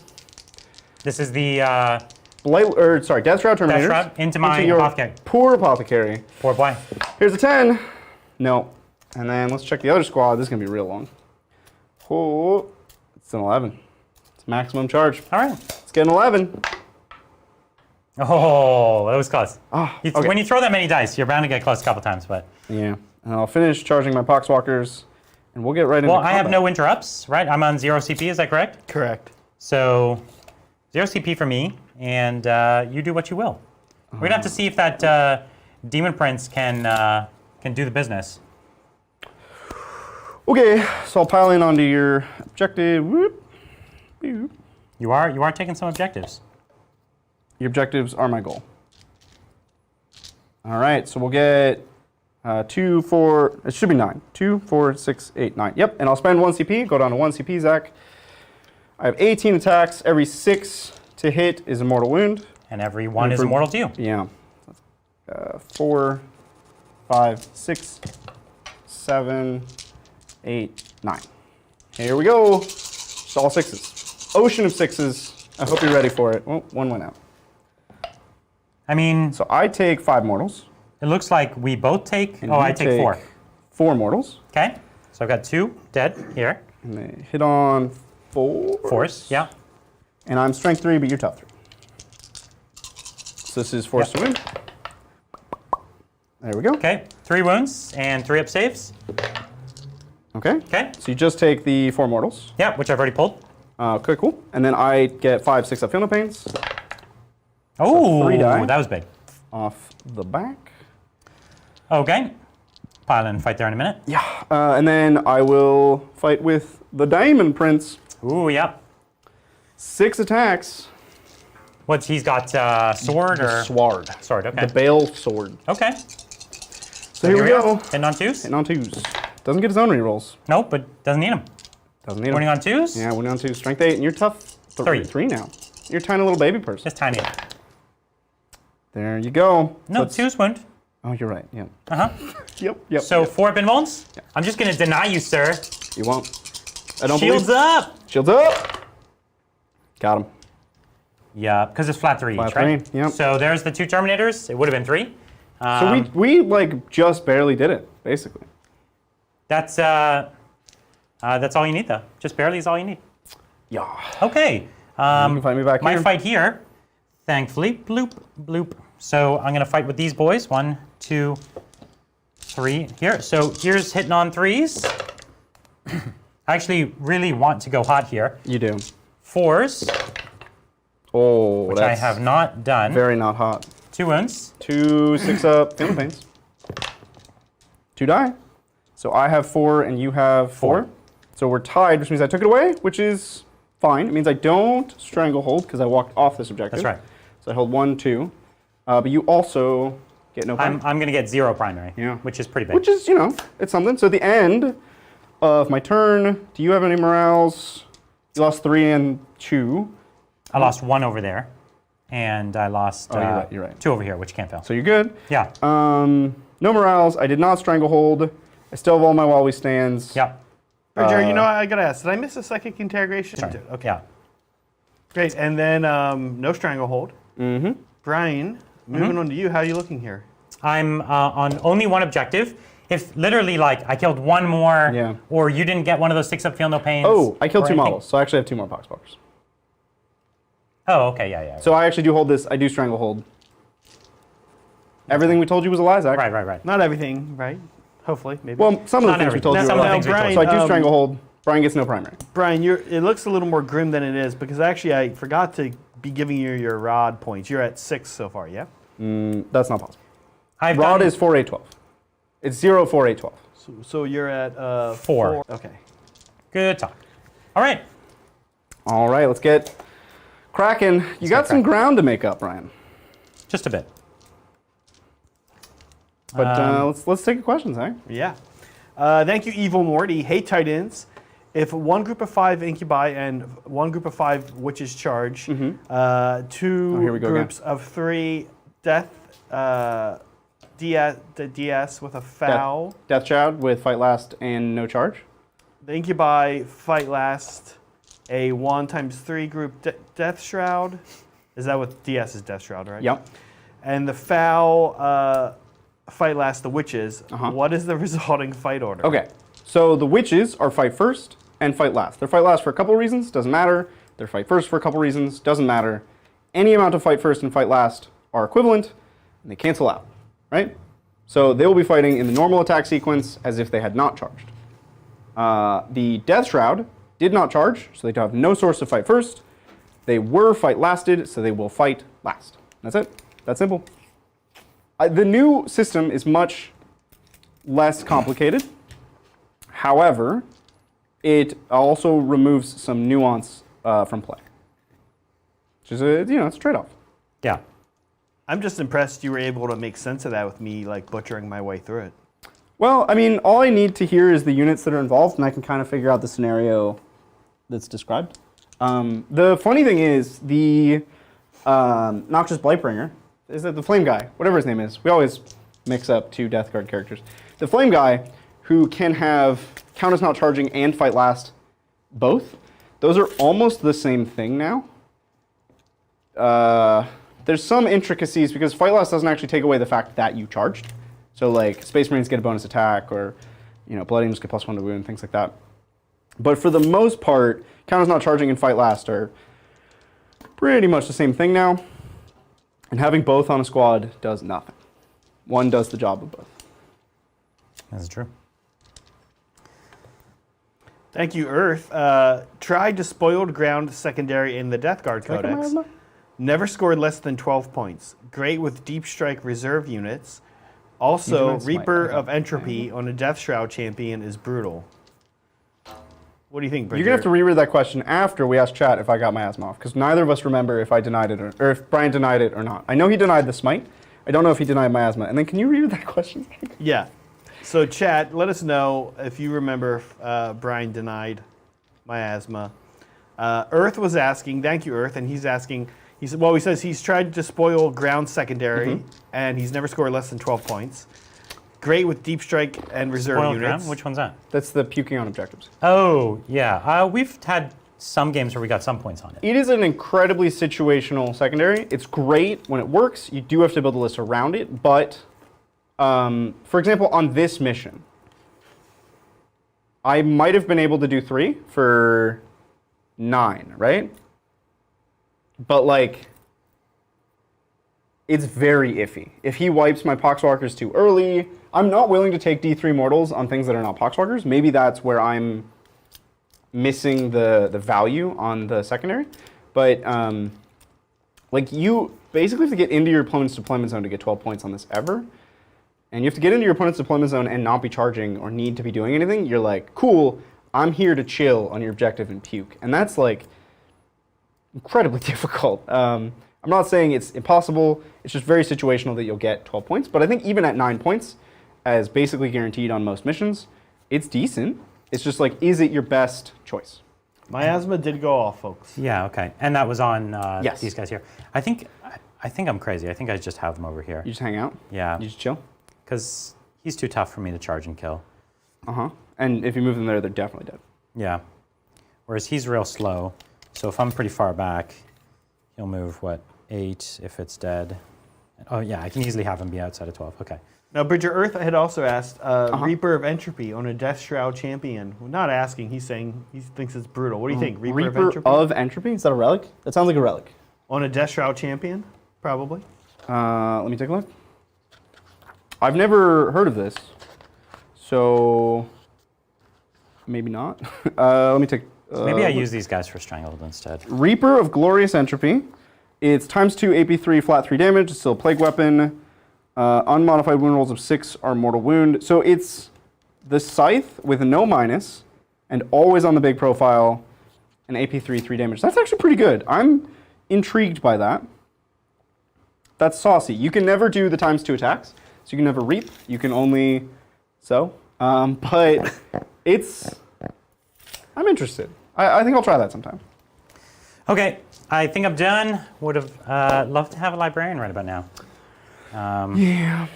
S1: This is the
S2: Death Shroud Terminators.
S1: Death Shroud into my
S2: your
S1: Apothecary.
S2: Poor Apothecary.
S1: Poor boy.
S2: Here's a 10. No. And then let's check the other squad. This is going to be real long. Oh, it's an 11. It's maximum charge.
S1: All right.
S2: Let's get an 11.
S1: Oh, that was close.
S2: Ah,
S1: You-
S2: okay.
S1: When you throw that many dice, you're bound to get close a couple times, but.
S2: Yeah. And I'll finish charging my Poxwalkers, and we'll get right into
S1: Well,
S2: combat.
S1: I have no interrupts, right? I'm on 0 CP, is that correct?
S3: Correct.
S1: So 0 CP for me, and you do what you will. We're gonna have to see if that Demon Prince can do the business.
S2: Okay, so I'll pile in onto your objective. Whoop. Whoop.
S1: You are taking some objectives.
S2: Your objectives are my goal. All right, so we'll get 2, 4, it should be 9. 2, 4, 6, 8, 9. Yep, and I'll spend 1 CP, go down to 1 CP, Zach. I have 18 attacks. Every 6 to hit is a mortal wound.
S1: And every one
S2: And
S1: is
S2: for-
S1: immortal to you.
S2: Yeah. 4, 5, 6, 7, 8, 9. Here we go. It's all 6s. Ocean of 6s. I hope you're ready for it. Oh, 1 went out.
S1: I mean,
S2: So I take 5 mortals.
S1: it looks like we both take.
S2: and
S1: Oh,
S2: you
S1: I take 4.
S2: 4 mortals.
S1: Okay. So I've got 2 dead here.
S2: And they hit on
S1: Force, yeah.
S2: And I'm strength 3, but you're tough 3. So this is force to win. There we go.
S1: Okay, 3 wounds and 3 up saves.
S2: Okay.
S1: Okay.
S2: So you just take the 4 mortals.
S1: Yeah, which I've already pulled.
S2: Okay, cool. And then I get 5, 6 up feel no pains.
S1: Oh,
S2: so 3 die.
S1: That was big.
S2: Off the back.
S1: Okay. Pile and fight there in a minute.
S2: Yeah. And then I will fight with the Diamond Prince.
S1: Ooh, yep.
S2: 6 attacks.
S1: What's he's got? Sword or
S2: Sword.
S1: Sword. Okay.
S2: The Bale Sword.
S1: Okay.
S2: So here we go.
S1: Hitting on 2s.
S2: Hitting on 2s. Doesn't get his own rerolls.
S1: Nope, but doesn't need them.
S2: Doesn't need them.
S1: Winning on 2s.
S2: Yeah, winning on 2s. Strength 8, and you're tough.
S1: 3.
S2: 3 now. You're a tiny little baby person.
S1: Just tiny.
S2: There you go.
S1: No, 2s wound.
S2: Oh, you're right. Yeah.
S1: Uh huh.
S2: Yep.
S1: So
S2: yep.
S1: 4 up invulns.
S2: Yeah.
S1: I'm just gonna deny you, sir.
S2: You won't. I don't
S1: Shields
S2: believe.
S1: up.
S2: Shields up. Got him.
S1: Yeah, because it's flat 3 each,
S2: Flat
S1: right?
S2: 3, yep.
S1: So there's the 2 Terminators. It would have been 3.
S2: So we like just barely did it, basically.
S1: That's all you need, though. Just barely is all you need.
S2: Yeah.
S1: Okay.
S2: You can fight me back
S1: My
S2: here.
S1: fight here, thankfully, bloop, bloop. So I'm gonna fight with these boys. 1, 2, 3 here. So here's hitting on 3s. I actually really want to go hot here.
S2: You do.
S1: 4s,
S2: Oh,
S1: which
S2: that's
S1: I have not done.
S2: very not hot.
S1: 2 wounds.
S2: 2 6 up feel no pains. 2 die. So I have 4 and you have 4. So we're tied, which means I took it away, which is fine. It means I don't stranglehold because I walked off this objective.
S1: That's right.
S2: So I hold 1, 2. But you also get no primary.
S1: I'm gonna get 0 primary.
S2: Yeah.
S1: Which is pretty big.
S2: Which is, it's something. So at the end of my turn, do you have any morales? You lost 3 and 2.
S1: I lost 1 over there, and I lost
S2: you're right.
S1: 2 over here, which can't fail.
S2: So you're good.
S1: Yeah.
S2: No morales. I did not stranglehold. I still have all my while we stands.
S1: Yeah.
S3: Jerry, I gotta ask, did I miss a psychic interrogation?
S1: Sorry.
S3: Okay.
S1: Yeah.
S3: Great, and then no stranglehold.
S2: Mm-hmm.
S3: Brian, moving on to you, how are you looking here?
S1: I'm on only 1 objective. If literally, like, I killed 1 more, or you didn't get one of those 6 up feel no pains.
S2: Oh, I killed
S1: or
S2: 2
S1: anything.
S2: models, so I actually have 2 more poxwalkers.
S1: Oh, okay, yeah.
S2: So I actually do hold this. I do stranglehold. Everything we told you was a lie, Zach.
S1: Right.
S3: Not everything, right? Hopefully, maybe.
S2: Well, some of the
S1: Not
S2: things we told you
S1: everything.
S2: were
S1: Some of the
S2: a lie.
S1: things we told you.
S2: So I do stranglehold. Brian gets no primary.
S3: Brian, it looks a little more grim than it is because actually I forgot to be giving you your rod points. You're at 6 so far, yeah?
S2: That's not possible.
S1: Rod
S2: is 4, 8, 12. It's 0, 4, 8, 12.
S3: So you're at
S1: 4.
S3: Okay.
S1: Good talk. All right.
S2: All right, let's get cracking. You got some ground to make up, Brian.
S1: Just a bit.
S2: But let's take a question, Zach.
S3: Yeah. Thank you, Evil Morty. Hey, tight ends. If 1 group of 5 incubi and 1 group of 5 witches charge, 2
S2: here we go
S3: groups of 3 death DS with a foul.
S2: Death Child with fight last and no charge.
S3: The incubi fight last a 1 times 3 group death shroud. Is that what DS is death shroud, right?
S2: Yep.
S3: And the foul fight last the witches. What is the resulting fight order?
S2: Okay, so the witches are fight first and fight last. They're fight last for a couple reasons, doesn't matter. They're fight first for a couple reasons, doesn't matter. Any amount of fight first and fight last are equivalent, and they cancel out, right? So they will be fighting in the normal attack sequence as if they had not charged. The Death Shroud did not charge, so they have no source to fight first. They were fight lasted, so they will fight last. That's it. That's simple. The new system is much less complicated. However, it also removes some nuance from play. Which is it's a trade-off.
S1: Yeah.
S3: I'm just impressed you were able to make sense of that with me like butchering my way through it.
S2: Well, I mean, all I need to hear is the units that are involved, and I can kind of figure out the scenario that's described. The funny thing is, the Noxious Blightbringer, is that the Flame Guy, whatever his name is. We always mix up 2 Death Guard characters. The Flame Guy, who can have Countess Not Charging and Fight Last both, those are almost the same thing now. There's some intricacies because Fight Last doesn't actually take away the fact that you charged. So like Space Marines get a bonus attack, or Blood Angels get +1 to wound, things like that. But for the most part, counters not charging and fight last are pretty much the same thing now. And having both on a squad does nothing. One does the job of both.
S1: That's true.
S3: Thank you, Earth. Tried Despoiled Ground Secondary in the Death Guard Codex. Never scored less than 12 points. Great with Deep Strike reserve units. Also, Reaper of Entropy on a Death Shroud champion is brutal. What do you think, Bridger?
S2: You're going to have to reread that question after we ask chat if I got miasma off, because neither of us remember if I denied it or if Brian denied it or not. I know he denied the smite. I don't know if he denied miasma. And then can you reread that question?
S3: Yeah. So chat, let us know if you remember if Brian denied miasma. Earth was asking, thank you, Earth, and he's asking, he says he's tried to spoil ground secondary, and he's never scored less than 12 points. Great with deep strike and reserve
S1: Spoiled
S3: units.
S1: ground? Which one's that?
S2: That's the puking on objectives.
S1: Oh, yeah. We've had some games where we got some points on it.
S2: It is an incredibly situational secondary. It's great when it works. You do have to build a list around it, but for example, on this mission, I might have been able to do 3 for 9, right? But like, it's very iffy. If he wipes my Poxwalkers too early, I'm not willing to take D3 mortals on things that are not Poxwalkers. Maybe that's where I'm missing the value on the secondary. But like, you basically have to get into your opponent's deployment zone to get 12 points on this ever. And you have to get into your opponent's deployment zone and not be charging or need to be doing anything. You're like, cool, I'm here to chill on your objective and puke. And that's like incredibly difficult. I'm not saying it's impossible. It's just very situational that you'll get 12 points. But I think even at 9 points, as basically guaranteed on most missions, it's decent. It's just like, is it your best choice?
S3: Miasma did go off, folks.
S1: Yeah, okay. And that was on
S2: Yes.
S1: these guys here. I think I'm crazy. I think I just have them over here.
S2: You just hang out?
S1: Yeah.
S2: You just chill?
S1: Because he's too tough for me to charge and kill.
S2: Uh-huh. And if you move them there, they're definitely dead.
S1: Yeah. Whereas he's real slow. So if I'm pretty far back, he'll move, what, 8 if it's dead. Oh, yeah, I can easily have him be outside of 12. Okay.
S3: Now, Bridger Earth had also asked, Reaper of Entropy on a Death Shroud champion. Well, not asking, he's saying he thinks it's brutal. What do you think,
S2: Reaper of Entropy? Is that a relic? That sounds like a relic.
S3: On a Death Shroud champion, probably.
S2: Let me take a look. I've never heard of this, so maybe not. Let me take...
S1: Maybe I use these guys for Strangled instead.
S2: Reaper of Glorious Entropy. It's ×2 AP3 flat 3 damage. It's still a plague weapon. Unmodified wound rolls of 6 are mortal wound. So it's the scythe with no minus and always on the big profile and AP3 3 damage. That's actually pretty good. I'm intrigued by that. That's saucy. You can never do the ×2 attacks. So you can never reap. You can only sow. But it's... I'm interested. I think I'll try that sometime.
S1: Okay, I think I'm done. Would have loved to have a librarian right about now.
S2: Yeah.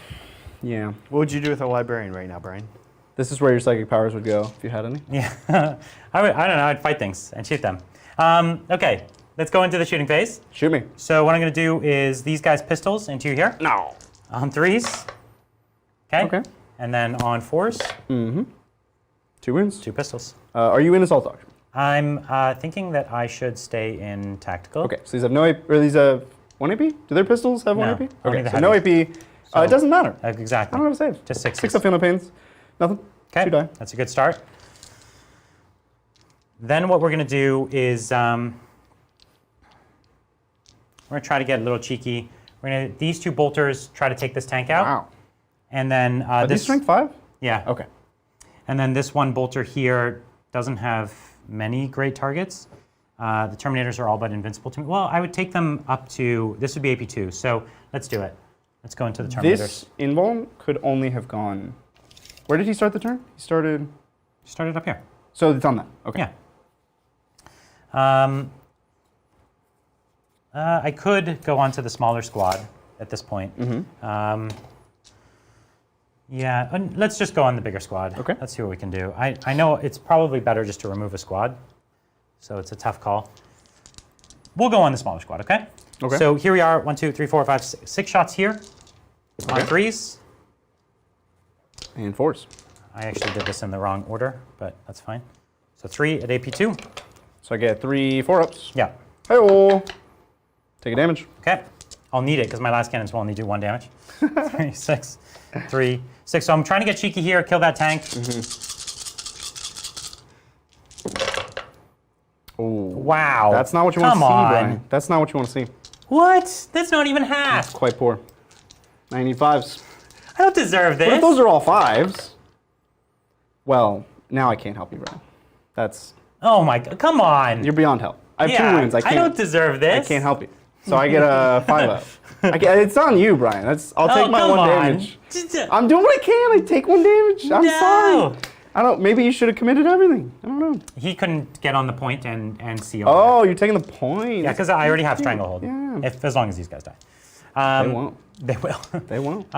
S3: What would you do with a librarian right now, Brian?
S2: This is where your psychic powers would go if you had any.
S1: Yeah, I don't know. I'd fight things and shoot them. Okay, let's go into the shooting phase.
S2: Shoot me.
S1: So what I'm going to do is these guys pistols into here.
S2: No.
S1: On 3s. Okay.
S2: Okay.
S1: And then on 4s.
S2: Mm-hmm. 2 wounds.
S1: 2 pistols.
S2: Are you in Assault Doctrine?
S1: I'm thinking that I should stay in tactical.
S2: Okay, so these have no AP, or these have 1 AP? Do their pistols have 1
S1: No,
S2: AP?
S1: only
S2: Okay,
S1: the
S2: so no AP.
S1: heavies.
S2: It doesn't matter.
S1: Exactly.
S2: I don't have a save.
S1: Just 6.
S2: 6 of feeling pains. Nothing.
S1: Okay,
S2: 2 die.
S1: that's a good start. Then what we're going to do is we're going to try to get a little cheeky. We're going to these 2 bolters try to take this tank out.
S2: Wow.
S1: And then
S2: Are these strength 5?
S1: Yeah.
S2: Okay.
S1: And then this one bolter here doesn't have many great targets. The Terminators are all but invincible to me. Well, I would take them up to, this would be AP2, so let's do it. Let's go into the Terminators.
S2: This invuln could only have gone, where did he start the turn? He started
S1: up here.
S2: So it's on that. Okay.
S1: Yeah. I could go on to the smaller squad at this point.
S2: Mm-hmm.
S1: Yeah, and let's just go on the bigger squad.
S2: Okay.
S1: Let's see what we can do. I know it's probably better just to remove a squad, so it's a tough call. We'll go on the smaller squad, okay?
S2: Okay.
S1: So here we are, 1, 2, 3, 4, 5, 6 shots here on 3s.
S2: And 4s.
S1: I actually did this in the wrong order, but that's fine. So 3 at AP2.
S2: So I get 3 4-ups.
S1: Yeah.
S2: Hey-oh. Take a damage.
S1: Okay. I'll need it because my last cannons will only do 1 damage. 3, 6, 3, 6. So I'm trying to get cheeky here, kill that tank.
S2: Oh.
S1: Wow.
S2: That's not what you want to see,
S1: Come on.
S2: Brian. That's not what you want to see.
S1: What? That's not even half.
S2: It's quite poor. I need 5s.
S1: I don't deserve this.
S2: But if those are all 5s, well, now I can't help you, Brian. That's...
S1: Oh my god, come on.
S2: You're beyond help. I have 2 wounds. I
S1: don't deserve this.
S2: I can't help you. So I get a 5-up. It's on you, Brian. I'll take my 1 damage. I'm doing what I can. I take 1 damage. I'm sorry. Maybe you should have committed everything. I don't know.
S1: He couldn't get on the point and see.
S2: Oh, you're taking the point.
S1: Yeah, because I already have Stranglehold.
S2: Yeah.
S1: As long as these guys die.
S2: They won't.
S1: They will.
S2: They won't.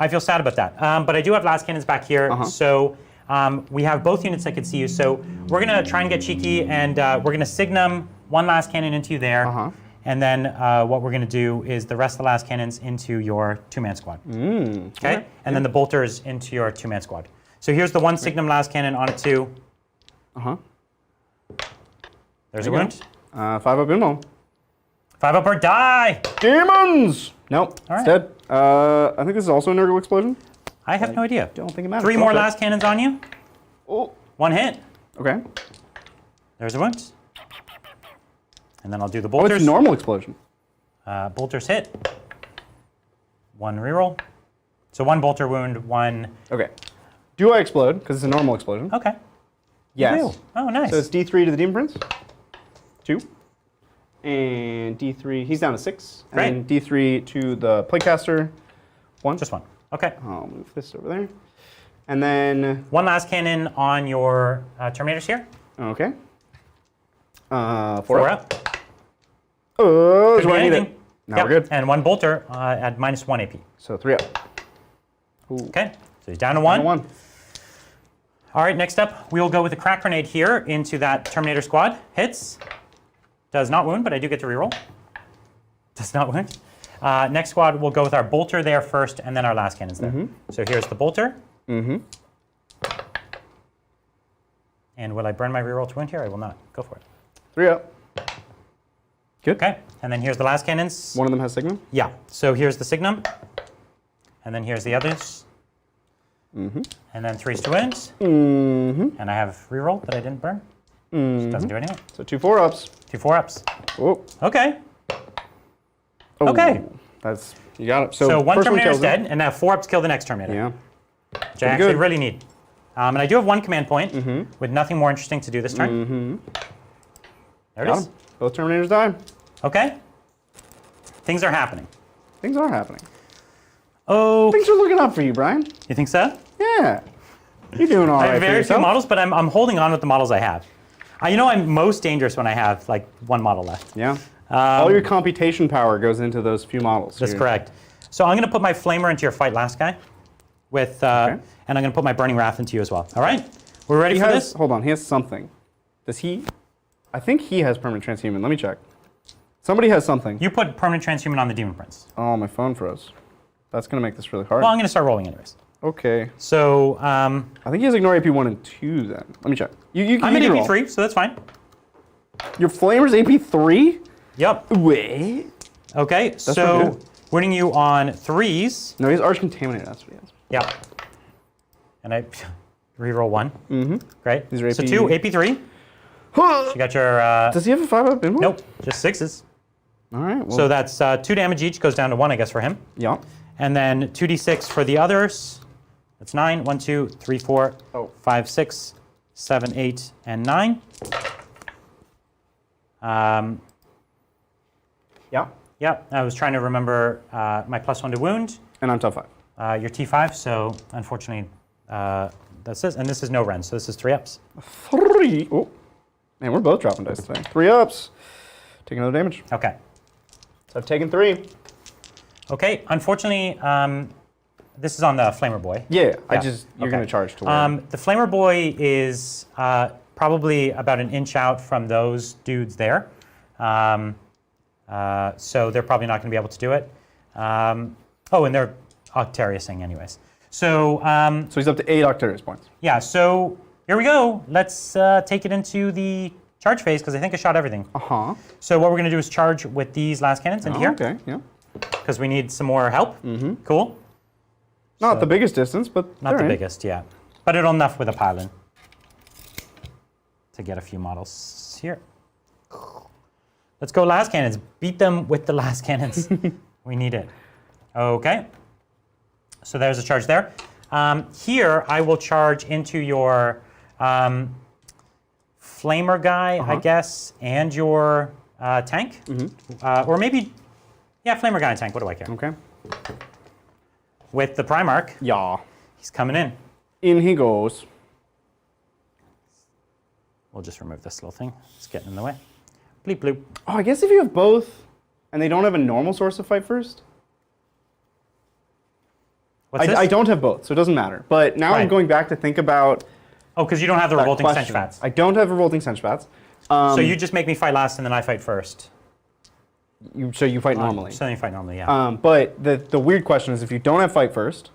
S1: I feel sad about that. But I do have last cannons back here. So we have both units that could see you. So we're going to try and get cheeky, and we're going to signum 1 last cannon into you there. And then what we're going to do is the rest of the last cannons into your 2-man squad. Okay? And then the bolters into your 2-man squad. So here's the 1 signum last cannon on it too. There's a wound.
S2: 5-up inmo.
S1: 5-up or die!
S2: Demons! Nope.
S1: All right.
S2: It's dead. I think this is also a Nurgle explosion.
S1: I have no idea.
S2: Don't think it matters.
S1: 3 more last cannons on you.
S2: Oh.
S1: 1 hit.
S2: Okay.
S1: There's a wound. And then I'll do the
S2: Oh,
S1: bolters.
S2: it's a normal explosion.
S1: Bolters hit. 1 reroll. So 1 bolter wound, 1.
S2: Okay. Do I explode? Because it's a normal explosion.
S1: Okay.
S2: Yes.
S1: You do. Oh, nice.
S2: So it's D3 to the Demon Prince. 2. And D3, he's down to 6.
S1: Great.
S2: And then D3 to the Plaguecaster. 1.
S1: Just 1. Okay.
S2: I'll move this over there. And then...
S1: 1 last cannon on your Terminators here.
S2: Okay. 4
S1: 4
S2: up.
S1: up.
S2: Oh, that's
S1: Could
S2: where
S1: be
S2: I need
S1: anything.
S2: it. Now we're good.
S1: And 1 bolter at -1 AP.
S2: So 3 up. Ooh.
S1: Okay. So he's down to 1.
S2: 1.
S1: All right, next up, we will go with a crack grenade here into that Terminator squad. Hits. Does not wound, but I do get to reroll. Does not wound. Next squad, we'll go with our bolter there first, and then our last cannons there. So here's the bolter. And will I burn my reroll to wound here? I will not. Go for it.
S2: 3 up. Good.
S1: Okay, and then here's the last cannons.
S2: One of them has Signum?
S1: Yeah, so here's the signum. And then here's the others. And then 3s to wounds. And I have reroll that I didn't burn. So it doesn't do anything.
S2: So 2 4-ups.
S1: 2 4-ups.
S2: Oh.
S1: Okay.
S2: Oh.
S1: Okay.
S2: That's, you got it.
S1: So 1
S2: first
S1: Terminator is
S2: kills him.
S1: dead, and now 4-ups kill the next Terminator.
S2: Yeah.
S1: Which I actually
S2: good.
S1: really need. And I do have 1 command point with nothing more interesting to do this turn. There it
S2: Got
S1: is.
S2: him. Both Terminators die.
S1: Okay. Things are happening.
S2: Things are happening.
S1: Oh,
S2: Things are looking up for you, Brian.
S1: you think so?
S2: Yeah. You're doing all
S1: I
S2: right
S1: have
S2: for
S1: very few
S2: yourself.
S1: models, but I'm holding on with the models I have. You know I'm most dangerous when I have like 1 model left.
S2: Yeah. All your computation power goes into those few models.
S1: That's correct. So I'm going to put my Flamer into your fight last guy, with, and I'm going to put my Burning Wrath into you as well. All right? We're ready for this?
S2: Hold on, he has something. Does he? I think he has permanent transhuman. Let me check. Somebody has something.
S1: You put permanent transhuman on the Demon Prince.
S2: Oh, my phone froze. That's going to make this really hard.
S1: Well, I'm going to start rolling anyways.
S2: Okay.
S1: So
S2: I think he has ignore AP1 and 2 then. Let me check.
S1: I'm at AP3, so that's fine.
S2: Your Flamer's AP3?
S1: Yep.
S2: Wait.
S1: Okay,
S2: pretty
S1: so
S2: good.
S1: winning you on 3s.
S2: No, he's Arch Contaminator. That's what he has.
S1: Yep. And I reroll 1. Great.
S2: These are
S1: So
S2: AP.
S1: 2, AP3. You got your...
S2: Does he have a 5-up inmove?
S1: Nope, just 6s.
S2: All right. Well,
S1: So that's 2 damage each, goes down to 1, I guess, for him.
S2: yeah.
S1: And then 2d6 for the others. That's 9. 1, 2, 3, 4, 5, 6, 7, 8, and 9.
S2: Yeah.
S1: Yeah, I was trying to remember my +1 to wound.
S2: And I'm top 5.
S1: Your T5, so unfortunately that's this. And this is no Ren, so this is 3 ups.
S2: 3. Oh. Man, we're both dropping dice today. 3 ups. Take another damage.
S1: Okay.
S2: So I've taken 3.
S1: Okay, unfortunately, this is on the Flamer Boy.
S2: Yeah,
S1: Yeah.
S2: you're going to charge to win.
S1: The Flamer Boy is probably about an inch out from those dudes there. So they're probably not going to be able to do it. And they're Octariusing anyways. So
S2: So he's up to 8 Octarius points.
S1: yeah, so here we go. Let's take it into the charge phase because I think I shot everything. So what we're going to do is charge with these last cannons into here.
S2: Okay, yeah.
S1: Because we need some more help. Cool.
S2: Not the biggest distance, but
S1: not the biggest, yeah. But it'll enough with a pylon to get a few models here. Let's go last cannons. Beat them with the last cannons. We need it. Okay. So there's a charge there. Here, I will charge into your flamer guy, I guess, and your tank. Or maybe, yeah, flamer guy and tank. What do I care?
S2: Okay.
S1: With the Primarch.
S2: Yeah.
S1: He's coming in.
S2: In he goes.
S1: We'll just remove this little thing. It's getting in the way. Bleep bloop.
S2: Oh, I guess if you have both and they don't have a normal source to fight first.
S1: What's this?
S2: I don't have both, so it doesn't matter. But now I'm going back to think about.
S1: Oh, because you don't have the revolting stench bats.
S2: I don't have revolting stench bats.
S1: So you just make me fight last and then I fight first.
S2: So you fight normally.
S1: So then you fight normally, yeah.
S2: But the weird question is if you don't have fight first,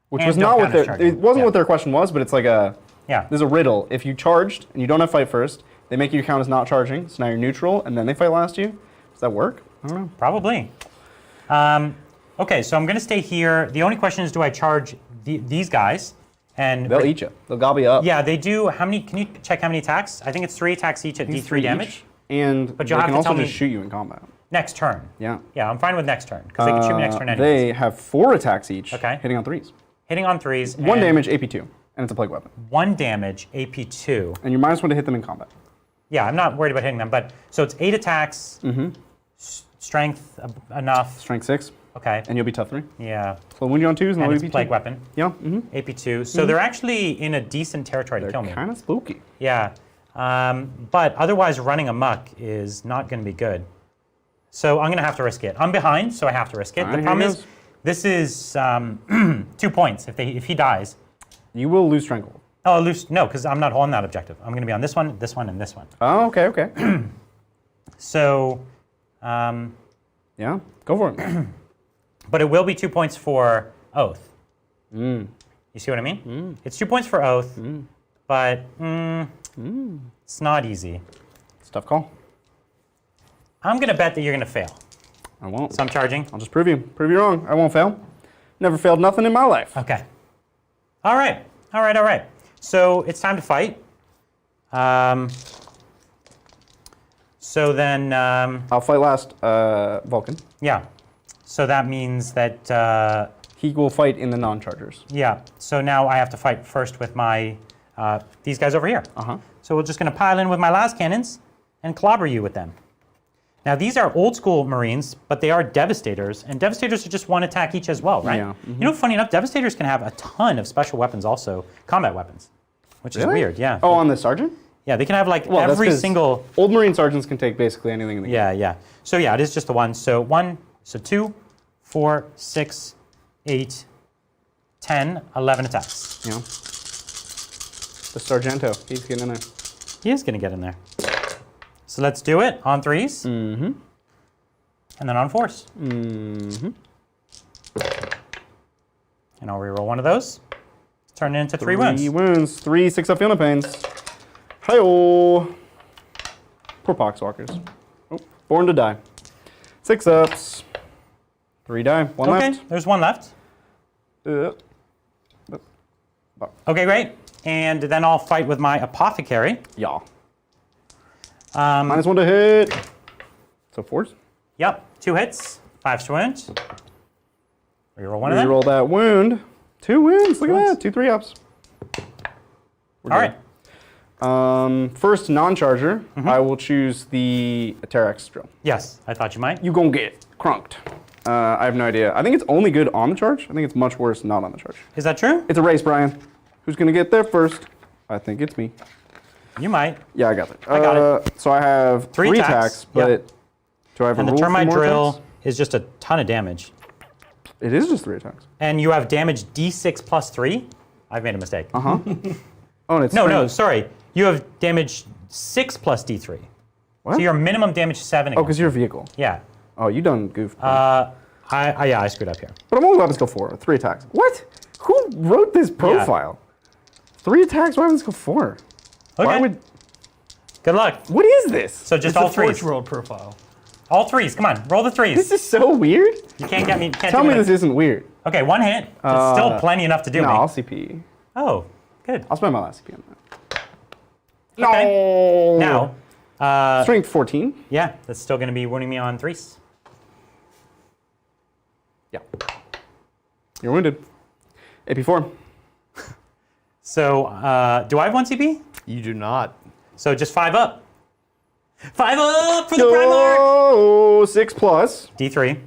S2: which
S1: And
S2: was
S1: don't
S2: not what
S1: counter-charge.
S2: it wasn't what their question was, but it's like a there's a riddle. If you charged and you don't have fight first, they make you count as not charging, so now you're neutral, and then they fight last you. Does that work? I don't know.
S1: Probably. Okay, so I'm going to stay here. The only question is, do I charge these guys? And
S2: They'll eat you. They'll gobble you up.
S1: Yeah, they do. How many? Can you check how many attacks? I think it's 3 attacks each at D3 damage.
S2: And
S1: But
S2: they
S1: you'll have
S2: can
S1: to
S2: also
S1: tell me
S2: just shoot you in combat.
S1: Next turn.
S2: Yeah.
S1: Yeah, I'm fine with next turn because they can shoot me next turn anyways.
S2: They have 4 attacks each,
S1: Okay.
S2: hitting on 3s.
S1: Hitting on 3s.
S2: 1 damage, AP2, and it's a plague weapon.
S1: 1 damage, AP2.
S2: And you're -1 to hit them in combat.
S1: Yeah, I'm not worried about hitting them, but so it's 8 attacks. Strength enough.
S2: Strength 6.
S1: Okay.
S2: And you'll be tough 3.
S1: Yeah.
S2: So wound you on 2s and
S1: And
S2: they'll
S1: it's
S2: AP2.
S1: plague weapon.
S2: Yeah.
S1: AP2. So they're actually in a decent territory to kill me.
S2: Kind of spooky.
S1: Yeah. But otherwise, running amok is not going to be good. So I'm going to have to risk it. I'm behind, so I have to risk it.
S2: All right,
S1: The problem
S2: here
S1: is,
S2: goes.
S1: this is 2 points if he dies.
S2: You will lose Stranglehold.
S1: Oh, no, because I'm not holding that objective. I'm going to be on this one, and this one.
S2: Oh, okay, okay.
S1: So,
S2: Yeah, go for it.
S1: but it will be 2 points for Oath. You see what I mean? It's 2 points for Oath, but it's not easy.
S2: It's a tough call.
S1: I'm going to bet that you're going to fail.
S2: I won't.
S1: So I'm charging.
S2: I'll just prove you wrong. I won't fail. Never failed nothing in my life.
S1: Okay. All right. All right. All right. So it's time to fight. So then.
S2: I'll fight last, Vulcan.
S1: Yeah. So that means that.
S2: He will fight in the non-chargers.
S1: Yeah. So now I have to fight first with my these guys over here. So we're just going to pile in with my las cannons and clobber you with them. Now these are old school Marines, but they are Devastators, and Devastators are just 1 attack each as well, right?
S2: Yeah.
S1: You know, funny enough, Devastators can have a ton of special weapons also, combat weapons, which is weird, yeah.
S2: Oh, on the sergeant?
S1: Yeah, they can have like
S2: Well, that's
S1: every
S2: 'cause
S1: single.
S2: Old Marine sergeants can take basically anything in the game.
S1: Yeah, yeah. So yeah, it is just the 1. So 1, so 2, 4, 6, 8, 10, 11 attacks.
S2: Yeah. The Sargento, he's getting in there.
S1: He is going to get in there. So let's do it on 3s. And then on 4s. And I'll reroll one of those. Turn it into 3 wounds.
S2: 3 wounds. 3 6-up field pains. Hi-oh. Poor Poxwalkers. Oh, born to die. 6-ups. 3 die. 1
S1: Okay,
S2: left.
S1: there's 1 left. Okay, great. And then I'll fight with my Apothecary.
S2: Yeah. -1 to hit. So 4s.
S1: Yep, 2 hits, 5 wounds. Reroll one of them.
S2: Reroll that wound. 2 wounds. Look at
S1: wounds.
S2: that. 2 3-ups.
S1: All right.
S2: First non-charger, I will choose the Aterax drill.
S1: Yes, I thought you might.
S2: You gon' get crunked. I have no idea. I think it's only good on the charge. I think it's much worse not on the charge.
S1: Is that true?
S2: It's a race, Brian. Who's gonna get there first? I think it's me.
S1: You might.
S2: Yeah, I got it.
S1: I got it.
S2: So I have 3 attacks, but
S1: Yep.
S2: do I have a
S1: And the
S2: rule for
S1: termite
S2: more
S1: drill
S2: attacks?
S1: is just a ton of damage.
S2: It is just 3 attacks.
S1: And you have damage D6 plus 3. I've made a mistake.
S2: Oh, and it's
S1: No,
S2: strength.
S1: sorry. You have damage 6 plus D3.
S2: What?
S1: So your minimum damage 7
S2: Oh,
S1: against
S2: because you're a vehicle.
S1: Yeah.
S2: Oh, you done goofed.
S1: I screwed up here.
S2: but I'm only allowed to go 4. 3 attacks. What? Who wrote this profile? 3 attacks. Why would this go 4?
S1: Okay.
S2: Why would?
S1: Good luck.
S2: What is this?
S1: So just
S3: It's
S1: all
S3: a Forge
S1: 3s.
S3: World profile.
S1: All 3s. Come on, roll the 3s.
S2: This is so weird.
S1: You can't get me. Can't
S2: Tell
S1: do
S2: me
S1: it.
S2: this isn't weird.
S1: Okay, 1 hit. It's still plenty enough to do
S2: No,
S1: me.
S2: I'll CP.
S1: Oh, good.
S2: I'll spend my last CP on that.
S1: Okay.
S2: No.
S1: Now,
S2: Strength 14.
S1: yeah, that's still going to be wounding me on 3s.
S2: Yeah. You're wounded. AP4.
S1: So, do I have 1 CP?
S3: You do not.
S1: So just 5 up. 5 up for the Primarch!
S2: Oh, 6 plus.
S1: D3.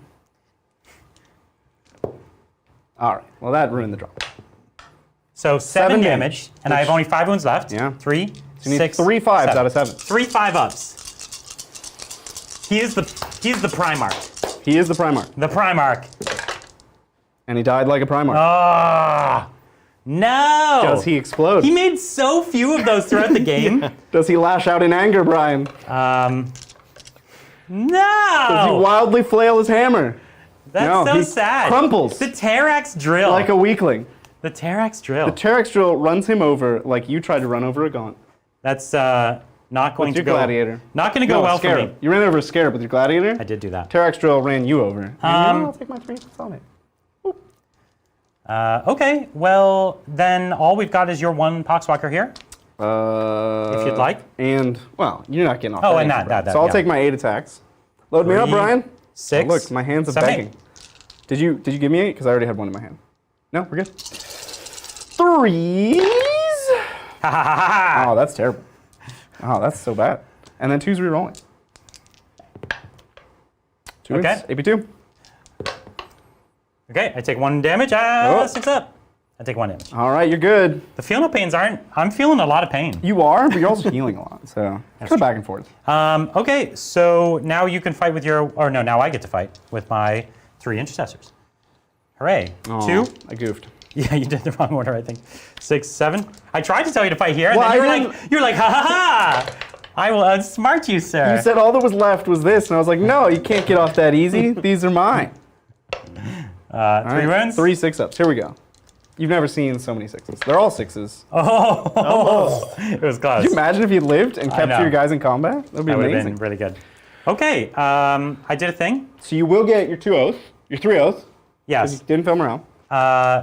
S2: All right. Well, that ruined the drop.
S1: So 7
S2: 7
S1: damage, and I have only 5 wounds left.
S2: Yeah.
S1: 3,
S2: So you need
S1: 6,
S2: 3 5s
S1: 7.
S2: out of 7.
S1: 3 5-ups. He is the Primarch.
S2: He is the Primarch.
S1: The Primarch.
S2: And he died like a Primarch.
S1: Ah, no.
S2: Does he explode?
S1: He made so few of those throughout the game.
S2: Does he lash out in anger, Brian?
S1: No.
S2: Does he wildly flail his hammer?
S1: That's
S2: No,
S1: so
S2: he
S1: sad.
S2: crumples.
S1: The Terrax drill.
S2: Like a weakling.
S1: The Terrax drill.
S2: The Terex drill runs him over like you tried to run over a gaunt.
S1: That's not going
S2: With
S1: to
S2: your
S1: go.
S2: gladiator.
S1: Not going to go well for
S2: Scarab.
S1: me.
S2: You ran over a Scarab with your gladiator.
S1: I did do that.
S2: Terex drill ran you over. I'll take my 3 on it.
S1: Okay, well, then all we've got is your 1 Poxwalker here. If you'd like.
S2: And, well, you're not getting off
S1: Oh,
S2: that
S1: and
S2: anchor,
S1: that,
S2: Brian. So I'll
S1: yeah.
S2: take my 8 attacks. Load me up,
S1: 3,
S2: Brian.
S1: 6.
S2: Oh, look, my hands are
S1: 7,
S2: begging.
S1: 8.
S2: Did you give me 8? Because I already had 1 in my hand. No, we're good. 3s.
S1: Ha ha ha ha.
S2: Oh, that's terrible. Oh, that's so bad. And then 2's rerolling. 2
S1: Okay.
S2: hits, AP2.
S1: Okay, I take 1 damage. 6 up. I take 1 damage.
S2: All right, you're good.
S1: The feel no pains aren't. I'm feeling a lot of pain.
S2: You are, but you're also healing a lot. So go back and forth.
S1: Okay, so now you can fight with your. Or no, now I get to fight with my 3 intercessors. Hooray!
S2: Aw,
S1: 2.
S2: I goofed.
S1: Yeah, you did the wrong order, I think. 6, 7. I tried to tell you to fight here, and
S2: Well,
S1: then
S2: I
S1: you're like, ha ha ha! I will outsmart you, sir.
S2: You said all that was left was this, and I was like, no, you can't get off that easy. These are mine.
S1: 3 wounds.
S2: 3 6-ups. Here we go. You've never seen so many 6s. They're all 6s.
S1: Oh, it was close.
S2: Could you imagine if you lived and kept
S1: know.
S2: your guys in combat? That would be
S1: That would have
S2: amazing.
S1: been really good. Okay, I did a thing.
S2: So you will get your 2 oath, your 3 oath. 'Cause
S1: Yes,
S2: you didn't fail morale.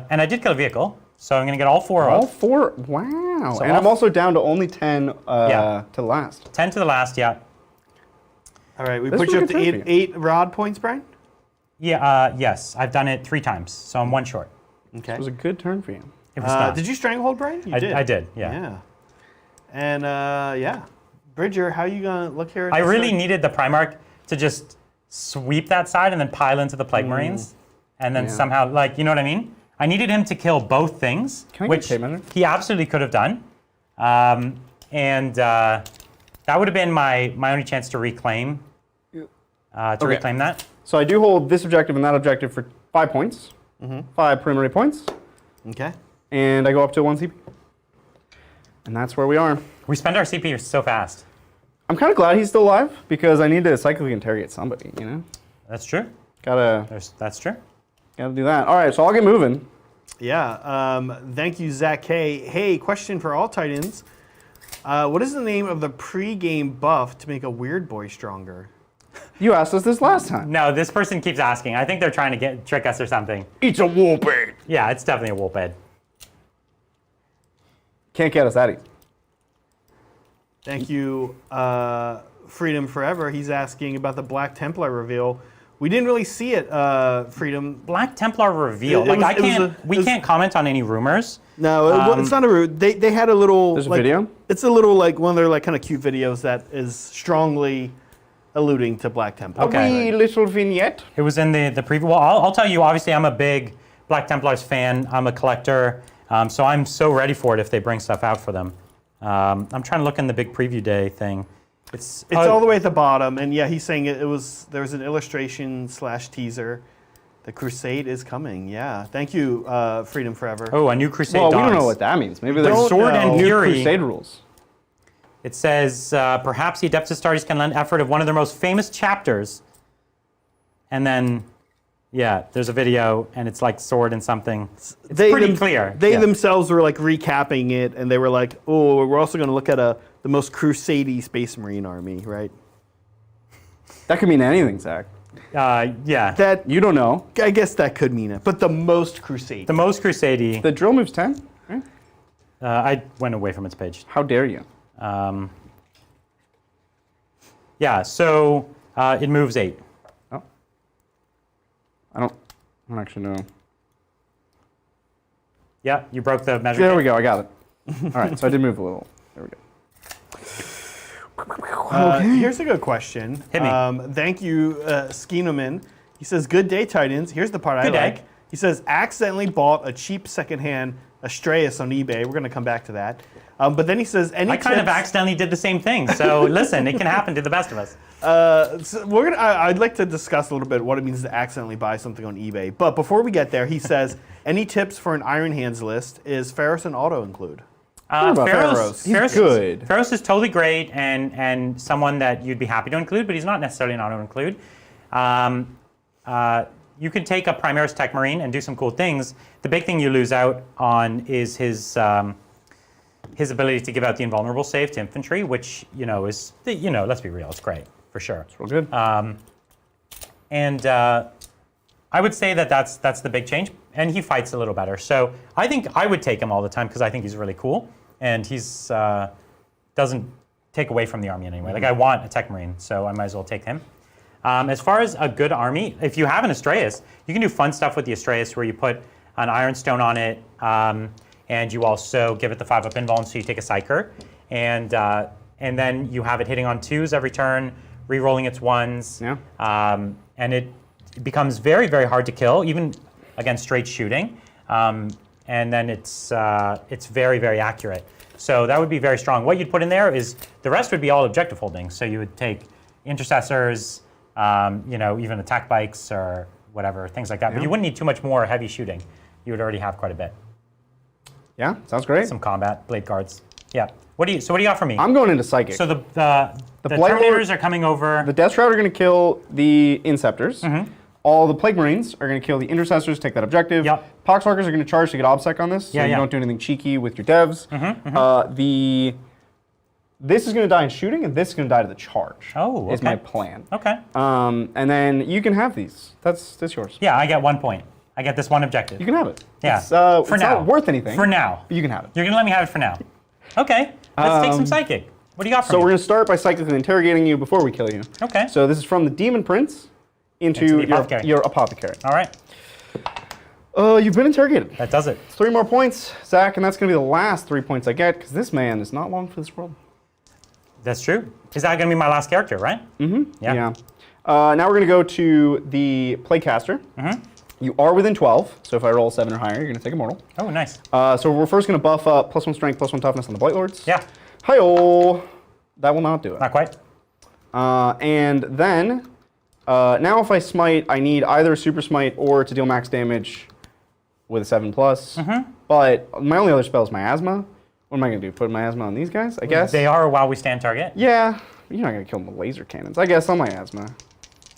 S1: and I did kill a vehicle, so I'm gonna get all 4
S2: All
S1: off.
S2: 4. Wow.
S1: So
S2: and
S1: all
S2: I'm also down to only 10
S1: Yeah.
S2: to last.
S1: 10 to the last, yeah.
S3: All right, we
S2: This
S3: put
S2: was
S3: you
S2: a
S3: up to
S2: good turn for you.
S3: 8 rod points, Brian?
S1: Yeah, yes, I've done it 3 times, so I'm 1 short.
S3: Okay.
S2: It was a good turn for you.
S1: It was not.
S3: Did you stranglehold, Brian? You
S1: I did, yeah.
S3: Yeah. And yeah. Bridger, how you gonna look here? At
S1: I
S3: this
S1: really
S3: thing?
S1: needed the Primarch to just sweep that side and then pile into the Plague Marines, and then
S2: Yeah.
S1: somehow, like, you know what I mean? I needed him to kill both things,
S2: Can I get
S1: which
S2: tape measure?
S1: he absolutely could have done, and that would have been my only chance to reclaim. Reclaim that.
S2: So I do hold this objective and that objective for 5 points. 5 preliminary points.
S3: Okay.
S2: And I go up to 1 CP. And that's where we are.
S1: We spend our CP so fast.
S2: I'm kind of glad he's still alive because I need to cyclically interrogate somebody, you know?
S1: That's true.
S2: Gotta
S1: That's true.
S2: do that. All right, so I'll get moving.
S3: Yeah. Thank you, Zach K. Hey, question for all Titans. What is the name of the pre-game buff to make a weird boy stronger?
S2: You asked us this last time.
S1: No, this person keeps asking. I think they're trying to trick us or something.
S2: It's a whooping.
S1: Yeah, it's definitely a wolf bed.
S2: Can't get us that easy.
S3: Thank you, Freedom Forever. He's asking about the Black Templar reveal. We didn't really see it, Freedom.
S1: Black Templar reveal. We can't comment on any rumors.
S3: No, it's not a rude. They had a little.
S2: There's a
S3: like,
S2: video?
S3: It's a little like one of their like kind of cute videos that is strongly alluding to Black Templar.
S1: Okay.
S2: A wee little vignette.
S1: It was in the preview. Well, I'll tell you, obviously, I'm a big Black Templars fan. I'm a collector. So I'm so ready for it if they bring stuff out for them. I'm trying to look in the big preview day thing. It's
S3: all the way at the bottom, and yeah, he's saying there was an illustration / teaser. The Crusade is coming. Yeah, thank you, Freedom Forever.
S1: Oh, a new Crusade
S2: Well, we
S1: dawns.
S2: don't know what that means. Maybe
S1: The
S2: there's
S1: Sword and
S2: new
S1: Fury.
S2: Crusade rules.
S1: It says, perhaps the Adeptus Astartes can lend effort of one of their most famous chapters. And then Yeah, there's a video, and it's like sword and something. It's pretty clear.
S3: They themselves were like recapping it, and they were like, "Oh, we're also going to look at the most crusade-y Space Marine army, right?"
S2: That could mean anything, Zach.
S1: Yeah.
S3: That
S2: You don't know.
S3: I guess that could mean it, but the most crusade.
S1: The most crusade-y.
S2: The drill moves 10, right?
S1: I went away from its page.
S2: How dare you?
S1: Yeah, so it moves 8.
S2: Oh. I don't actually know.
S1: Yeah, you broke the measure.
S2: There we go, I got it. All right, so I did move a little. There we go.
S3: Here's a good question.
S1: Hit me.
S3: Thank you, Skinoman. He says, "Good day, Titans." Here's the part
S1: Good
S3: I
S1: day.
S3: like. He says, "Accidentally bought a cheap secondhand Astraeus on eBay." We're going to come back to that. But then he says, "Any
S1: I kind of
S3: tips?"
S1: accidentally did the same thing. So listen, it can happen to the best of us.
S3: So I'd like to discuss a little bit what it means to accidentally buy something on eBay. But before we get there, he says, "Any tips for an Iron Hands list? Is Pharaohs and Auto include?"
S1: Pharaohs.
S2: He's good.
S1: Pharaohs is totally great and someone that you'd be happy to include, but he's not necessarily an auto-include. You can take a Primaris Tech Marine and do some cool things. The big thing you lose out on is his ability to give out the invulnerable save to infantry, which is let's be real, it's great for sure.
S2: It's real good.
S1: And I would say that's the big change, and he fights a little better. So I think I would take him all the time because I think he's really cool, and he's doesn't take away from the army in any way. Like I want a Tech Marine, so I might as well take him. As far as a good army, if you have an Astraeus, you can do fun stuff with the Astraeus where you put an Ironstone on it, and you also give it the 5-up invuln, so you take a Psyker, and then you have it hitting on 2s every turn, re-rolling its 1s, and it becomes very, very hard to kill, even against straight shooting, and then it's very, very accurate. So that would be very strong. What you'd put in there is the rest would be all objective holding. So you would take intercessors, even attack bikes or whatever, things like that. But you wouldn't need too much more heavy shooting. You would already have quite a bit.
S2: Yeah, sounds great.
S1: Some combat, blade guards. Yeah. What do you got for me?
S2: I'm going into Psychic.
S1: So the Terminators are coming over.
S2: The Death Shroud are going to kill the Inceptors. All the Plague Marines are going to kill the Intercessors, take that objective.
S1: Yep.
S2: Poxwalkers are going to charge to get OBSEC on this, so you don't do anything cheeky with your devs. This is going to die in shooting, and this is going to die to the charge.
S1: Oh, okay.
S2: Is my plan.
S1: Okay.
S2: And then you can have these. That's yours.
S1: Yeah, I get 1 point. I get this one objective.
S2: You can have it.
S1: Yeah.
S2: It's
S1: now.
S2: not worth anything.
S1: For now.
S2: But you can have it.
S1: You're going to let me have it for now. Okay. Let's take some Psychic. What do you got for me?
S2: So we're going to start by psychically interrogating you before we kill you.
S1: Okay.
S2: So this is from the Demon Prince into your apothecary.
S1: All right.
S2: You've been interrogated.
S1: That does it.
S2: 3 more points, Zach, and that's going to be the last 3 points I get, because this man is not long for this world.
S1: That's true. Is that going to be my last character, right?
S2: Yeah. Now we're going to go to the Playcaster. You are within 12, so if I roll 7 or higher, you're going to take Immortal.
S1: Oh, nice.
S2: So we're first going to buff up +1 strength, +1 toughness on the Blight Lords.
S1: Yeah.
S2: Hi-oh! That will not do it.
S1: Not quite.
S2: And then, now if I smite, I need either Super Smite or to deal max damage with a 7+. But my only other spell is Miasma. What am I going to do? Put Miasma on these guys, I guess?
S1: They are while we stand target.
S2: Yeah. You're not going to kill them with laser cannons. I guess on Miasma.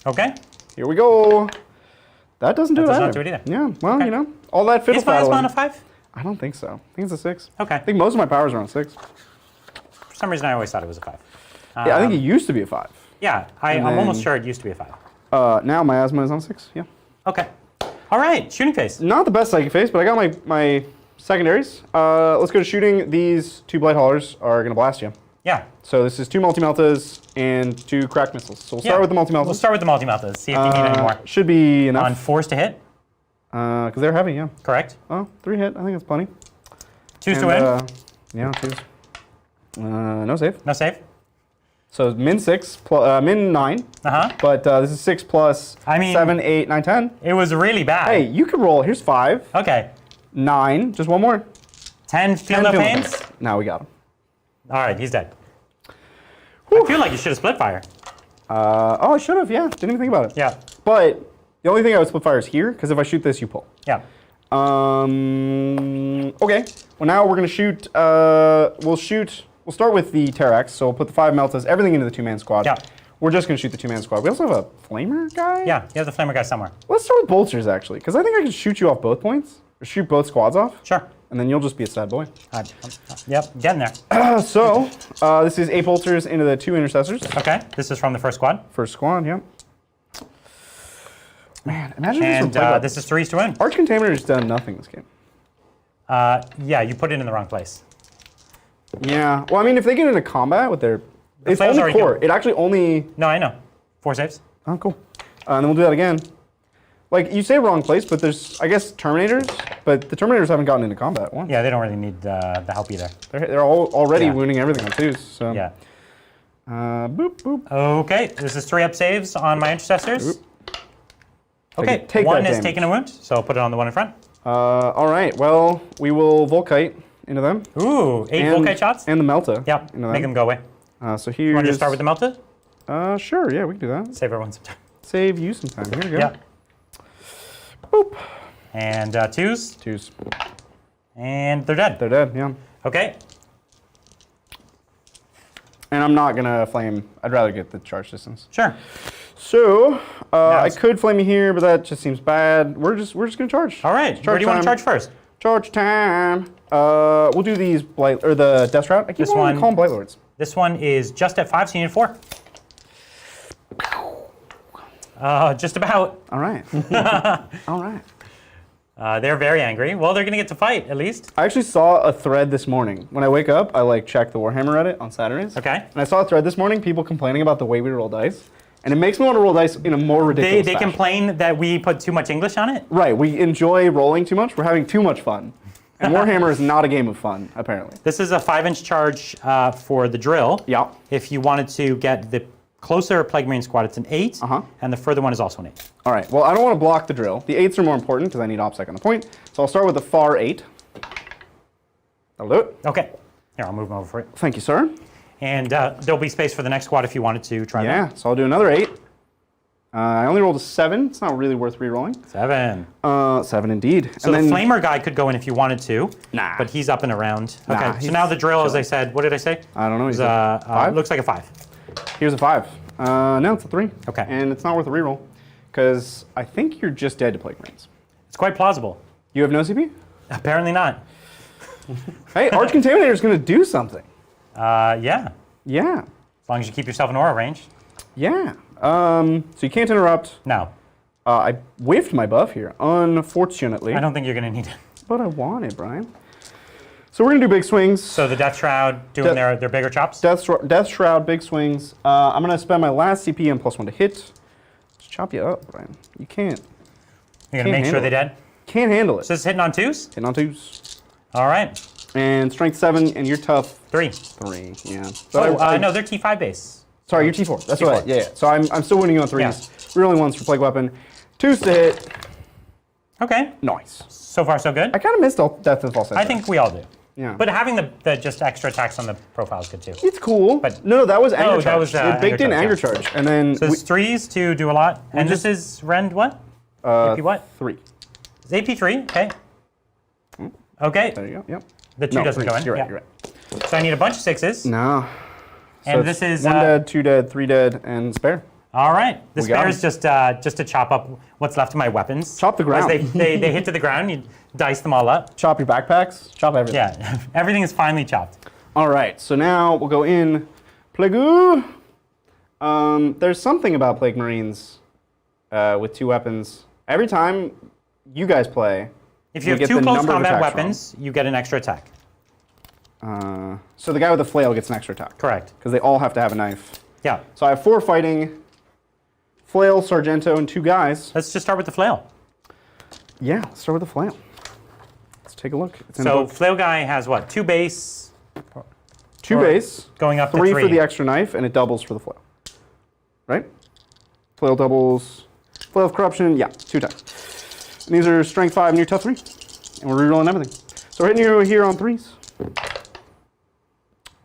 S1: Okay.
S2: Here we go. That doesn't do it either.
S1: Does not do it either.
S2: Yeah, well, all that fiddle
S1: Is Miasma on
S2: faddling.
S1: a 5?
S2: I don't think so. I think it's a 6.
S1: Okay.
S2: I think most of my powers are on 6.
S1: For some reason, I always thought it was a 5.
S2: Yeah, I think it used to be a 5.
S1: Yeah, I'm almost sure it used to be a 5.
S2: Now Miasma is on 6, yeah.
S1: Okay. All right, shooting phase.
S2: Not the best psychic phase, but I got my secondaries. Let's go to shooting. These 2 Blight Haulers are going to blast you.
S1: Yeah.
S2: So this is 2 Multi-Meltas and 2 Crack Missiles. So we'll start with the Multi-Meltas.
S1: We'll start with the Multi-Meltas, see if you need any more.
S2: Should be enough.
S1: On 4s to hit?
S2: Because they're heavy, yeah.
S1: Correct.
S2: Oh, 3 hit. I think that's plenty.
S1: 2s to win?
S2: Yeah, 2s. No save.
S1: No save?
S2: So min 6, min 9. But this is 6 plus 7, 8, 9, 10.
S1: It was really bad.
S2: Hey, you could roll. Here's 5.
S1: Okay.
S2: 9. Just one more.
S1: 10. Feel no pains?
S2: Now we got him.
S1: All right, he's dead. Whew. I feel like you should have split fire.
S2: Oh, I should have. Yeah, didn't even think about it.
S1: Yeah.
S2: But the only thing I would split fire is here, because if I shoot this, you pull.
S1: Yeah.
S2: Okay. Well, now we're gonna shoot. We'll start with the Terrax. So we'll put the 5 Meltas, everything into the 2-man squad.
S1: Yeah.
S2: We're just going to shoot the 2-man squad. We also have a flamer guy?
S1: Yeah, you have the flamer guy somewhere.
S2: Let's start with bolsters, actually, because I think I can shoot you off both points. Or shoot both squads off.
S1: Sure.
S2: And then you'll just be a sad boy.
S1: Yep, getting there.
S2: This is 8 bolsters into the 2 intercessors.
S1: Okay, this is from the first squad.
S2: First squad, yep. Man, imagine
S1: and
S2: this
S1: this is 3s to win.
S2: Arch Contaminator's done nothing this game.
S1: Yeah, you put it in the wrong place.
S2: Yeah. Well, I mean, if they get into combat with their... It's
S1: flail's
S2: only
S1: already
S2: core.
S1: done.
S2: It actually only...
S1: No, I know. 4 saves.
S2: Oh, cool. And then we'll do that again. Like, you say wrong place, but there's, I guess, Terminators, but the Terminators haven't gotten into combat once.
S1: Yeah, they don't really need the help either.
S2: They're all already wounding everything on 2s, so...
S1: Yeah.
S2: Boop, boop.
S1: Okay, this is 3 up saves on my intercessors.
S2: Boop.
S1: Okay,
S2: take
S1: one
S2: that
S1: is
S2: damage.
S1: taking a wound, so I'll put it on the one in front.
S2: All right, well, we will Volkite into them.
S1: Ooh, 8 Volkite shots?
S2: And the Melta.
S1: Yep,
S2: into
S1: make them go away.
S2: So here's...
S1: Want to start with the Melta?
S2: Sure, yeah, we can do that.
S1: Save everyone some time.
S2: Save you some time. Here we go.
S1: Yeah.
S2: Boop.
S1: And 2s.
S2: 2s.
S1: And they're dead.
S2: They're dead, yeah.
S1: Okay.
S2: And I'm not gonna flame. I'd rather get the charge distance.
S1: Sure.
S2: So I could flame you here, but that just seems bad. We're just gonna charge.
S1: All right. Where do you want to charge first?
S2: Charge time. We'll do these Blight or the Death Shroud. I keep wanting to call them Blight Lords.
S1: This one is just at 5, so you need 4. Just about.
S2: All right. All right.
S1: They're very angry. Well, they're going to get to fight, at least.
S2: I actually saw a thread this morning. When I wake up, I check the Warhammer Reddit on Saturdays.
S1: Okay.
S2: And I saw a thread this morning, people complaining about the way we roll dice. And it makes me want to roll dice in a more ridiculous
S1: They
S2: fashion.
S1: complain that we put too much English on it?
S2: Right. We enjoy rolling too much. We're having too much fun. And Warhammer is not a game of fun, apparently.
S1: This is a 5-inch charge for the drill.
S2: Yeah.
S1: If you wanted to get the closer Plague Marine squad, it's an 8. And the further one is also an 8.
S2: All right. Well, I don't want to block the drill. The 8s are more important because I need OPSEC on the point. So I'll start with the far 8. That'll do it.
S1: Okay. Here, I'll move them over for it.
S2: Thank you, sir.
S1: And there'll be space for the next squad if you wanted to try that.
S2: Yeah. So I'll do another 8. I only rolled a 7. It's not really worth re-rolling.
S1: 7.
S2: 7 indeed.
S1: So and the flamer guy could go in if you wanted to.
S2: Nah.
S1: But he's up and around. Okay.
S2: Nah,
S1: so now the drill, as I said, what did I say?
S2: I don't know.
S1: Is, looks like a 5.
S2: Here's a 5. Now it's a 3.
S1: Okay.
S2: And it's not worth a reroll because I think you're just dead to Plague Marines.
S1: It's quite plausible.
S2: You have no CP?
S1: Apparently not.
S2: Hey, Arch Contaminator is going to do something.
S1: Yeah.
S2: Yeah.
S1: As long as you keep yourself in aura range.
S2: Yeah. So you can't interrupt.
S1: No.
S2: I whiffed my buff here, unfortunately.
S1: I don't think you're going to need it.
S2: But I want it, Brian. So we're going to do big swings.
S1: So the Death Shroud doing their bigger chops?
S2: Death Shroud, big swings. I'm going to spend my last CP and +1 to hit. Just chop you up, Brian. You can't.
S1: You're going to make sure they're dead?
S2: Can't handle it.
S1: So this is hitting on 2s?
S2: Hitting on 2s.
S1: All right.
S2: And strength 7, and you're tough.
S1: 3.
S2: 3, yeah.
S1: So no, they're T5 base.
S2: Sorry, you're T4. That's
S1: T4.
S2: right. Yeah. So I'm still winning you on 3s. Yeah. Rerolling 1s for Plague Weapon. 2s to hit.
S1: Okay.
S2: Nice.
S1: So far, so good.
S2: I kind of missed Death of False Sentinel.
S1: I think we all do.
S2: Yeah.
S1: But having the just extra attacks on the profile is good too.
S2: It's cool.
S1: But
S2: no, that was anger charge.
S1: That was
S2: it baked in anger charge, and then
S1: so it's 3s to do a lot. And this is Rend what? AP what?
S2: 3.
S1: It's AP 3. Okay. Okay.
S2: There you go. Yep.
S1: The 2 doesn't go in.
S2: You're right.
S1: Yeah.
S2: You're right.
S1: So I need a bunch of 6s.
S2: No.
S1: And
S2: So
S1: this is
S2: 1 dead, 2 dead, 3 dead, and spare.
S1: All right. The
S2: We got
S1: spare is just to chop up what's left of my weapons.
S2: Chop the ground.
S1: As they hit to the ground, you dice them all up.
S2: Chop your backpacks. Chop everything.
S1: Yeah. Everything is finely chopped.
S2: All right. So now we'll go in. Plague. There's something about Plague Marines with 2 weapons. Every time you guys play,
S1: if you have 2 close combat weapons, you get an extra attack.
S2: So the guy with the flail gets an extra attack.
S1: Correct.
S2: Because they all have to have a knife.
S1: Yeah.
S2: So I have 4 fighting, flail, Sargento, and 2 guys.
S1: Let's just start with the flail.
S2: Yeah, let's start with the flail. Let's take a look.
S1: So flail guy has what? 2 base.
S2: 2 base.
S1: Going up
S2: 3
S1: to 3
S2: for the extra knife, and it doubles for the flail. Right? Flail doubles. Flail of corruption. Yeah, 2 attacks. And these are strength 5 and you're tough 3. And we're rerolling everything. So we're hitting you here on 3s.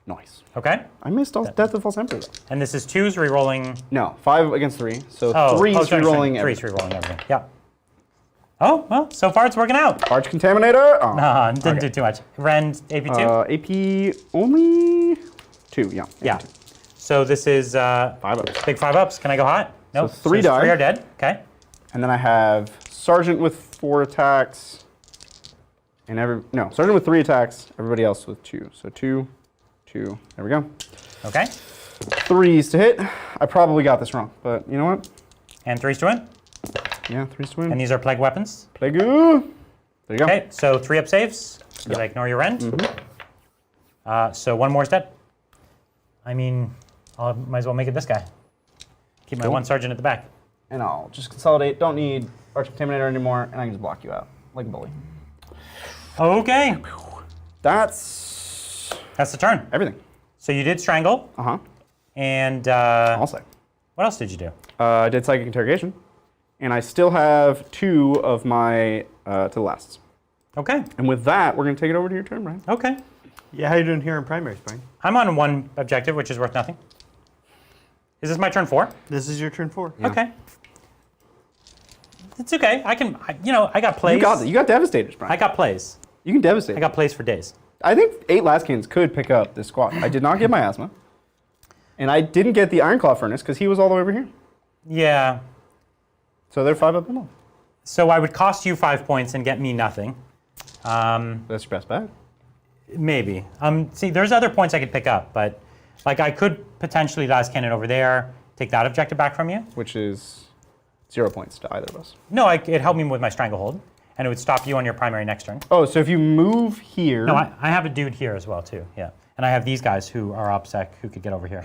S2: Nice.
S1: Okay.
S2: I missed all Death of False Emperor though.
S1: And this is 2s rerolling.
S2: No, 5 against 3. So 3's rerolling everything.
S1: 3's rerolling everything. Yeah. Oh, well, so far it's working out.
S2: Arch Contaminator. Oh.
S1: No, didn't do too much. Rend, AP2?
S2: AP only 2, yeah.
S1: Yeah.
S2: AP2.
S1: So this is
S2: 5 ups.
S1: big 5 ups. Can I go hot? Nope.
S2: So 3 die.
S1: 3 are dead. Okay.
S2: And then I have Sergeant with 4 attacks. And Sergeant with 3 attacks. Everybody else with 2. So 2, 2. There we go.
S1: Okay.
S2: 3s to hit. I probably got this wrong, but you know what?
S1: And 3s to win.
S2: Yeah, 3s to win.
S1: And these are plague weapons.
S2: Plague. There you go.
S1: Okay, so 3 up saves. Did I ignore your rend? So 1 more is dead. I mean, I might as well make it this guy. Keep my 1 sergeant at the back.
S2: And I'll just consolidate. Don't need Arch Contaminator anymore, and I can just block you out like a bully.
S1: Okay.
S2: That's
S1: the turn.
S2: everything.
S1: So you did strangle. And
S2: I'll say.
S1: what else did you do?
S2: I did Psychic Interrogation, and I still have 2 of my to the lasts.
S1: Okay.
S2: And with that, we're going to take it over to your turn, Brian.
S1: Okay.
S3: Yeah, how you doing here in primaries, Brian?
S1: I'm on 1 objective, which is worth nothing. Is this my turn 4?
S3: This is your turn 4.
S2: Yeah.
S1: Okay. It's okay. I got plays.
S2: You got Devastators, Brian.
S1: I got plays.
S2: You can devastate.
S1: I got plays for days.
S2: I think 8 Laskins could pick up this squad. I did not get my Asthma. And I didn't get the Ironclaw Furnace because he was all the way over here.
S1: Yeah.
S2: So they're 5 up and all.
S1: So I would cost you 5 points and get me nothing.
S2: That's your best bet.
S1: Maybe. See, there's other points I could pick up, but like I could potentially last cannon over there, take that objective back from you.
S2: Which is 0 points to either of us.
S1: No, it helped me with my stranglehold, and it would stop you on your primary next turn.
S2: Oh, so if you move here...
S1: No, I have a dude here as well, too, yeah. And I have these guys who are OPSEC who could get over here.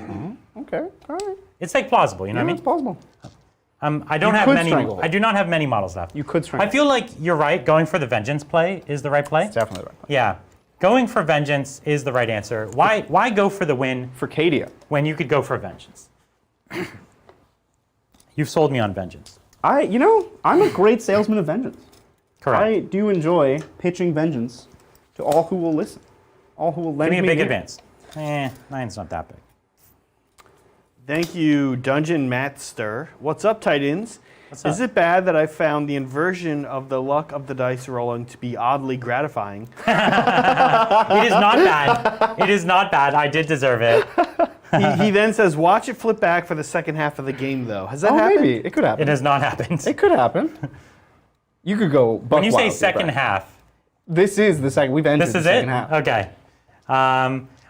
S2: Okay, all right.
S1: It's like plausible, you know what I mean?
S2: It's plausible.
S1: I don't have
S2: could
S1: many.
S2: stranglehold.
S1: I do not have many models left.
S2: You could strangle.
S1: I feel like you're right. Going for the vengeance play is the right play.
S2: It's definitely the right play.
S1: Yeah, going for vengeance is the right answer. Why go for the win
S2: For Cadia.
S1: when you could go for vengeance? You've sold me on vengeance.
S2: I'm a great salesman of vengeance.
S1: Correct.
S2: I do enjoy pitching vengeance to all who will listen. All who will lend
S1: Give me
S2: me
S1: a big
S2: ear.
S1: advance. 9's not that big.
S3: Thank you, Dungeon Matster. What's up, Titans?
S1: What's up?
S3: Is it bad that I found the inversion of the luck of the dice rolling to be oddly gratifying?
S1: It is not bad. It is not bad. I did deserve it.
S3: He then says, watch it flip back for the second half of the game, though. Has that happened?
S2: Maybe. It could happen.
S1: It has not happened.
S2: It could happen. You could go buck
S1: When you say
S2: wild,
S1: second
S2: Brian.
S1: half,
S2: This is the second. We've entered
S1: this
S2: the
S1: is
S2: second
S1: it?
S2: half.
S1: Okay.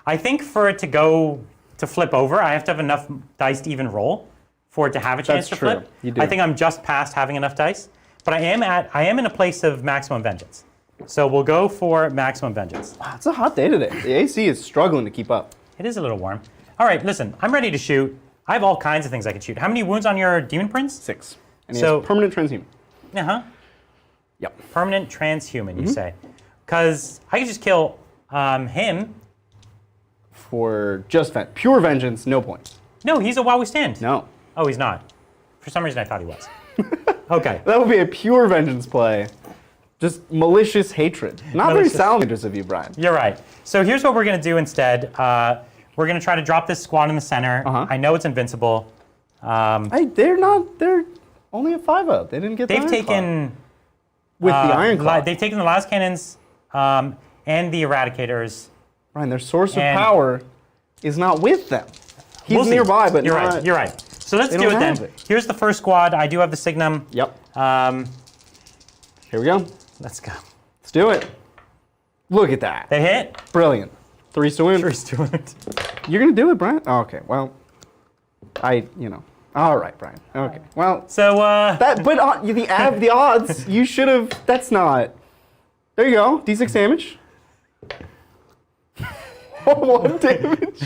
S1: I think for it to flip over, I have to have enough dice to even roll for it to have a chance
S2: That's
S1: to
S2: true.
S1: flip.
S2: You do.
S1: I think I'm just past having enough dice, but I am in a place of maximum vengeance. So we'll go for maximum vengeance.
S2: Wow, it's a hot day today. The AC is struggling to keep up.
S1: It is a little warm. All right, listen, I'm ready to shoot. I have all kinds of things I can shoot. How many wounds on your Demon Prince?
S2: 6. And he
S1: So-
S2: has permanent transhuman.
S1: Uh-huh.
S2: Yep.
S1: Permanent transhuman, you say. Because I could just kill him.
S2: For just pure vengeance, no points.
S1: No, he's a while we stand.
S2: No.
S1: Oh, he's not. For some reason, I thought he was. Okay.
S2: That would be a pure vengeance play. Just malicious hatred. Not
S1: Malicious.
S2: very Salamanders of you, Brian.
S1: You're right. So here's what we're going to do instead. We're going to try to drop this squad in the center. I know it's invincible.
S2: They're only a 5-up. They didn't get the
S1: They've
S2: Ironclaw.
S1: taken...
S2: With the Ironclaw.
S1: They've taken the last cannons and the Eradicators.
S2: Brian, their source of
S1: And-
S2: power is not with them. He's
S1: We'll see.
S2: nearby, but
S1: You're
S2: not...
S1: right. You're right. So let's
S2: They
S1: do it
S2: don't
S1: then.
S2: have it.
S1: Here's the first squad. I do have the Signum.
S2: Yep. Here we go.
S1: Let's go.
S2: Let's do it. Look at that.
S1: They hit.
S2: Brilliant. 3s to win.
S1: Let's do it.
S2: You're going to do it, Brian? Oh, okay. Well, All right, Brian. Okay. Well,
S1: So,
S2: the odds, you should have... That's not... There you go. D6 damage. 1 damage.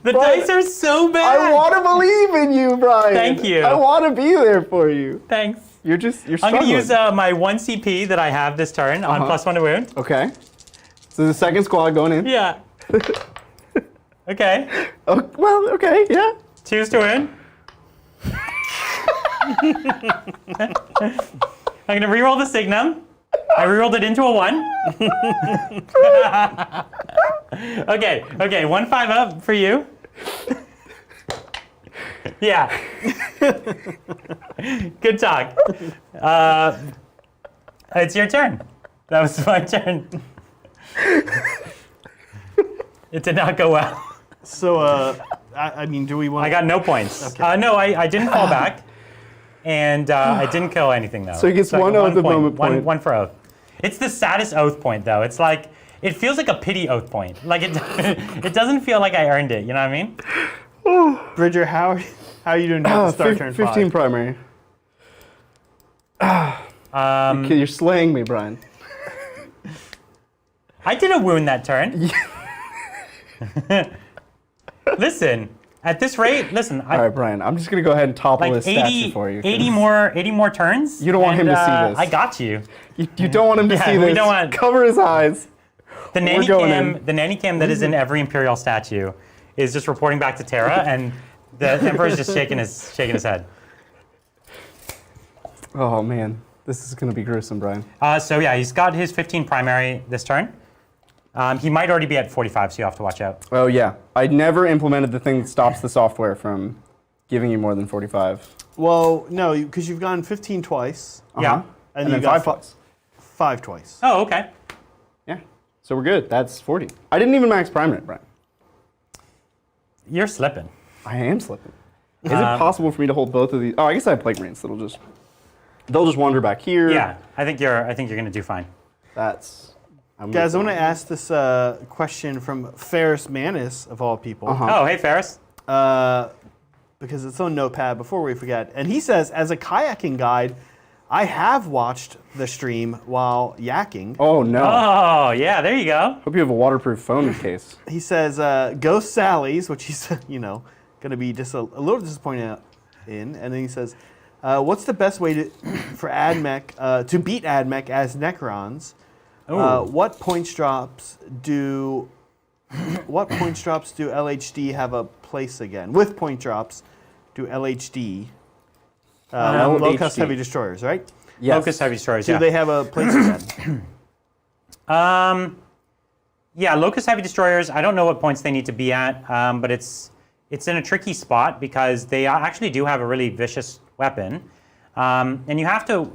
S1: the dice are so bad.
S2: I want to believe in you, Brian.
S1: Thank you.
S2: I want to be there for you.
S1: Thanks.
S2: You're
S1: I'm
S2: struggling.
S1: going to use my 1 CP that I have this turn on +1 to wound.
S2: Okay. So the second squad going in.
S1: Yeah. Okay.
S2: Oh, well, okay, yeah.
S1: Choose to win. I'm going to reroll the Signum. I rerolled it into a 1. Okay, 1 5-up for you. Yeah. Good talk. It's your turn. That was my turn. It did not go well.
S3: So, I mean, do we want?
S1: I got no points.
S3: Okay.
S1: No, I didn't fall back, and I didn't kill anything though.
S2: So he gets
S1: It's like
S2: one oath of moment point.
S1: One for oath. It's the saddest oath point though. It's like it feels like a pity oath point. Like it doesn't feel like I earned it. You know what I mean?
S3: Bridger, how are you doing to start turn
S2: 15
S3: 5?
S2: primary. You're slaying me, Brian.
S1: I did a wound that turn. Listen, at this rate, listen.
S2: All right, Brian. I'm just gonna go ahead and topple
S1: Like
S2: this statue for you.
S1: 80 more turns.
S2: You don't want him to see this.
S1: I got you.
S2: You don't want him to see
S1: we
S2: this.
S1: don't want-
S2: Cover his eyes.
S1: The nanny cam that is in every Imperial statue is just reporting back to Terra, and the Emperor's just shaking his head.
S2: Oh man, this is gonna be gruesome, Brian.
S1: So yeah, he's got his 15 primary this turn. He might already be at 45, so you have to watch out.
S2: Oh yeah, I never implemented the thing that stops the software from giving you more than 45.
S3: Well, no, because you've gone 15 twice.
S1: Yeah.
S2: And
S3: you
S2: then
S3: got
S2: 5 twice.
S3: 5 twice.
S1: Oh, okay.
S2: Yeah. So we're good. That's 40. I didn't even max primary, Brian.
S1: You're slipping.
S2: I am slipping. Is it possible for me to hold both of these? Oh, I guess I have Plague Marines that'll they'll just wander back here.
S1: Yeah, I think you're gonna do fine.
S3: Guys, I want to ask this question from Ferris Manus, of all people.
S1: Oh, hey, Ferris.
S3: Because it's on Notepad before we forget. And he says, as a kayaking guide, I have watched the stream while yakking.
S2: Oh, no.
S1: Oh, yeah, there you go.
S2: Hope you have a waterproof phone case.
S3: He says, Ghost Sally's, which he's, going to be just a little disappointed in. And then he says, what's the best way for AdMech to beat AdMech as Necrons? What points drops do LHD have a place again? With point drops, do LHD Locust Heavy Destroyers, right?
S2: Yes.
S1: Locust Heavy Destroyers,
S3: Do they have a place again?
S1: Yeah, Locust Heavy Destroyers, I don't know what points they need to be at, but it's in a tricky spot because they actually do have a really vicious weapon. And you have to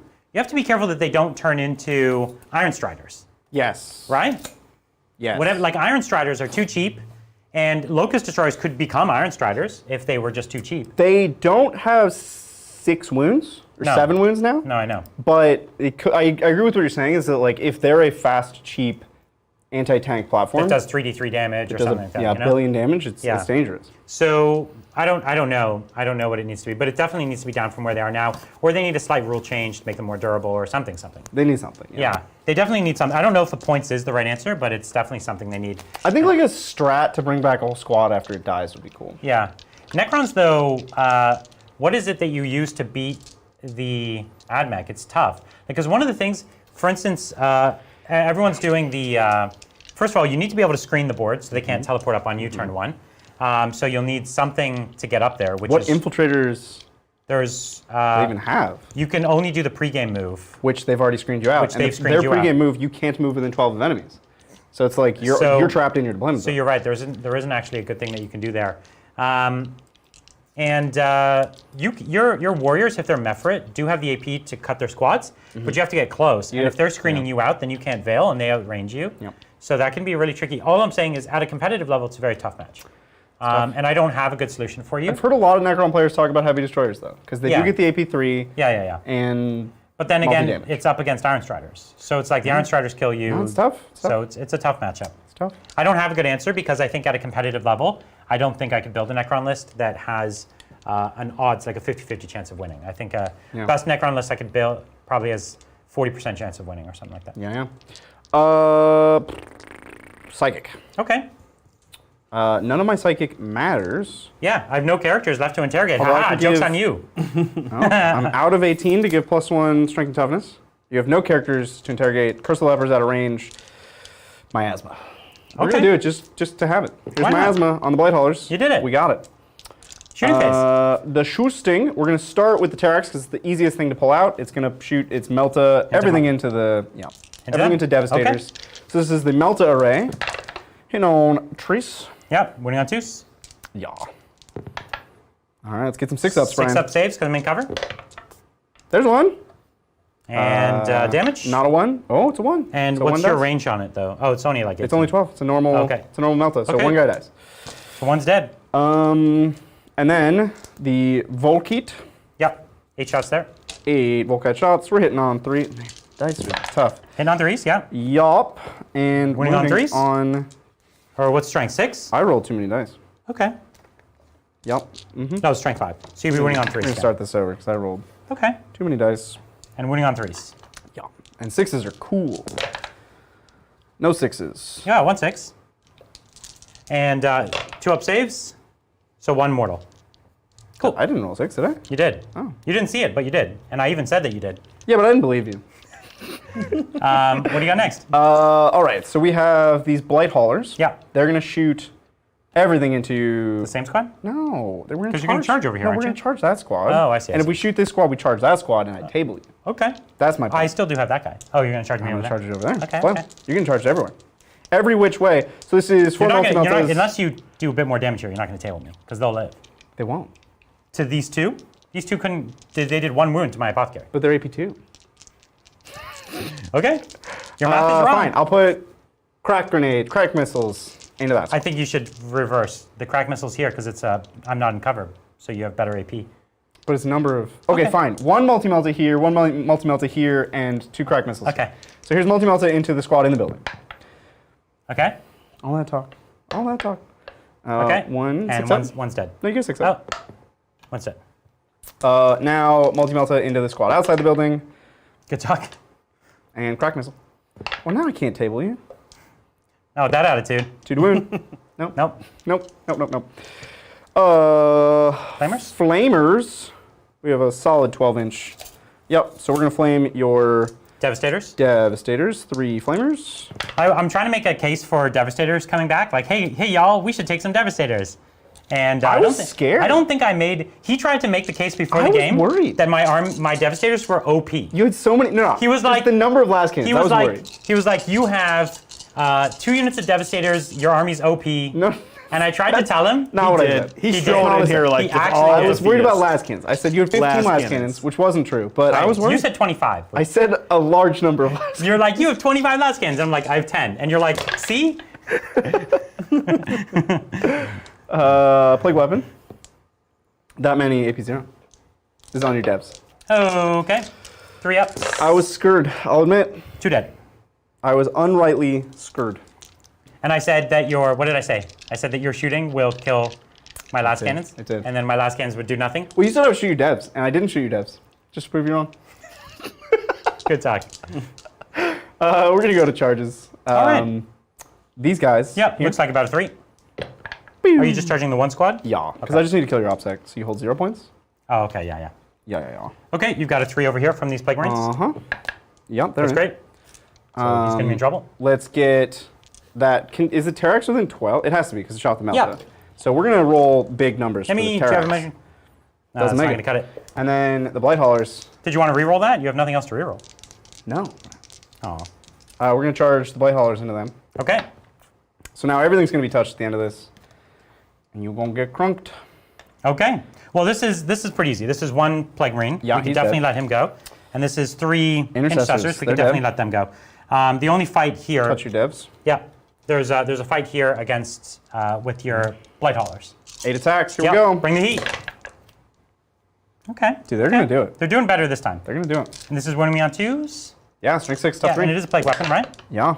S1: be careful that they don't turn into Iron Striders.
S2: Yes.
S1: Right?
S2: Yes.
S1: Like Iron Striders are too cheap, and Locust Destroyers could become Iron Striders if they were just too cheap.
S2: They don't have 6 wounds or 7 wounds now.
S1: No, I know.
S2: But I agree with what you're saying. Is that like if they're a fast, cheap anti-tank platform,
S1: It does 3d3 damage or something like that.
S2: Yeah,
S1: you know?
S2: billion damage. It's dangerous.
S1: So I don't know. I don't know what it needs to be, but it definitely needs to be down from where they are now, or they need a slight rule change to make them more durable, or something.
S2: They need something.
S1: Yeah, they definitely need something. I don't know if the points is the right answer, but it's definitely something they need.
S2: I think like a strat to bring back a whole squad after it dies would be cool.
S1: Yeah, Necrons though. What is it that you use to beat the AdMech? It's tough because one of the things, for instance, everyone's doing the. First of all, you need to be able to screen the board so they can't teleport up on you turn 1. So you'll need something to get up there.
S2: What infiltrators?
S1: There's.
S2: They even have.
S1: You can only do the pregame move.
S2: Which they've already screened you out.
S1: Which they've screened you
S2: out. Their pregame
S1: out.
S2: move, you can't move within 12 of enemies. So it's like you're trapped in your deployment.
S1: So you're right. There isn't actually a good thing that you can do there. Your warriors, if they're Mephrit, do have the AP to cut their squads, but you have to get close. And if they're screening you out, then you can't veil and they outrange you.
S2: Yep.
S1: So that can be really tricky. All I'm saying is at a competitive level, it's a very tough match. And I don't have a good solution for you.
S2: I've heard a lot of Necron players talk about Heavy Destroyers, though, because they do get the AP3.
S1: Yeah.
S2: And
S1: but then again,
S2: multi-damage.
S1: it's up against Iron Striders. So it's like the Iron Striders kill you.
S2: No, it's tough.
S1: So it's a tough matchup.
S2: It's tough.
S1: I don't have a good answer because I think at a competitive level, I don't think I could build a Necron list that has an odds, like a 50-50 chance of winning. I think best Necron list I could build probably has 40% chance of winning or something like that.
S2: Yeah. Psychic.
S1: Okay.
S2: None of my psychic matters.
S1: Yeah, I have no characters left to interrogate.
S2: Although I
S1: Ha,
S2: could
S1: joke's
S2: give-
S1: on you.
S2: I'm out of 18 to give +1 strength and toughness. You have no characters to interrogate. Curse of the Lepers out of range. Miasma. We're
S1: Okay.
S2: gonna do it just to have it. Here's
S1: Why not?
S2: Miasma on the Blight Haulers.
S1: You did it.
S2: We got it.
S1: Shoot your face.
S2: The Shoosting, we're going to start with the Terax because it's the easiest thing to pull out. It's going to shoot its Melta, everything into the, everything into Devastators.
S1: Okay.
S2: So this is the Melta array. Hit on Trees.
S1: Yep, winning on twos.
S2: Yeah. All right, let's get some 6-ups, Brian.
S1: 6-up saves because I'm in cover.
S2: There's one.
S1: And damage?
S2: Not a 1. Oh, it's a 1.
S1: And
S2: so
S1: what's
S2: one
S1: your
S2: dice.
S1: range on it, though? Oh, it's only like 18.
S2: It's only 12. It's a normal.
S1: Okay.
S2: It's a normal Melta. So
S1: Okay.
S2: one guy dies.
S1: So one's dead.
S2: And then the Volkite.
S1: Yep. 8 shots there.
S2: 8 Volkite shots. We're hitting on 3. Man, dice are tough.
S1: Hitting on 3s, yeah.
S2: Yup. And
S1: Winning on
S2: wounding
S1: 3s?
S2: On.
S1: Or what's strength? 6?
S2: I rolled too many dice.
S1: Okay.
S2: Yup. Mm-hmm.
S1: No, strength 5. So you'd be winning on 3s.
S2: I'm gonna start this over because I rolled
S1: Okay.
S2: too many dice.
S1: And winning on 3s.
S2: Yeah. And 6s are cool. No 6s.
S1: Yeah, 1 6. And 2 up saves. So 1 mortal. Cool.
S2: I didn't roll 6, did I?
S1: You did.
S2: Oh.
S1: You didn't see it, but you did. And I even said that you did.
S2: Yeah, but I didn't believe you.
S1: What do you got next?
S2: All right, so we have these Blight Haulers.
S1: Yeah.
S2: They're going to shoot everything into...
S1: The same squad?
S2: No, they were going to charge.
S1: Because you're gonna charge over here,
S2: No,
S1: aren't
S2: we're going
S1: you?
S2: to charge that squad.
S1: Oh, I see, I
S2: And if
S1: see.
S2: we shoot this squad, we charge that squad, and I table you.
S1: Okay.
S2: That's my
S1: I
S2: plan.
S1: still do have that guy. Oh, you're going to charge me
S2: I'm
S1: over
S2: going to
S1: there?
S2: charge it over there.
S1: Okay,
S2: Fine.
S1: okay.
S2: You're going to charge it everywhere. Every which way. So this is 4
S1: You're not
S2: Melta
S1: gonna,
S2: Meltas.
S1: unless you do a bit more damage here, you're not going to table me. Because they'll live.
S2: They won't.
S1: To these 2? These 2 couldn't... They did 1 wound to my apothecary.
S2: But they're AP2.
S1: Okay. Your math is wrong.
S2: Fine. I'll put crack grenade, crack missiles into that.
S1: I think you should reverse. The crack missile's here because it's I'm not in cover, so you have better AP.
S2: But it's a number of... Okay, fine. 1 multi-melta here, 1 multi-melta here, and 2 crack missiles.
S1: Okay.
S2: So here's multi-melta into the squad in the building.
S1: Okay.
S2: All that talk. All that talk.
S1: Okay.
S2: 1,
S1: And
S2: 6
S1: one's dead.
S2: No, you get 6
S1: Oh.
S2: up.
S1: One's dead.
S2: Now multi-melta into the squad outside the building,
S1: Good talk.
S2: and crack missile. Well, now I can't table you.
S1: Oh, that attitude.
S2: 2 to wound. Nope.
S1: Nope.
S2: Nope. Nope. Nope. Nope.
S1: Flamers?
S2: Flamers. We have a solid 12-inch. Yep. So we're gonna flame your
S1: Devastators?
S2: Devastators. 3 flamers.
S1: I'm trying to make a case for Devastators coming back. Like, hey, y'all, we should take some Devastators. And
S2: I was scared.
S1: I don't think I made. He tried to make the case before
S2: I
S1: the
S2: was
S1: game
S2: worried.
S1: that my Devastators were OP.
S2: You had so many. No.
S1: He was
S2: just
S1: like
S2: the number of last cannons.
S1: He
S2: I
S1: was
S2: was
S1: like
S2: worried.
S1: he was like you have 2 units of Devastators. Your army's OP.
S2: No.
S1: And I tried to tell him.
S2: Not what I
S3: did.
S2: said.
S3: He's
S1: He
S3: throwing
S1: did.
S3: in here like
S1: He
S3: it's
S1: actually
S3: all
S1: did.
S2: I was worried about
S3: defeatist.
S2: last cannons. I said you had 15
S3: Last
S2: last
S3: cannons.
S2: cannons, which wasn't true. But I was worried.
S1: You said 25.
S2: I said a large number of last.
S1: You're like, you have 25 last cannons. And I'm like, I have 10. And you're like, see?
S2: Plague weapon. That many AP0. This is on your devs.
S1: Okay. 3 up.
S2: I was scared. I'll admit.
S1: 2 dead.
S2: I was unrightly scared.
S1: And I said that what did I say? I said that your shooting will kill my last cannons.
S2: It did.
S1: And then my last cannons would do nothing.
S2: Well, you said I would shoot your devs, and I didn't shoot your devs. Just to prove you wrong.
S1: Good talk.
S2: We're gonna go to charges.
S1: All right.
S2: These guys.
S1: Yep.
S2: here.
S1: Looks like about a 3. Are you just charging the 1 squad?
S2: Yeah, because
S1: Okay.
S2: I just need to kill your OPSEC, so you hold 0 points.
S1: Oh, okay. Yeah, yeah.
S2: Yeah.
S1: Okay, you've got a 3 over here from these plague marines.
S2: Uh-huh. Yep, there
S1: That's great. So he's gonna be in trouble.
S2: Let's get that. Is the Terex within 12? It has to be because it shot the Melta.
S1: Yeah.
S2: So we're gonna roll big numbers
S1: Let
S2: for
S1: me.
S2: the
S1: Do you have
S2: Terex.
S1: a measure? No,
S2: Doesn't
S1: that's not
S2: make
S1: gonna
S2: it.
S1: cut it.
S2: And then the Blight Haulers.
S1: Did you want to re-roll that? You have nothing else to re-roll.
S2: No.
S1: Oh.
S2: We're gonna charge the Blight Haulers into them.
S1: Okay.
S2: So now everything's gonna be touched at the end of this, and you're gonna get crunked.
S1: Okay. Well, this is pretty easy. This is 1 plague marine.
S2: Yeah,
S1: we can
S2: he's
S1: definitely
S2: dead.
S1: let him go. And this is 3 intercessors. We
S2: They're
S1: can definitely
S2: dead.
S1: let them go. The only fight here.
S2: Touch your devs.
S1: Yeah. There's a fight here against with your blight haulers.
S2: 8 attacks. Here
S1: Yep,
S2: we go.
S1: Bring the heat. Okay.
S2: Dude, they're gonna do it.
S1: They're doing better this time.
S2: They're gonna do it.
S1: And this is winning me on 2s.
S2: Yeah, strength 6, tough
S1: Yeah,
S2: 3.
S1: and it is a plague weapon, right?
S2: Yeah.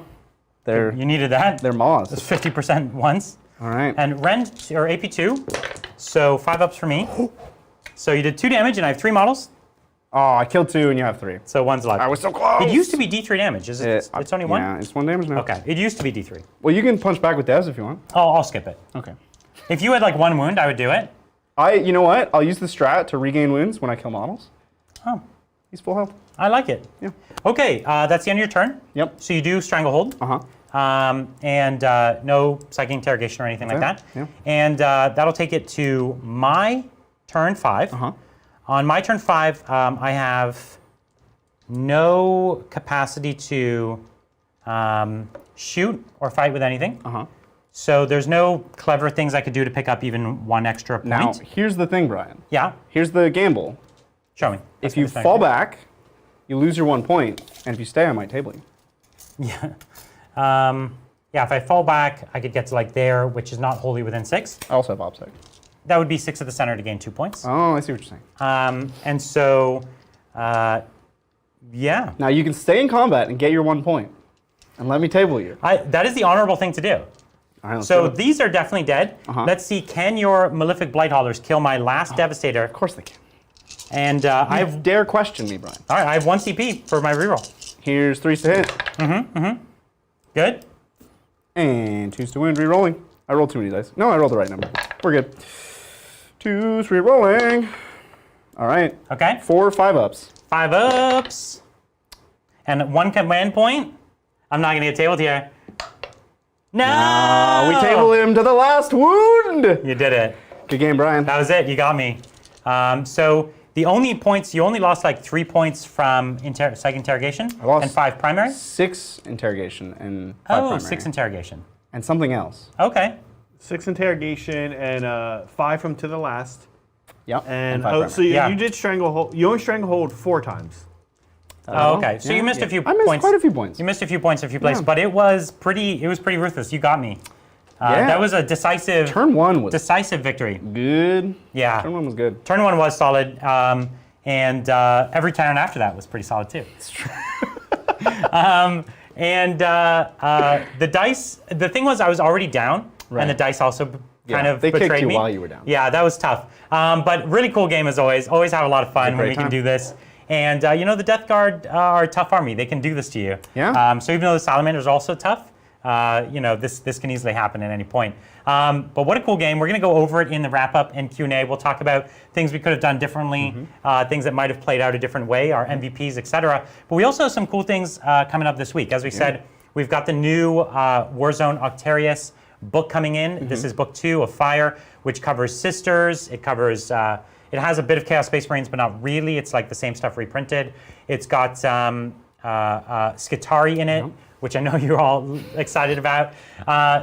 S2: They're
S1: You needed that.
S2: they're maws.
S1: 50% once.
S2: All right.
S1: And Rend, or AP2, so 5 ups for me. So you did 2 damage, and I have 3 models,
S2: Oh, I killed 2 and you have 3.
S1: so 1's left.
S2: I was so close.
S1: It used to be D3 damage. Is it? It's only 1?
S2: Yeah, it's 1 damage now.
S1: Okay, it used to be D3.
S2: Well, you can punch back with devs if you want.
S1: I'll skip it.
S2: Okay.
S1: If you had like 1 wound, I would do it.
S2: You know what? I'll use the strat to regain wounds when I kill models.
S1: Oh,
S2: He's full health.
S1: I like it.
S2: Yeah.
S1: Okay, that's the end of your turn.
S2: Yep.
S1: So you do Stranglehold. And no psychic interrogation or anything like that.
S2: Yeah.
S1: And that'll take it to my turn 5. On my turn 5, I have no capacity to shoot or fight with anything. So there's no clever things I could do to pick up even 1 extra point.
S2: Now, here's the thing, Brian.
S1: Yeah,
S2: Here's the gamble.
S1: show me.
S2: If you fall back you lose your 1 point, and if you stay, I might table you.
S1: Yeah. Yeah, if I fall back, I could get to like there, which is not wholly within 6.
S2: I also have OPSEC.
S1: That would be 6 at the center to gain 2 points.
S2: Oh, I see what you're saying.
S1: And so, yeah.
S2: Now you can stay in combat and get your 1 point, and let me table you.
S1: That is the honorable thing to do.
S2: All right, let's
S1: So
S2: do it.
S1: these are definitely dead. Let's see, can your Malefic Blight Haulers kill my last Devastator?
S2: Of course they can.
S1: And I
S2: dare question me, Brian.
S1: All right, I have 1 CP for my reroll.
S2: Here's 3s to hit.
S1: Good.
S2: And 2s to wound, re-rolling. I rolled too many dice. No, I rolled the right number. We're good. 2s, re-rolling. All right.
S1: Okay.
S2: 4 5-ups.
S1: 5 ups. And 1 command point. I'm not going to get tabled here. No!
S2: We table him to the last wound.
S1: You did it.
S2: Good game, Brian.
S1: That was it. You got me. So the only points, you only lost like 3 points from psych interrogation
S2: lost
S1: and 5 primary?
S2: 6 interrogation and 5 primary.
S1: 6 interrogation.
S2: And something else.
S1: Okay.
S3: 6 interrogation and 5 from to the last.
S2: Yep.
S3: And
S2: 5
S3: so you did stranglehold. You only stranglehold 4 times.
S1: Oh, okay. So you missed a few
S2: I
S1: points.
S2: missed quite a few points.
S1: You missed a few points, a few places, but it was pretty ruthless. You got me. That was a decisive
S2: Turn 1 was
S1: decisive victory.
S2: good.
S1: Yeah.
S2: Turn 1 was good.
S1: Turn 1 was solid, and every turn after that was pretty solid too.
S2: It's true.
S1: The dice, the thing was I was already down, and the dice also kind of
S2: they
S1: betrayed
S2: kicked you
S1: me.
S2: while you were down.
S1: Yeah, that was tough. But really cool game as always. Always have a lot of fun when we can do this. And you know, the Death Guard are a tough army. They can do this to you.
S2: Yeah.
S1: So even though the Salamanders are also tough, you know, this can easily happen at any point. But what a cool game. We're going to go over it in the wrap-up and Q&A. We'll talk about things we could have done differently, things that might have played out a different way, our MVPs, etc. But we also have some cool things coming up this week. As we said, we've got the new Warzone Octarius book coming in. This is book 2 of Fire, which covers Sisters. It covers... it has a bit of Chaos Space Marines, but not really. It's like the same stuff reprinted. It's got Skitarii in it, which I know you're all excited about.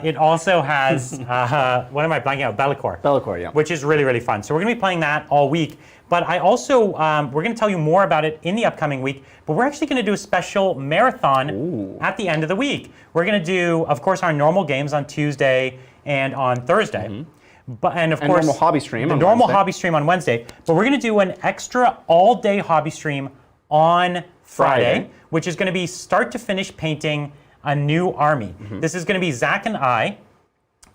S1: It also has, what am I blanking out? Bellicor.
S2: Bellicor, yeah.
S1: Which is really, really fun. So we're going to be playing that all week. But I also, we're going to tell you more about it in the upcoming week, but we're actually going to do a special marathon at the end of the week. We're going to do, of course, our normal games on Tuesday and on Thursday. And of course,
S2: normal hobby stream
S1: the
S2: on
S1: normal
S2: Wednesday.
S1: hobby stream on Wednesday. But we're going to do an extra all-day hobby stream on Friday, which is going to be start to finish painting a new army. This is going to be Zach and I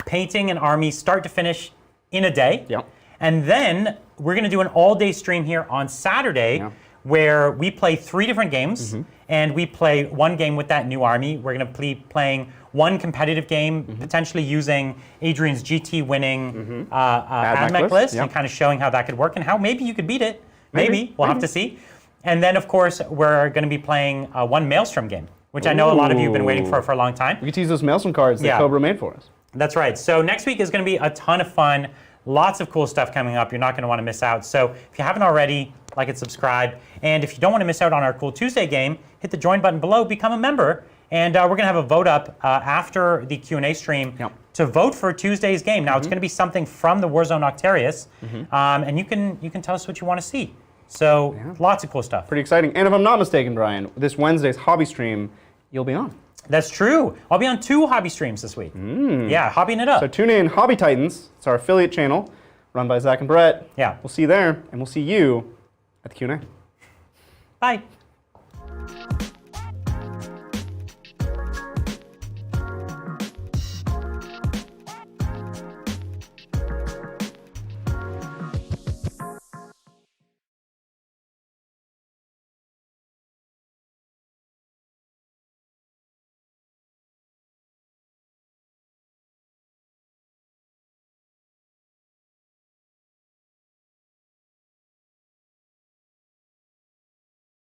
S1: painting an army start to finish in a day.
S2: Yep.
S1: And then we're going to do an all-day stream here on Saturday where we play 3 different games and we play 1 game with that new army. We're going to be playing 1 competitive game, potentially using Adrian's GT winning AdMech list and kind of showing how that could work and how maybe you could beat it. Maybe. We'll have to see. And then, of course, we're going to be playing 1 Maelstrom game, which I know a lot of you have been waiting for a long time.
S2: We get to use those Maelstrom cards that Cobra made for us.
S1: That's right. So next week is going to be a ton of fun. Lots of cool stuff coming up. You're not going to want to miss out. So if you haven't already, like and subscribe. And if you don't want to miss out on our cool Tuesday game, hit the join button below, become a member. And we're going to have a vote up after the Q&A stream to vote for Tuesday's game. Now, it's going to be something from the Warzone Octarius. And you can tell us what you want to see. So lots of cool stuff.
S2: Pretty exciting. And if I'm not mistaken, Brian, this Wednesday's hobby stream, you'll be on.
S1: That's true. I'll be on 2 hobby streams this week. Yeah, hobbying it up.
S2: So tune in, Hobby Titans. It's our affiliate channel, run by Zach and Brett.
S1: Yeah.
S2: We'll see you there, and we'll see you at the Q&A.
S1: Bye.